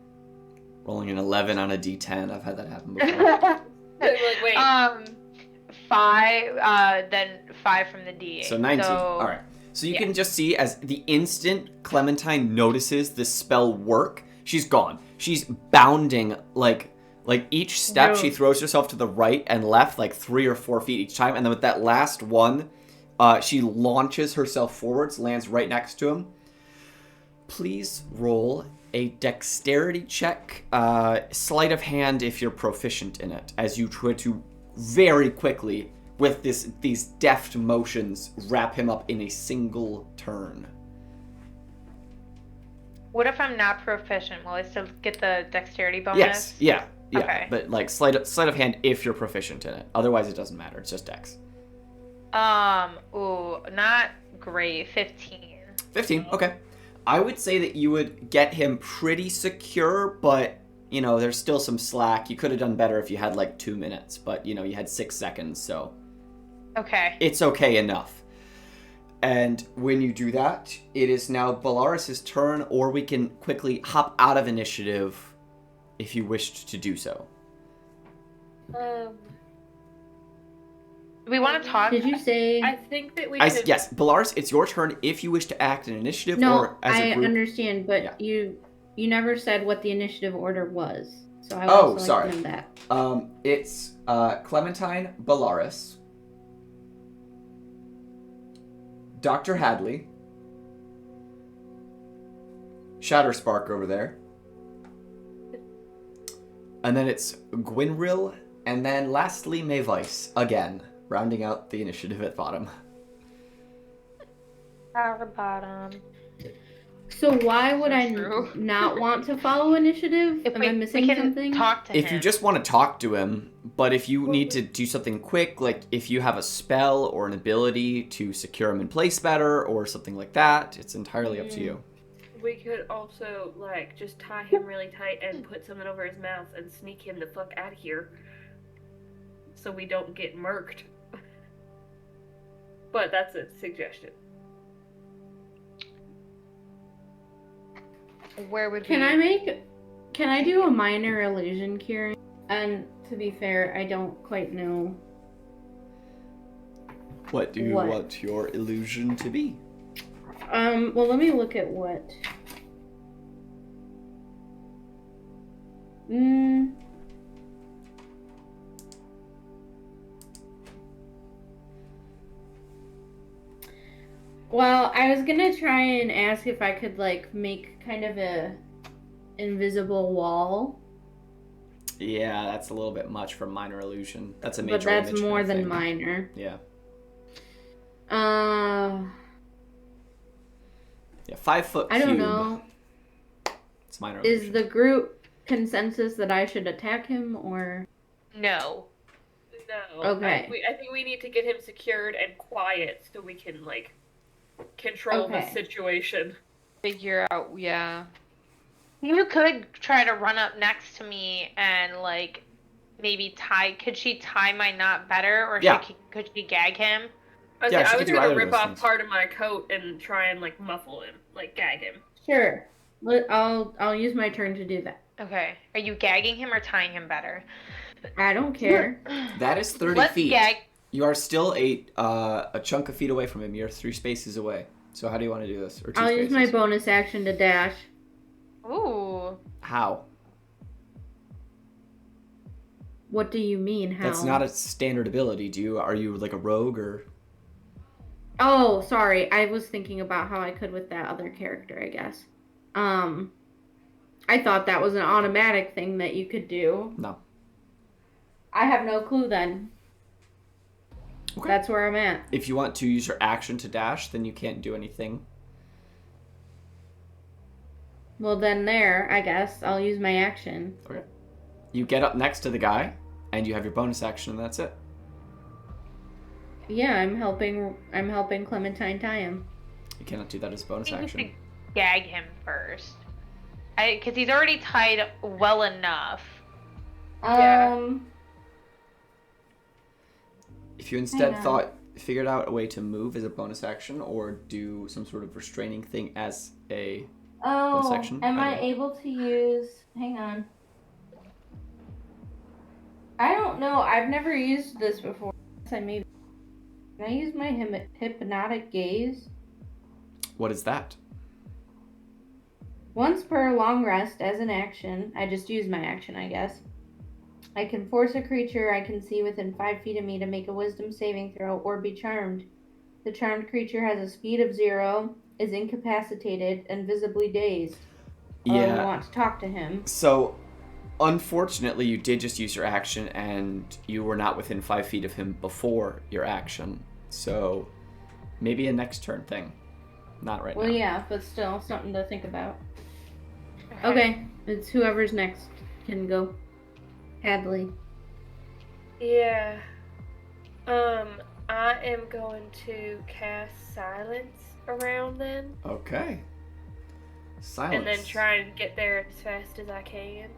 A: Rolling an 11 on a d10. I've had that happen before.
C: Like, wait.
B: 5, then 5 from the d8.
A: So 19. All right. So you can just see as the instant Clementine notices this spell work, she's gone. She's bounding like each step she throws herself to the right and left like 3 or 4 feet each time, and then with that last one, she launches herself forwards, lands right next to him. Please roll a dexterity check, sleight of hand if you're proficient in it, as you try to very quickly, with these deft motions, wrap him up in a single turn.
B: What if I'm not proficient? Will I still get the dexterity bonus?
A: Yes, yeah.
B: Okay.
A: But like sleight of hand if you're proficient in it. Otherwise, it doesn't matter. It's just dex.
B: Ooh, not great. 15.
A: 15. Okay. I would say that you would get him pretty secure, but you know, there's still some slack. You could have done better if you had like 2 minutes, but you know, you had 6 seconds, so
B: Okay.
A: it's okay enough. And when you do that, it is now Bellaris' turn, or we can quickly hop out of initiative if you wished to do so.
B: Do we want to talk?
D: Did you say?
C: I think that we should...
A: Yes, Bellaris, it's your turn if you wish to act in initiative
D: No,
A: or as a
D: I
A: group.
D: understand, but
A: Yeah.
D: you never said what the initiative order was. So I would also
A: sorry.
D: like to know that.
A: It's Clementine, Bellaris, Dr. Hadley, Shatterspark over there, and then it's Gwynril, and then lastly Mayvice, again, rounding out the initiative at bottom.
B: At the bottom.
D: So why would I
E: True.
D: not want to follow initiative?
B: If
D: Am
B: we,
D: I
B: we
D: missing
B: can
D: something?
B: talk to
A: If
B: him.
A: you just want to talk to him, but if you need to do something quick, like if you have a spell or an ability to secure him in place better or something like that, it's entirely up to you.
C: We could also, like, just tie him really tight and put something over his mouth and sneak him the fuck out of here. So we don't get murked. But that's a suggestion.
E: Where would
D: Can
E: we...
D: Can I do a minor illusion, Kieran? And to be fair, I don't quite know.
A: What do you
D: What?
A: want your illusion to be?
D: Well, let me look at what. Well, I was gonna try and ask if I could, like, make kind of a invisible wall.
A: Yeah, that's a little bit much for minor illusion. That's a major
D: But that's
A: image
D: more
A: kind of
D: than
A: thing.
D: minor.
A: Yeah.
D: Uh,
A: Yeah, 5 foot
D: I
A: cube.
D: don't know.
A: It's minor
D: Is
A: illusion.
D: the group consensus that I should attack him, or?
B: No.
C: No.
D: Okay.
C: I think we need to get him secured and quiet so we can, like, control the
D: Okay.
C: situation.
E: Figure out, yeah.
B: You could try to run up next to me and, like, maybe tie. Could she tie my knot better, or
A: Yeah.
B: could she gag him?
C: I was,
A: Yeah,
C: I
A: she
C: was
A: could do
C: gonna
A: either of
C: rip
A: those
C: off
A: things.
C: part of my coat and try and, like, muffle him, like, gag him.
D: Sure. I'll use my turn to do that.
B: Okay. Are you gagging him or tying him better?
D: I don't care.
A: That is 30
B: Let's
A: feet.
B: gag.
A: You are still a chunk of feet away from him. You're 3 spaces away. So how do you want to do this? Or 2
D: I'll
A: spaces?
D: use my bonus action to dash.
B: Ooh.
A: How?
D: What do you mean, how?
A: That's not a standard ability. Are you like a rogue or?
D: Oh, sorry. I was thinking about how I could with that other character, I guess. I thought that was an automatic thing that you could do.
A: No.
D: I have no clue then.
A: Okay.
D: That's where I'm at.
A: If you want to use your action to dash, then you can't do anything.
D: Well, then there, I guess. I'll use my action.
A: Okay. you get up next to the guy, and you have your bonus action, and that's it.
D: Yeah, I'm helping Clementine tie him.
A: You cannot do that as a bonus
B: I think we
A: action.
B: should gag him first. Because he's already tied well enough.
C: Yeah.
A: If you instead figured out a way to move as a bonus action or do some sort of restraining thing as a bonus action.
D: Am I able to use... Hang on. I don't know. I've never used this before. Can I use my hypnotic gaze?
A: What is that?
D: Once per long rest, as an action, I just use my action, I guess. I can force a creature I can see within 5 feet of me to make a wisdom saving throw or be charmed. The charmed creature has a speed of 0, is incapacitated, and visibly dazed. I want to talk to him.
A: So, unfortunately, you did just use your action, and you were not within 5 feet of him before your action. So, maybe a next turn thing. Not right now.
D: Well, yeah, but still, something to think about. Okay, it's whoever's next can go. Hadley.
C: Yeah. I am going to cast silence around then.
A: Okay. Silence.
C: And then try and get there as fast as I can.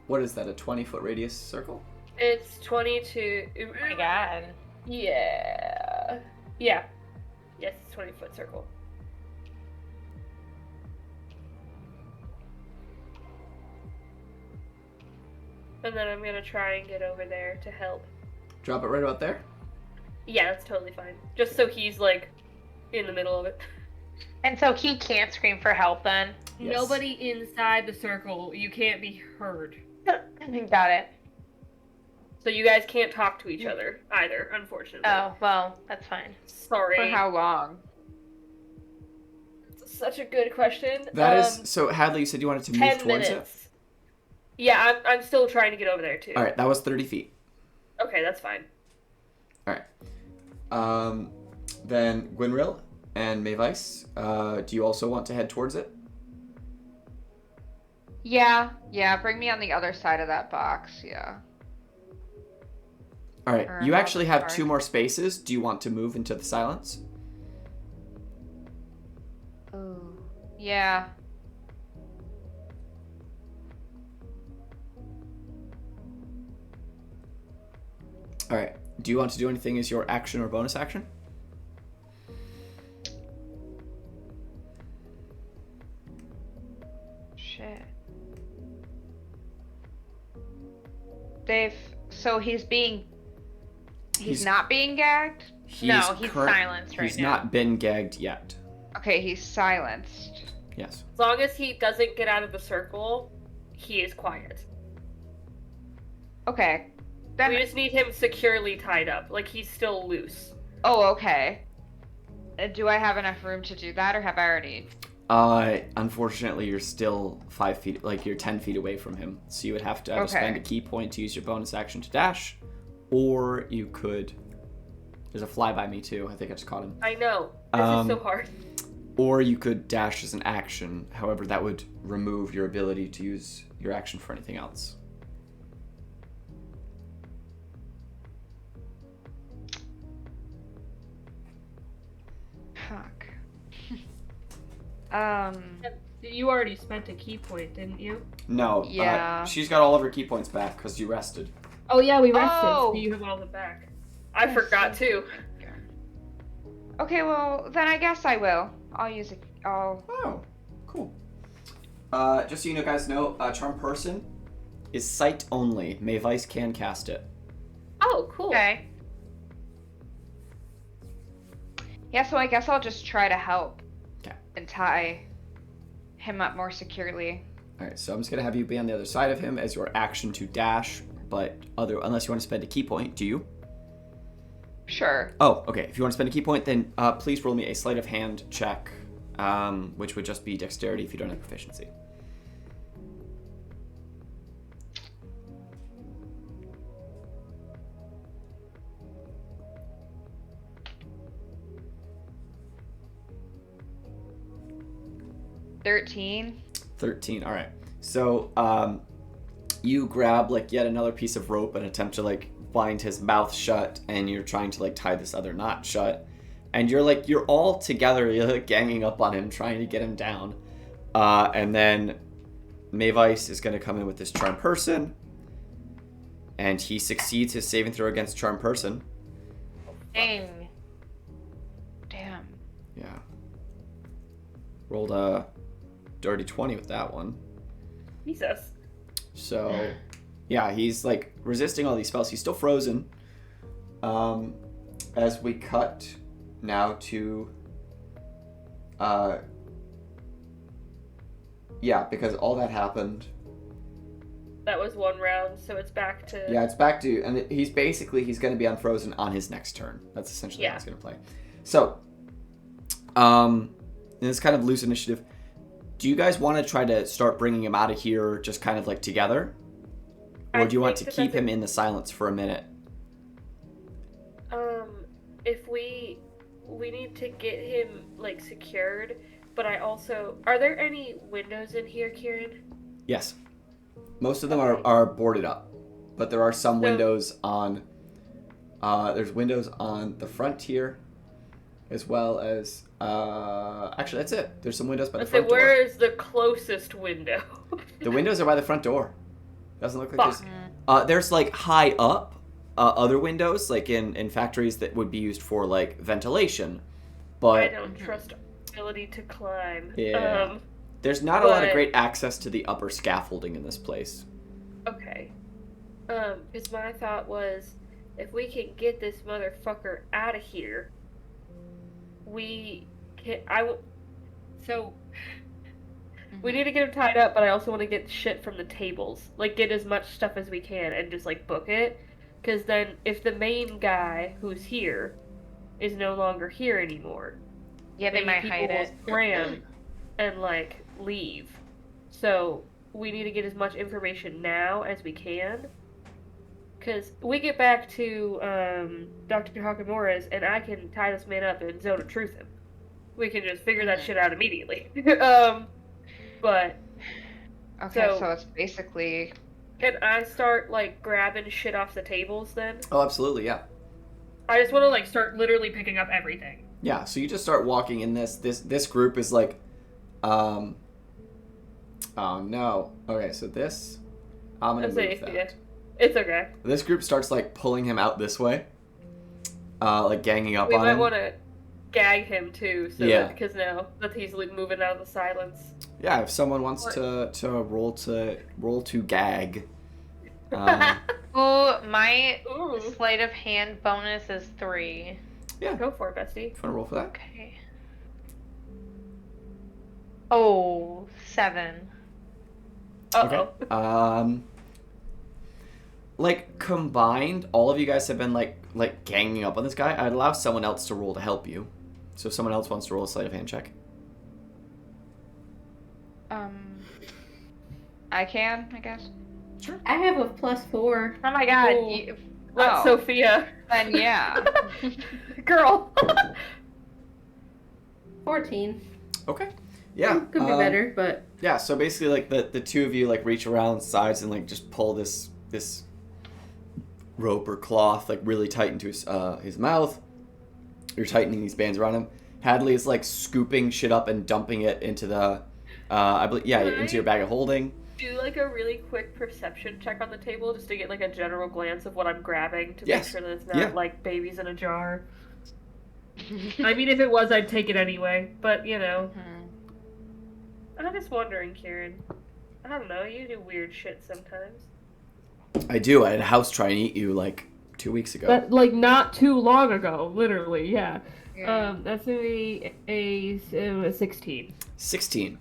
A: What is that, a 20-foot radius circle?
C: It's 22.
B: Oh my god.
C: Yeah. Yeah. Yes, it's 20-foot circle. And then I'm gonna try and get over there to help.
A: Drop it right about there?
C: Yeah, that's totally fine. Just so he's, like, in the middle of it.
B: And so he can't scream for help then?
A: Yes.
F: Nobody inside the circle. You can't be heard.
B: Got it.
C: So you guys can't talk to each other either, unfortunately.
B: Oh, well, that's fine.
C: Sorry.
E: For how long?
C: It's such a good question.
A: That is... So, Hadley, you said you wanted to move
C: 10
A: towards
C: minutes. Yeah, I'm still trying to get over there, too.
A: it? Alright, that was 30 feet.
C: Okay, that's fine.
A: Alright. Then Gwynril and Mayvice, do you also want to head towards it?
E: Yeah, bring me on the other side of that box, yeah.
A: Alright,
E: Or
A: you
E: how
A: actually have
E: far?
A: 2 more spaces. Do you want to move into the silence?
E: Ooh. Yeah.
A: Alright, do you want to do anything as your action or bonus action?
E: Shit. Dave, so he's not being gagged?
B: No, he's silenced right
A: He's
B: now.
A: not been gagged yet.
E: Okay, he's silenced.
A: Yes.
C: As long as he doesn't get out of the circle, he is quiet.
E: Okay. Then
C: We just need him securely tied up. Like, he's still loose.
E: Oh, okay. Do I have enough room to do that, or have I already?
A: Unfortunately, you're still 5 feet, like you're 10 feet away from him. So you would have to either spend a key point to use your bonus action to dash, or you could. There's a fly by me too. I think I just caught him.
C: I know. This is so hard.
A: Or you could dash as an action. However, that would remove your ability to use your action for anything else.
E: Fuck.
F: You already spent a key point, didn't you?
A: No.
E: Yeah.
A: She's got all of her key points back because you rested.
F: Oh yeah, we rested.
E: Oh.
F: So you have all the back.
C: I forgot too.
E: Okay, well, then I guess I will. I'll use it.
A: Oh, cool. Just so you guys know, Charm Person is sight only. Mayvice can cast it.
C: Oh, cool.
B: Okay.
E: Yeah, so I guess I'll just try to help.
A: Okay.
E: And tie him up more securely.
A: Alright, so I'm just gonna have you be on the other side of him as your action to dash, but unless you want to spend a key point, do you?
E: Sure.
A: Oh, okay. If you want to spend a key point, then please roll me a sleight of hand check, which would just be dexterity if you don't have proficiency.
E: $13.
A: 13. All right. So you grab like yet another piece of rope and attempt to like bind his mouth shut, and you're trying to like tie this other knot shut, and you're all together, you're like ganging up on him, trying to get him down. And then Mavice is going to come in with this charm person, and he succeeds his saving throw against charm person.
B: Dang.
E: Damn.
A: Yeah. Rolled a dirty 20 with that one.
C: Jesus.
A: So, yeah, he's like resisting all these spells. He's still frozen. As we cut now to, yeah, because all that happened.
C: That was one round, so it's back to...
A: Yeah, it's back to, and he's going to be unfrozen on his next turn. That's essentially how he's going to play. So, in this kind of loose initiative, do you guys want to try to start bringing him out of here just kind of like together? Or do you want to keep him in the silence for a minute?
C: If we need to get him, like, secured, but I also... Are there any windows in here, Kieran?
A: Yes. Most of them are boarded up, but there are some windows on... there's windows on the front here, as well as... actually, that's it. There's some windows by the front door.
C: Where is the closest window?
A: The windows are by the front door. Doesn't look like there's like high up other windows, like in factories that would be used for like ventilation, but
C: I don't trust our ability to climb.
A: Yeah. There's not a lot of great access to the upper scaffolding in this place.
C: Okay. Because my thought was, if we can get this motherfucker out of here, we can. We need to get him tied up, but I also want to get shit from the tables. Like, get as much stuff as we can and just, like, book it. Because then, if the main guy who's here is no longer here anymore,
B: Yeah, they might hide it.
C: People will scram and, like, leave. So, we need to get as much information now as we can. Because we get back to Dr. Hakamura's, and I can tie this man up and zone of truth him. We can just figure that shit out immediately. But...
E: Okay, so it's basically...
C: Can I start, like, grabbing shit off the tables, then?
A: Oh, absolutely, yeah.
C: I just want to, like, start literally picking up everything.
A: Yeah, so you just start walking in this group is like, oh no. Okay, so this, I'm gonna move that.
C: Yeah. It's okay.
A: This group starts, like, pulling him out this way. Like, ganging up
C: We
A: on him.
C: might want to gag him, too, so
A: Yeah.
C: because now that he's like, moving out of the silence.
A: Yeah, if someone wants to roll to gag.
B: Oh, my
C: Ooh.
B: sleight of hand bonus is 3.
A: Yeah.
C: Go for it, bestie.
A: You want to roll for that?
B: Okay. Oh, 7.
C: Uh-oh.
A: Okay. Like, combined, all of you guys have been, like ganging up on this guy. I'd allow someone else to roll to help you. So if someone else wants to roll a sleight of hand check.
E: I can, I guess.
A: Sure.
D: I have a +4.
B: Oh my god.
C: Ooh. Let Sophia.
E: Then yeah.
C: Girl.
D: 14.
A: Okay. Yeah.
D: Could be better, but...
A: Yeah, so basically, like, the two of you, like, reach around sides and, like, just pull this rope or cloth, like, really tight into his mouth. You're tightening these bands around him. Hadley is, like, scooping shit up and dumping it into the, I believe, yeah, into your bag of holding.
C: Do, like, a really quick perception check on the table just to get, like, a general glance of what I'm grabbing to make sure that it's not, like, babies in a jar. I mean, if it was, I'd take it anyway, but, you know. I'm just wondering, Kieran. I don't know, you do weird shit sometimes.
A: I do. I had a house try and eat you, like, 2 weeks ago.
F: But, like, not too long ago, literally, yeah.
E: Yeah.
F: That's gonna be a 16.
A: 16.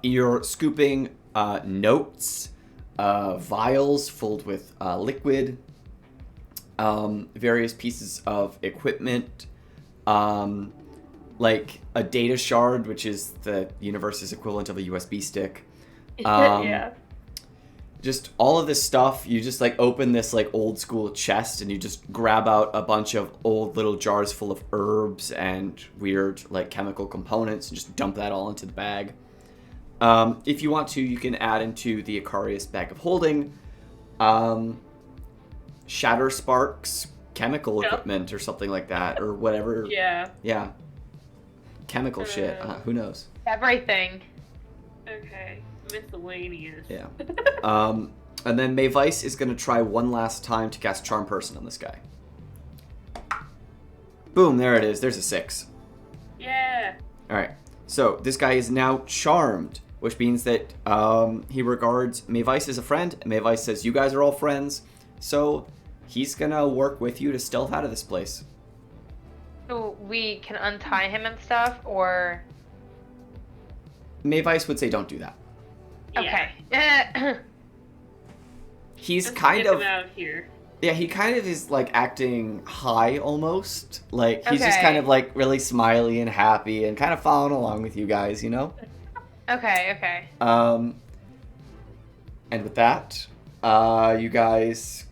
A: You're scooping notes, vials filled with liquid, various pieces of equipment, like a data shard, which is the universe's equivalent of a USB stick.
C: Yeah.
A: Just all of this stuff, you just, like, open this, like, old school chest and you just grab out a bunch of old little jars full of herbs and weird, like, chemical components and just dump that all into the bag. If you want to, you can add into the Icarius bag of holding shatter sparks, chemical equipment, or something like that, or whatever.
C: Yeah.
A: Yeah. Chemical shit. Who knows?
B: Everything.
C: Okay. Miscellaneous.
A: Yeah. And then Mayvice is going to try one last time to cast Charm Person on this guy. Boom, there it is. There's a 6.
C: Yeah.
A: Alright. So, this guy is now charmed, which means that he regards Mayvice as a friend. Mayvice says, you guys are all friends. So, he's going to work with you to stealth out of this place.
B: So we can untie him and stuff, or...
A: Mayvice would say don't do that.
B: Okay.
A: He's
C: Let's
A: kind
C: get
A: of...
C: him out of here.
A: Yeah, he kind of is, like, acting high, almost. Like, he's just kind of, like, really smiley and happy and kind of following along with you guys, you know?
B: Okay.
A: And with that, you guys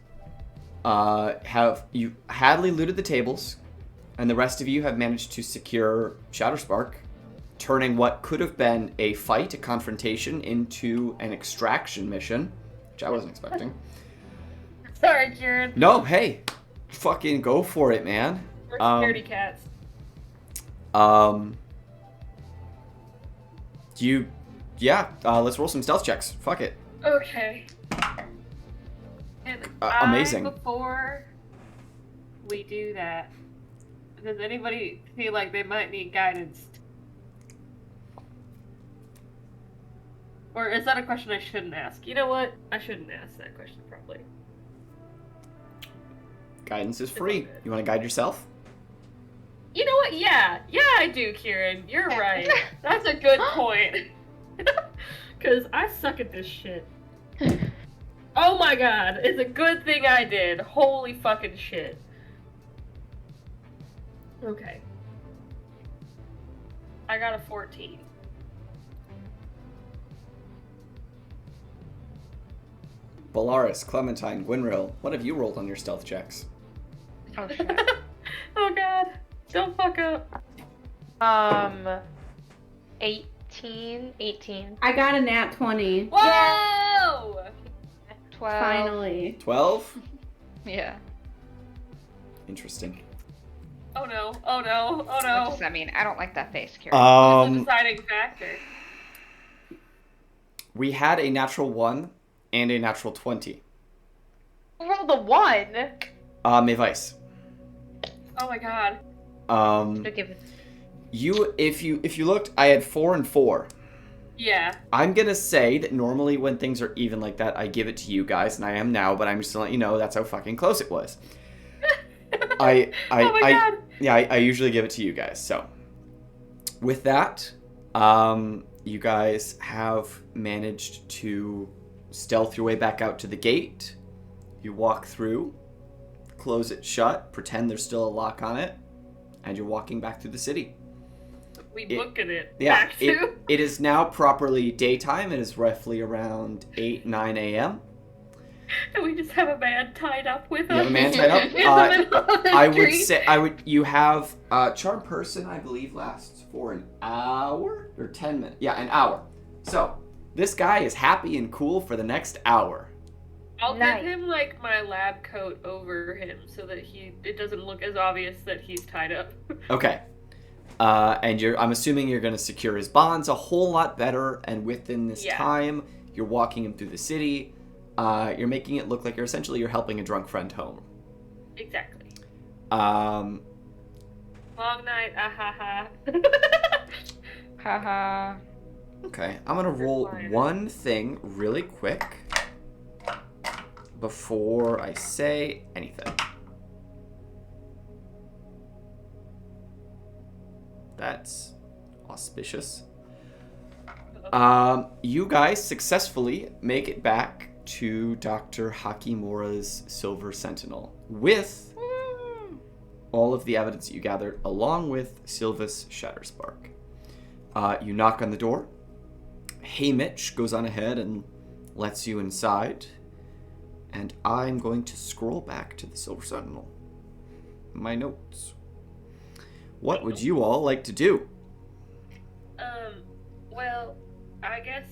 A: you Hadley looted the tables, and the rest of you have managed to secure Shatterspark, turning what could have been a fight, a confrontation, into an extraction mission, which I wasn't expecting.
C: Sorry, Kieran.
A: No, hey, fucking go for it, man.
C: We're scaredy cats.
A: Let's roll some stealth checks. Fuck it.
C: Okay. And
A: Amazing.
C: Before we do that, does anybody feel like they might need guidance? Or is that a question I shouldn't ask? You know what? I shouldn't ask that question probably.
A: Guidance is free. You want to guide yourself?
C: You know what? Yeah, I do, Kieran. You're right. That's a good point. Because I suck at this shit. Oh my god, it's a good thing I did. Holy fucking shit. Okay. I got a 14.
A: Bellaris, Clementine, Gwynrill, what have you rolled on your stealth checks?
B: Oh, shit.
C: Oh god. Don't fuck up.
B: 18.
D: I got a nat 20.
C: Whoa!
E: 12.
D: Finally.
A: 12?
E: Yeah.
A: Interesting.
C: Oh no. Oh no. Oh
E: What
C: no.
E: does that mean? I don't like that face, Kieran.
C: What's the deciding factor?
A: We had a natural 1 and a natural 20.
B: Who rolled a 1?
A: Mayvice.
C: Oh my god.
A: If you looked, I had 4 and 4.
C: Yeah.
A: I'm gonna say that normally when things are even like that, I give it to you guys, and I am now, but I'm just gonna let you know that's how fucking close it was.
C: Oh my god.
A: I usually give it to you guys. So, with that, you guys have managed to stealth your way back out to the gate. You walk through, close it shut, pretend there's still a lock on it, and you're walking back through the city.
C: We look at it.
A: Yeah,
C: Back to.
A: it is now properly daytime. It is roughly around 9 a.m.
C: And we just have a man tied up with us.
A: You have a man tied up?
C: In the middle of the
A: I would
C: street.
A: say, you have, Charm Person, I believe, lasts for an hour or 10 minutes. Yeah, an hour. So, this guy is happy and cool for the next hour.
C: I'll
B: Nice.
C: get him like my lab coat over him so that it doesn't look as obvious that he's tied up.
A: Okay. And I'm assuming you're going to secure his bonds a whole lot better, and within this time, you're walking him through the city. You're making it look like you're helping a drunk friend home.
C: Exactly.
A: Um,
C: Long night, ahaha.
E: Haha.
A: okay, I'm going to roll one thing really quick before I say anything. That's auspicious. You guys successfully make it back to Dr. Hakimura's Silver Sentinel with all of the evidence that you gathered, along with Sylvis Shatterspark. You knock on the door. Hey Mitch goes on ahead and lets you inside. And I'm going to scroll back to the Silver Sentinel. My notes. What would you all like to do?
C: Well, I guess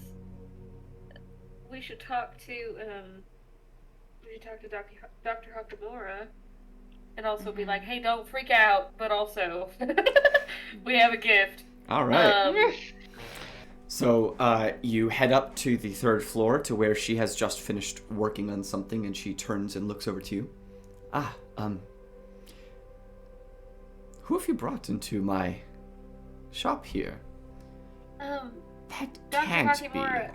C: we should talk to Dr. Hakamura and also be like, hey, don't freak out, but also we have a gift.
A: All right. So you head up to the 3rd floor to where she has just finished working on something, and she turns and looks over to you. Who have you brought into my shop here? That
C: Dr.
A: can't
C: Hakamura.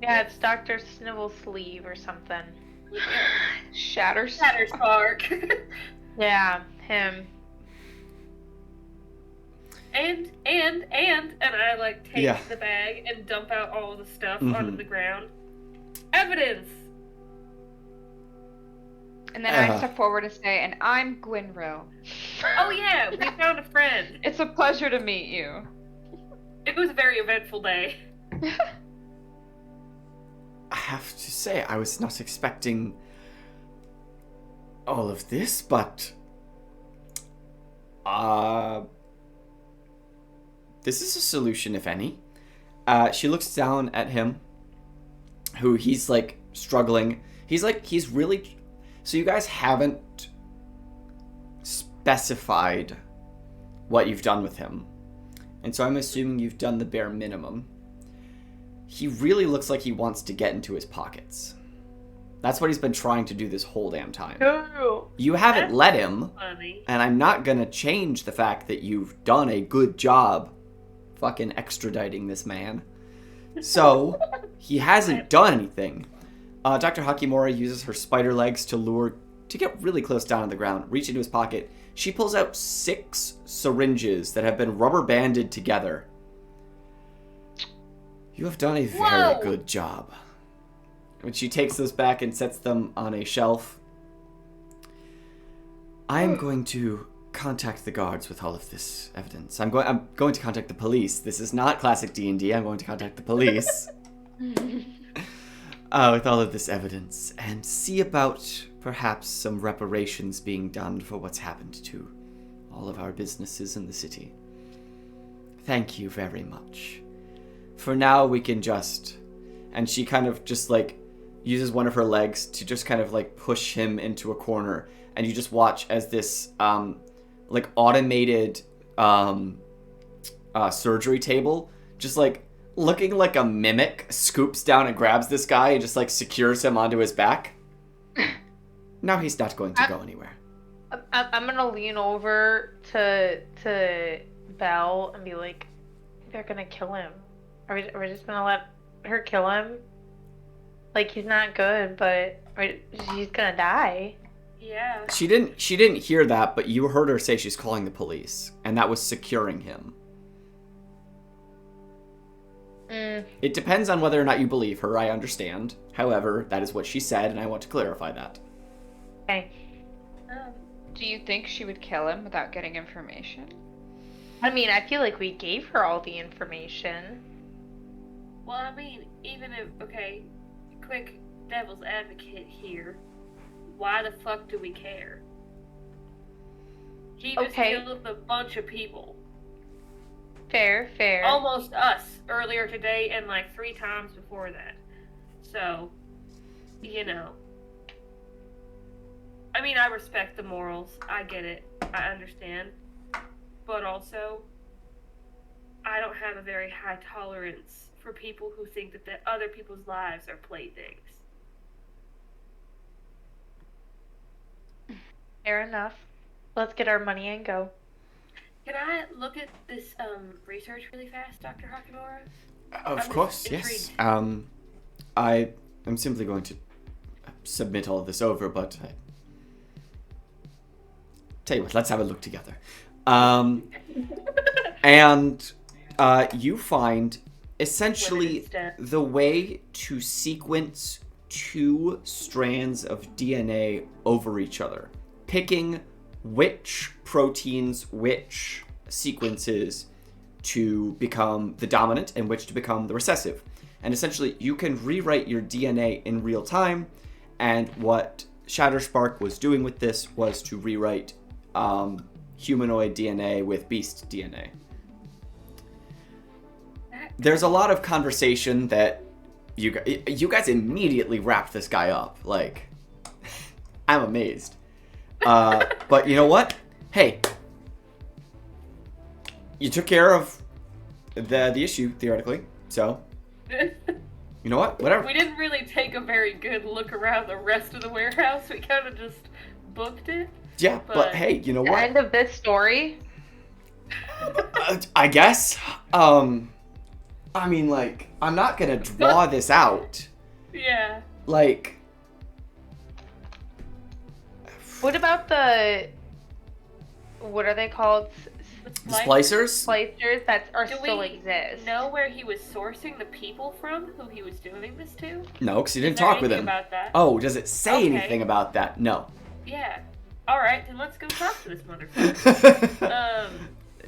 B: Yeah, it's Dr. Snivel Sleeve or something.
C: Shatterspark.
B: Yeah, him.
C: And I like take
A: Yeah.
C: the bag and dump out all the stuff
A: Mhm.
C: onto the ground. Evidence.
E: And then I step forward and say, and I'm Gwynrill.
C: Oh yeah, we found a friend.
E: It's a pleasure to meet you.
C: It was a very eventful day.
A: I have to say, I was not expecting all of this, but this is a solution, if any. She looks down at him, who he's like struggling. He's really. So you guys haven't specified what you've done with him, and so I'm assuming you've done the bare minimum. He really looks like he wants to get into his pockets. That's what he's been trying to do this whole damn time.
B: Ooh.
A: You haven't
C: That's
A: let him,
C: Funny.
A: and I'm not gonna change the fact that you've done a good job fucking extraditing this man. So, he hasn't done anything. Dr. Hakimura uses her spider legs to get really close down on the ground, reach into his pocket. She pulls out 6 syringes that have been rubber banded together. You have done a very
C: Whoa.
A: good job. When she takes those back and sets them on a shelf, I am going to contact the guards with all of this evidence. I'm going to contact the police. This is not classic D&D. I'm going to contact the police with all of this evidence and see about perhaps some reparations being done for what's happened to all of our businesses in the city. Thank you very much. For now, we can just... And she kind of just, like, uses one of her legs to just kind of, like, push him into a corner. And you just watch as this, like, automated surgery table, just, like, looking like a mimic, scoops down and grabs this guy and just, like, secures him onto his back. Now he's not going to go anywhere.
B: I'm gonna lean over to Belle and be like, they're gonna kill him. Are we just gonna let her kill him? Like, he's not good, but he's gonna die.
C: Yeah.
A: She didn't hear that, but you heard her say she's calling the police, and that was securing him. It depends on whether or not you believe her, I understand. However, that is what she said, and I want to clarify that.
B: Okay.
E: Do you think she would kill him without getting information?
B: I mean, I feel like we gave her all the information.
C: Well, I mean, even if, okay, quick devil's advocate here, why the fuck do we care? He just killed a bunch of people.
B: Fair.
C: Almost us earlier today and like 3 times before that. So, you know. I mean, I respect the morals. I get it. I understand. But also, I don't have a very high tolerance for people who think that other people's lives are playthings.
B: Fair enough. Let's get our money and go.
C: Can I look at this research really fast, Dr. Hakimura?
A: Of course, yes. I am simply going to submit all of this over, but tell you what, let's have a look together. And you find essentially the way to sequence 2 strands of DNA over each other, picking which proteins, which sequences to become the dominant and which to become the recessive. And essentially, you can rewrite your DNA in real time, and what Shatterspark was doing with this was to rewrite humanoid DNA with beast DNA. there's a lot of conversation that you guys immediately wrapped this guy up. Like, I'm amazed. But you know what? Hey, you took care of the issue theoretically. So, you know what? Whatever.
F: We didn't really take a very good look around the rest of the warehouse. We kind of just booked it.
A: Yeah, but hey, you know
B: The
A: what?
B: end of this story.
A: I guess. I mean, like, I'm not gonna draw this out.
F: Yeah.
A: Like,
B: What about the? What are they called?
A: the splicers?
B: Splicers that
F: Do
B: still
F: we
B: exist.
F: know where he was sourcing the people from who he was doing this to?
A: No, because you
F: Is
A: didn't
F: there
A: talk with
F: anything
A: him.
F: about that?
A: Oh, does it say
F: Okay.
A: anything about that? No.
F: Yeah. Alright, then let's go talk to this motherfucker.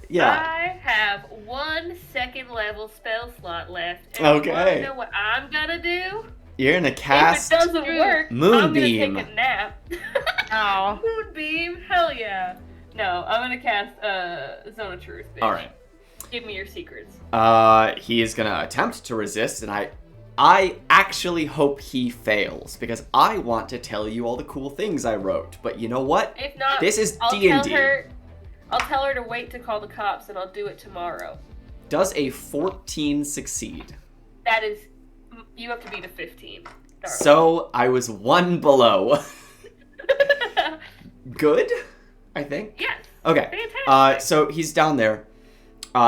A: Yeah.
F: I have 1 second level spell slot left. And
A: Okay.
F: You wanna know what I'm gonna do?
A: You're gonna cast.
F: If it doesn't work,
A: Moonbeam.
F: I'm gonna take a nap.
B: Oh.
F: Moonbeam? Hell yeah. No, I'm gonna cast Zone of Truth, bitch.
A: All right.
F: Give me your secrets.
A: He is gonna attempt to resist, and I actually hope he fails because I want to tell you all the cool things I wrote. But you know what?
F: If not,
A: This is
F: I'll
A: D&D.
F: I'll tell her to wait to call the cops, and I'll do it tomorrow.
A: Does a 14 succeed?
F: That is, you have to beat a 15. Darling.
A: So I was 1 below. Good, I think.
F: Yes.
A: Okay.
F: Fantastic.
A: So he's down there.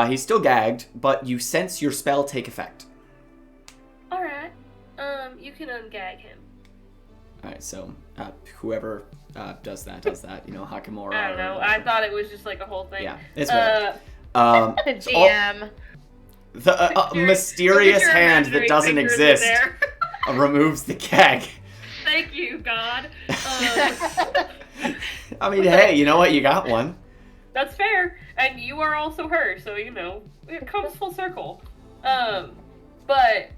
A: He's still gagged, but you sense your spell take effect.
F: All right. You can ungag him.
A: All right. So whoever does that. You know, Hakimura.
F: I don't know. I thought it was just like a whole thing.
A: Yeah, it's whatever.
B: The GM.
A: The mysterious
F: Put your
A: hand that
F: imaginary
A: doesn't
F: fingers in
A: exist
F: there.
A: removes the gag.
F: Thank you, God.
A: I mean, hey, you know what? You got one.
F: That's fair, and you are also her, so you know it comes full circle. But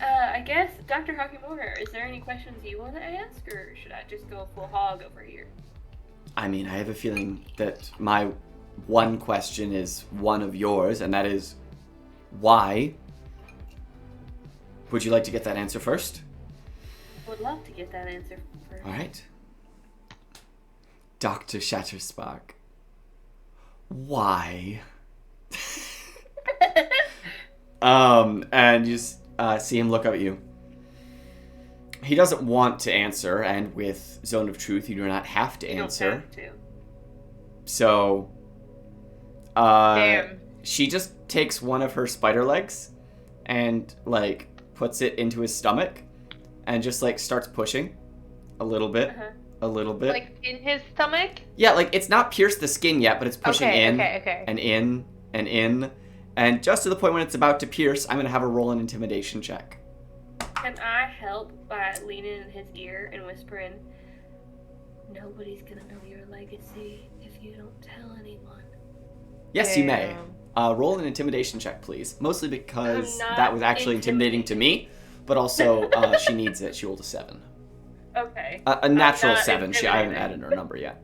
F: I guess Dr. Hakimura, is there any questions you want to ask, or should I just go full hog over here?
A: I mean, I have a feeling that my one question is one of yours, and that is, why? Would you like to get that answer first?
F: Would love to get that answer first.
A: All right. Dr. Shatterspark. Why? And you see him look up at you. He doesn't want to answer, and with Zone of Truth, you do not have to
F: You
A: answer.
F: don't have to.
A: So,
B: Damn.
A: she just takes one of her spider legs and, like, puts it into his stomach and just, like, starts pushing a little bit.
F: Uh-huh.
A: A little bit.
B: Like in his stomach?
A: Yeah, like, it's not pierced the skin yet, but it's pushing
B: Okay,
A: in
B: okay.
A: and in and in. And just to the point when it's about to pierce, I'm going to have her roll an intimidation check.
F: Can I help by leaning in his ear and whispering, "Nobody's gonna know your legacy if you don't tell anyone"?
A: Yes, you may.
B: Damn.
A: Roll an intimidation check, please. Mostly because
F: I'm not
A: that was actually intimidating to me, but also she needs it. She rolled a 7.
F: Okay.
A: A natural
F: not
A: 7. I haven't
F: intimidating.
A: added her number yet.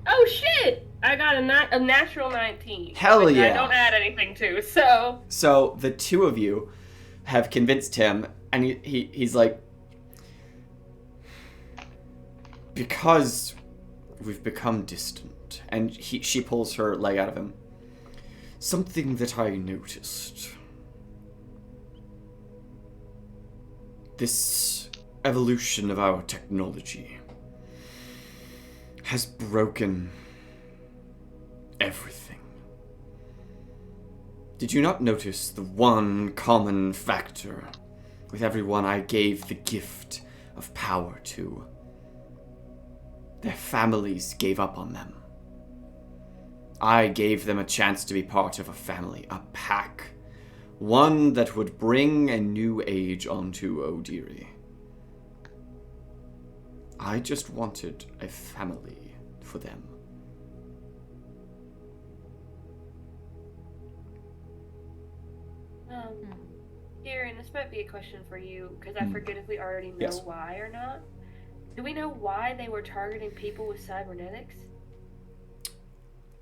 F: Oh shit! I got a natural 19.
A: Hell
F: which
A: yeah.
F: I don't add anything to, so.
A: So the two of you have convinced him, and he's like, because we've become distant, and she pulls her leg out of him. Something that I noticed. This evolution of our technology has broken everything. Did you not notice the one common factor with everyone I gave the gift of power to? Their families gave up on them. I gave them a chance to be part of a family, a pack. One that would bring a new age onto Odiri. I just wanted a family for them.
F: Kieran, this might be a question for you, because I forget if we already know
A: Yes.
F: why or not. Do we know why they were targeting people with cybernetics?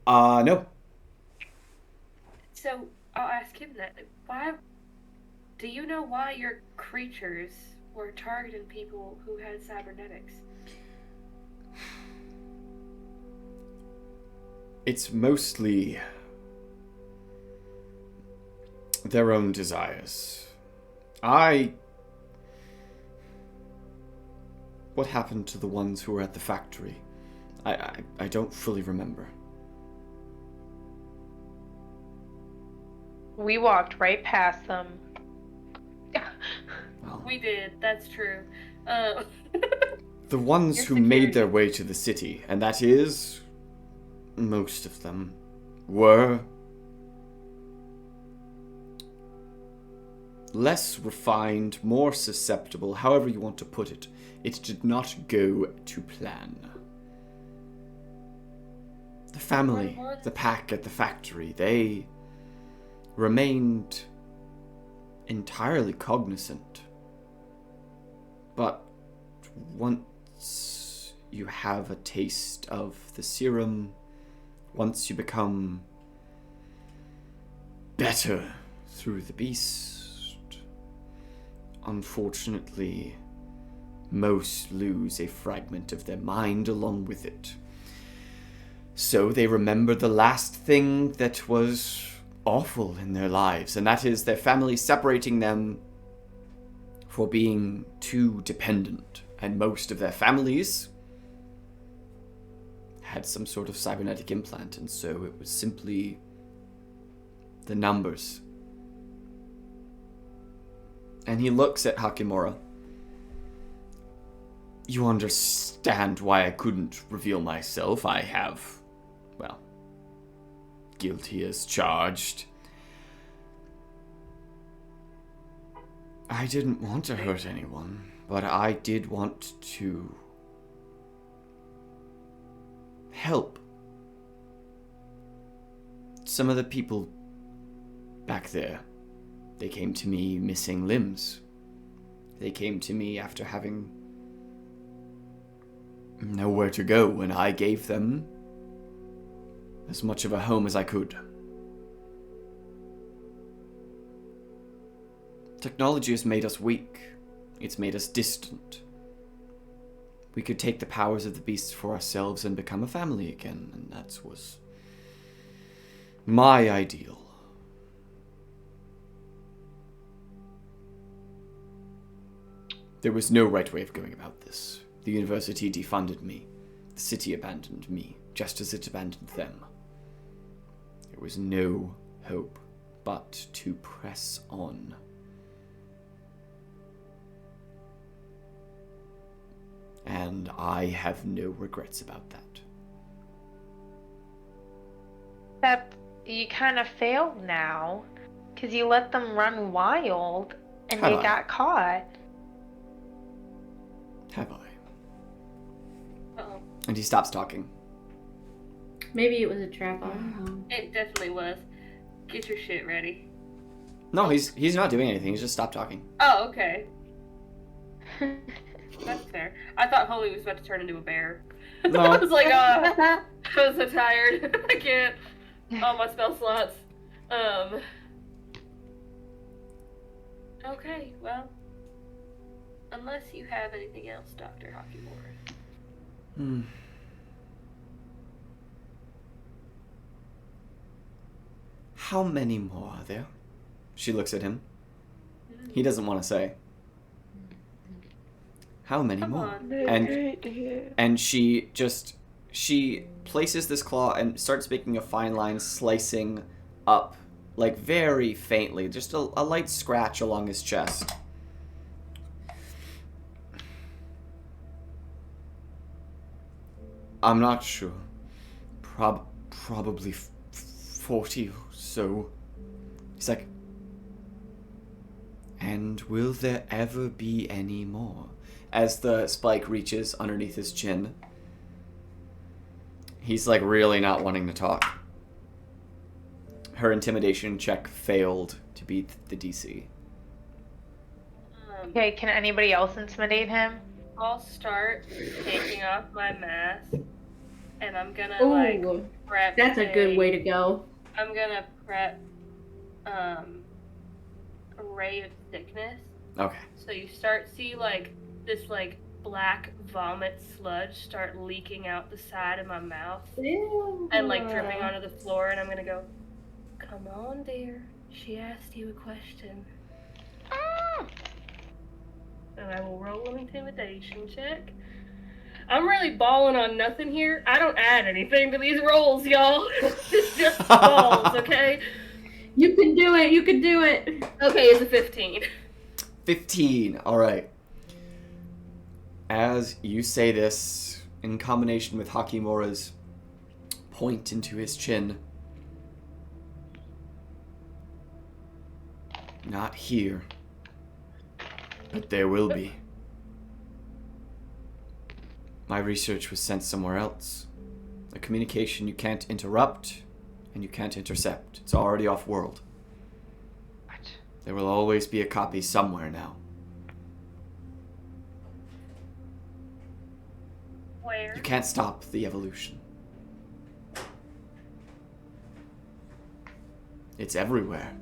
A: No.
F: So,
C: I'll ask him that. Why? Do you know why your creatures were targeting people who had cybernetics?
A: It's mostly their own desires. What happened to the ones who were at the factory? I don't fully remember.
B: We walked right past them.
A: Well,
C: We did. That's true.
A: the ones
C: Your
A: who made their
C: security.
A: way to the city, and that is, most of them, were less refined, more susceptible, however you want to put it. It did not go to plan. The family, the pack at the factory, they remained entirely cognizant. But once you have a taste of the serum, once you become better through the beast, unfortunately, most lose a fragment of their mind along with it. So they remember the last thing that was awful in their lives, and that is their family separating them for being too dependent. And most of their families had some sort of cybernetic implant, and so it was simply the numbers. And he looks at Hakimura. You understand why I couldn't reveal myself. I have, well, guilty as charged. I didn't want to hurt anyone, but I did want to help. Some of the people back there, they came to me missing limbs. They came to me after having nowhere to go, and I gave them as much of a home as I could. Technology has made us weak. It's made us distant. We could take the powers of the beasts for ourselves and become a family again, and that was my ideal. There was no right way of going about this. The university defunded me. The city abandoned me, just as it abandoned them. There was no hope but to press on. And I have no regrets about that.
B: Except you kind of failed now, because you let them run wild, and
A: Have
B: they
A: I?
B: got caught.
A: Have I?
C: Uh-oh.
A: And he stops talking.
D: Maybe it was a trap. I don't know.
C: It definitely was. Get your shit ready.
A: No, he's not doing anything. He's just stopped talking.
C: Oh, okay. That's fair. I thought Holy was about to turn into a bear.
A: No.
C: I was like, I was so tired. I can't. All my spell slots. Okay, well. Unless you have anything else, Dr. Hakimura.
A: How many more are there? She looks at him. He doesn't want to say. How many
C: Come
A: more?
C: on.
A: And she places this claw and starts making a fine line, slicing up, like very faintly, just a light scratch along his chest. I'm not sure. Probably 40 or so. He's like, and will there ever be any more? As the spike reaches underneath his chin, he's like really not wanting to talk. Her intimidation check failed to beat the DC.
B: Okay, can anybody else intimidate him?
C: I'll start taking off my mask, and I'm gonna
D: Ooh,
C: prep.
D: that's a good way to go.
C: I'm gonna prep a ray of sickness.
A: Okay.
C: So you see like this like black vomit sludge start leaking out the side of my mouth
D: Ew.
C: and like dripping onto the floor, and I'm gonna go, "Come on, dear. She asked you a question." And I will roll an intimidation check. I'm really balling on nothing here. I don't add anything to these rolls, y'all. It's just balls, okay?
D: You can do it. You can do it.
C: Okay, it's a 15.
A: 15. All right. As you say this, in combination with Hakimura's point into his chin, not here, but there will be. My research was sent somewhere else. A communication you can't interrupt and you can't intercept. It's already off-world.
E: What?
A: There will always be a copy somewhere now.
C: Where?
A: You can't stop the evolution. It's everywhere.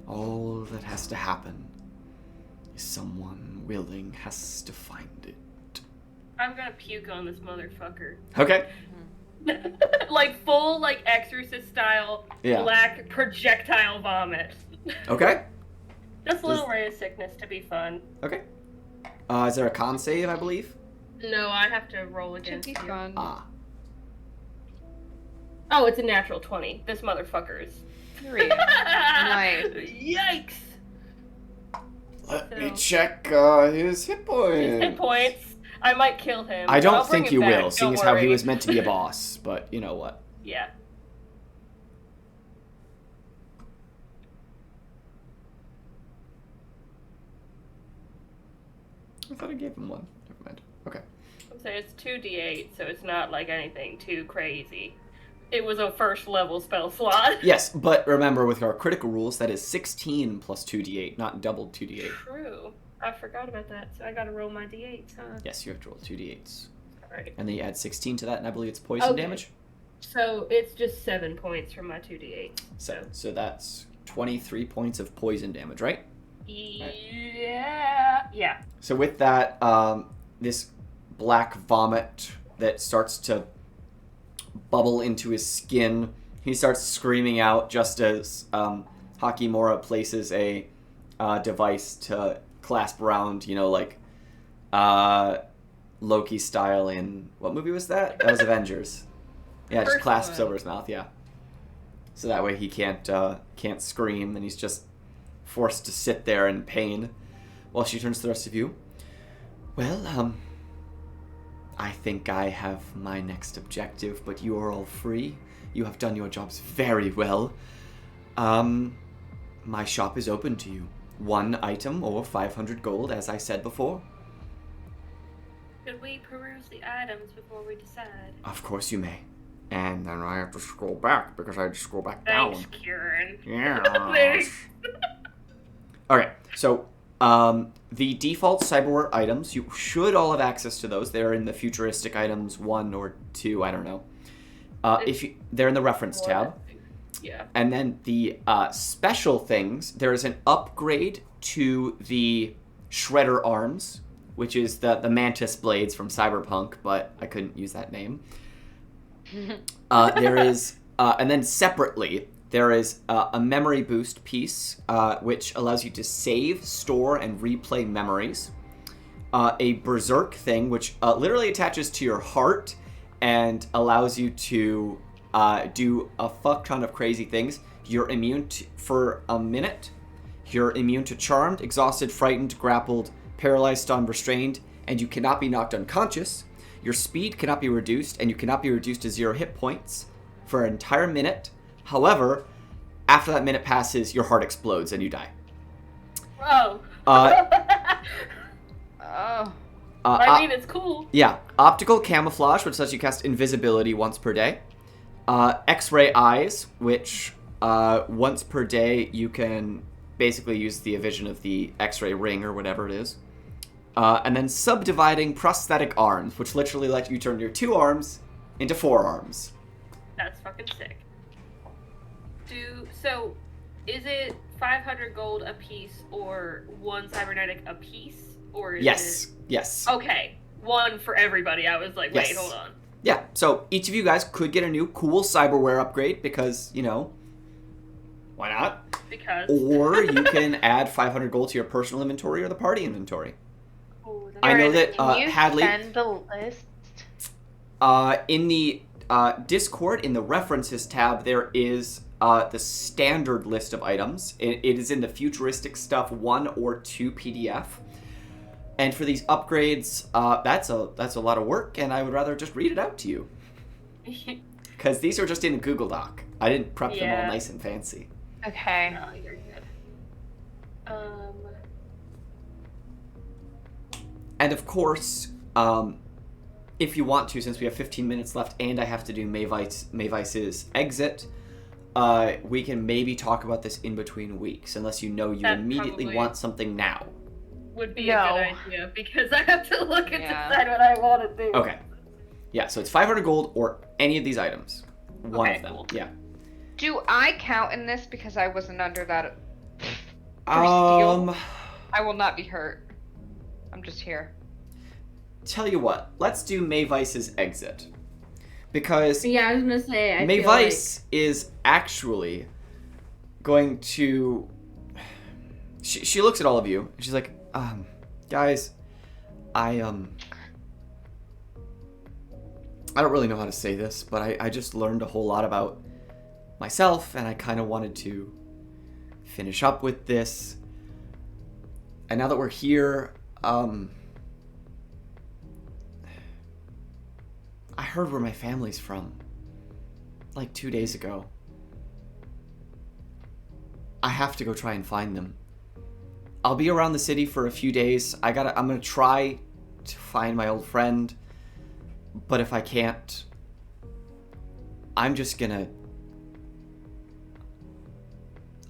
A: All that has to happen is someone willing has to find it.
C: I'm gonna puke on this motherfucker.
A: Okay.
C: Like full, like Exorcist style,
A: Yeah.
C: black projectile vomit.
A: Okay.
C: Just a little ray of sickness to be fun.
A: Okay. Is there a con save, I believe?
C: No, I have to roll
E: Should
C: against
E: be
C: you.
E: fun.
A: Ah.
C: Oh, it's a natural 20. This motherfucker is.
E: 3. Nice.
C: Yikes!
A: Let me
C: So-
A: check his hit points.
C: His hit points. I might kill him.
A: I
C: but
A: don't
C: I'll bring
A: think
C: him
A: you
C: back,
A: will, seeing
C: don't
A: as how he
C: worry.
A: was meant to be a boss, but you know what.
C: Yeah.
A: I thought I gave him one. Never mind. Okay.
C: So it's 2d8, so it's not like anything too crazy. It was a first level spell slot.
A: Yes, but remember with our critical rules, that is 16 plus 2d8, not doubled 2d8.
C: True. I forgot about that, so I gotta roll my d8s, huh?
A: Yes, you have to roll 2d8s.
C: Alright.
A: And then you add 16 to that, and I believe it's poison
C: Okay.
A: damage.
C: So it's just 7 points from my 2d8.
A: So that's 23 points of poison damage, right?
C: Yeah. Yeah.
A: So with that, this black vomit that starts to bubble into his skin, he starts screaming out just as Hakimura places a device to clasp around, like Loki style in, what movie was that? That was Avengers. Yeah, just
C: First
A: clasps
E: one.
A: over his mouth, yeah. So that way he can't scream, and he's just forced to sit there in pain while she turns to the rest of you. Well, I think I have my next objective, but you are all free. You have done your jobs very well. My shop is open to you. 1 item or 500 gold, as I said before.
C: Could we peruse the items before we decide?
A: Of course you may. And then I have to scroll back, because I had to scroll back
C: Thanks,
A: down.
C: Kieran.
A: Yeah.
C: Thanks.
A: Okay, so the default cyberware items, you should all have access to those. They're in the futuristic items 1 or 2, I don't know. They're in the reference tab.
C: Yeah.
A: And then the special things, there is an upgrade to the Shredder arms, which is the mantis blades from Cyberpunk, but I couldn't use that name. There is, and then separately, there is a memory boost piece, which allows you to save, store, and replay memories. A berserk thing, which literally attaches to your heart and allows you to do a fuck ton of crazy things. You're immune for a minute. You're immune to charmed, exhausted, frightened, grappled, paralyzed, stunned, restrained, and you cannot be knocked unconscious. Your speed cannot be reduced, and you cannot be reduced to 0 hit points for an entire minute. However, after that minute passes, your heart explodes and you die.
C: Oh.
E: Oh.
C: I mean, it's cool.
A: Yeah, optical camouflage, which lets you cast invisibility once per day. X-ray eyes, which once per day you can basically use the vision of the X-ray ring or whatever it is. And then subdividing prosthetic arms, which literally let you turn your 2 arms into 4 arms.
C: That's fucking sick. do so. Is it 500 gold a piece or one cybernetic a piece, or is
A: Yes.
C: it...
A: Yes.
C: Okay, one for everybody. I was like, wait,
A: Yes.
C: hold on.
A: Yeah, so each of you guys could get a new cool cyberware upgrade because, you know, why not?
C: Because.
A: Or you can add 500 gold to your personal inventory or the party inventory.
C: Ooh,
A: I know
B: Jordan,
A: that
B: can you
A: Hadley,
B: send the list?
A: in the Discord, in the references tab, there is the standard list of items. It is in the futuristic stuff 1 or 2 PDF. And for these upgrades, that's a lot of work, and I would rather just read it out to you. Because these are just in a Google Doc. I didn't prep them all nice and fancy.
B: Okay.
C: No, you're good.
A: And of course, if you want to, since we have 15 minutes left and I have to do Mayvice's exit, we can maybe talk about this in between weeks, unless you know you
C: That
A: immediately
C: probably-
A: want something now.
C: Would be
B: No.
C: a good idea because I have to look and
E: Yeah.
C: decide what I want to do.
A: Okay. Yeah, so it's 500 gold or any of these items. One
C: Okay,
A: of them.
C: cool.
A: Yeah.
E: Do I count in this because I wasn't under that?
A: Um,
E: I will not be hurt. I'm just here.
A: tell you what, let's do Mayvice's exit. Because
D: Yeah, I was gonna say. I feel
A: Mayvice is actually going to... She looks at all of you, and she's like, guys, I don't really know how to say this, but I just learned a whole lot about myself, and I kind of wanted to finish up with this. And now that we're here, I heard where my family's from, like 2 days ago. I have to go try and find them. I'll be around the city for a few days. I'm gonna try to find my old friend, but if I can't, I'm just gonna...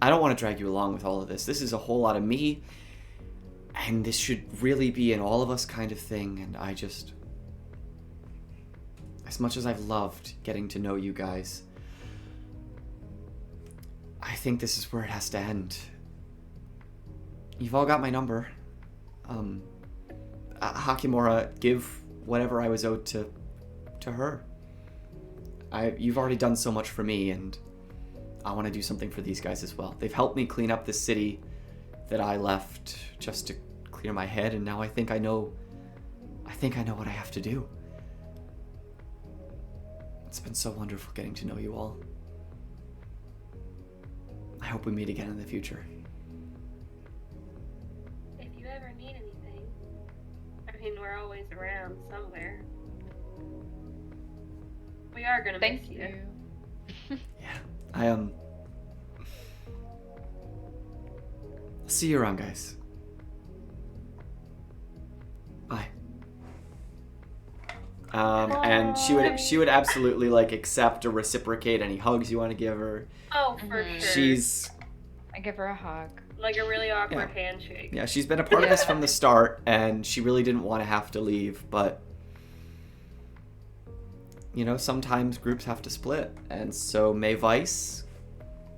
A: I don't want to drag you along with all of this. This is a whole lot of me, and this should really be an all of us kind of thing, and I just... As much as I've loved getting to know you guys, I think this is where it has to end. You've all got my number. Hakimura, give whatever I was owed to her. You've already done so much for me, and I want to do something for these guys as well. They've helped me clean up this city that I left just to clear my head, and now I think I know what I have to do. It's been so wonderful getting to know you all. I hope we meet again in the future.
C: If you ever need anything, I mean, we're always around somewhere. We are gonna miss
E: Thank
C: you.
E: you.
A: I see you around, guys. Bye. And she would absolutely like accept or reciprocate any hugs you want to give her.
C: Oh, for
E: Mhm.
C: sure.
A: She's
E: I give her a hug.
C: like a really awkward handshake.
A: yeah, she's been a part of this from the start, and she really didn't want to have to leave, but you know, sometimes groups have to split, and so Mayvice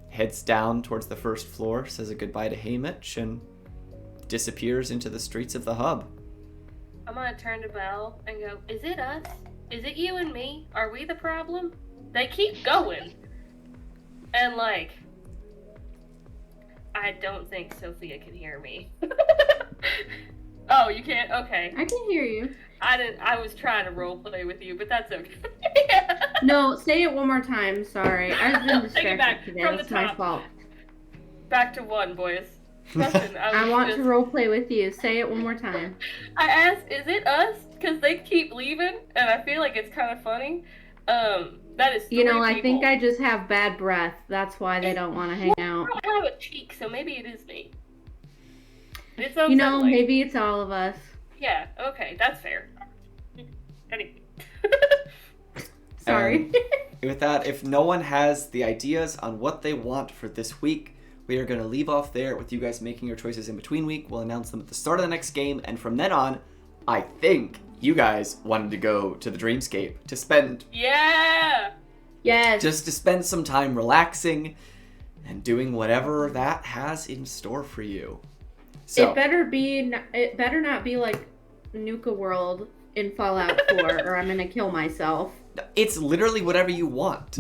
A: heads down towards the first floor, says a goodbye to Haymitch, and disappears into the streets of the hub.
C: I'm gonna turn to Belle and go, is it us? Is it you and me? Are we the problem? They keep going. And like, I don't think Sophia can hear me. Oh, you can't? Okay.
D: I can hear you.
C: I was trying to roleplay with you, but that's okay.
D: No, say it one more time. Sorry, I've been
C: Take it back
D: distracted today.
C: from the
D: That's my
C: top.
D: fault.
C: Back to one, boys. Listen,
D: I
C: was
D: want
C: just-
D: to roleplay with you. Say it one more time.
C: I asked, is it us? Because they keep leaving, and I feel like it's kind of funny. That is
D: You know,
C: three
D: I think
C: people.
D: I just have bad breath. That's why they don't want to hang out.
C: I don't have a cheek, so maybe it is me. It's
D: You know,
C: unsettling.
D: maybe it's all of us.
C: Yeah, okay, that's fair. Anyway.
D: Sorry.
A: With that, if no one has the ideas on what they want for this week, we are going to leave off there with you guys making your choices in between week. We'll announce them at the start of the next game, and from then on, I think you guys wanted to go to the Dreamscape to spend
C: Yeah!
D: Yes.
A: just to spend some time relaxing, and doing whatever that has in store for you. So,
D: It better not be like Nuka World in Fallout 4, or I'm gonna kill myself.
A: it's literally whatever you want.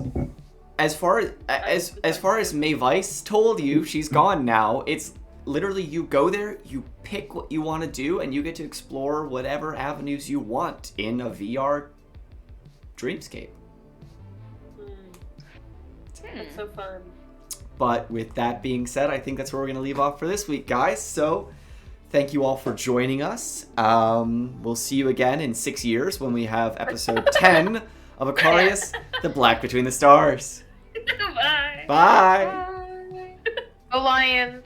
A: As far as May Vice told you, she's gone now. It's literally you go there, you pick what you want to do, and you get to explore whatever avenues you want in a VR dreamscape.
C: That's so fun.
A: But with that being said, I think that's where we're going to leave off for this week, guys. So thank you all for joining us. We'll see you again in 6 years when we have episode 10 of Icarius, The Black Between the Stars.
C: Bye.
A: Bye.
B: Go Lions!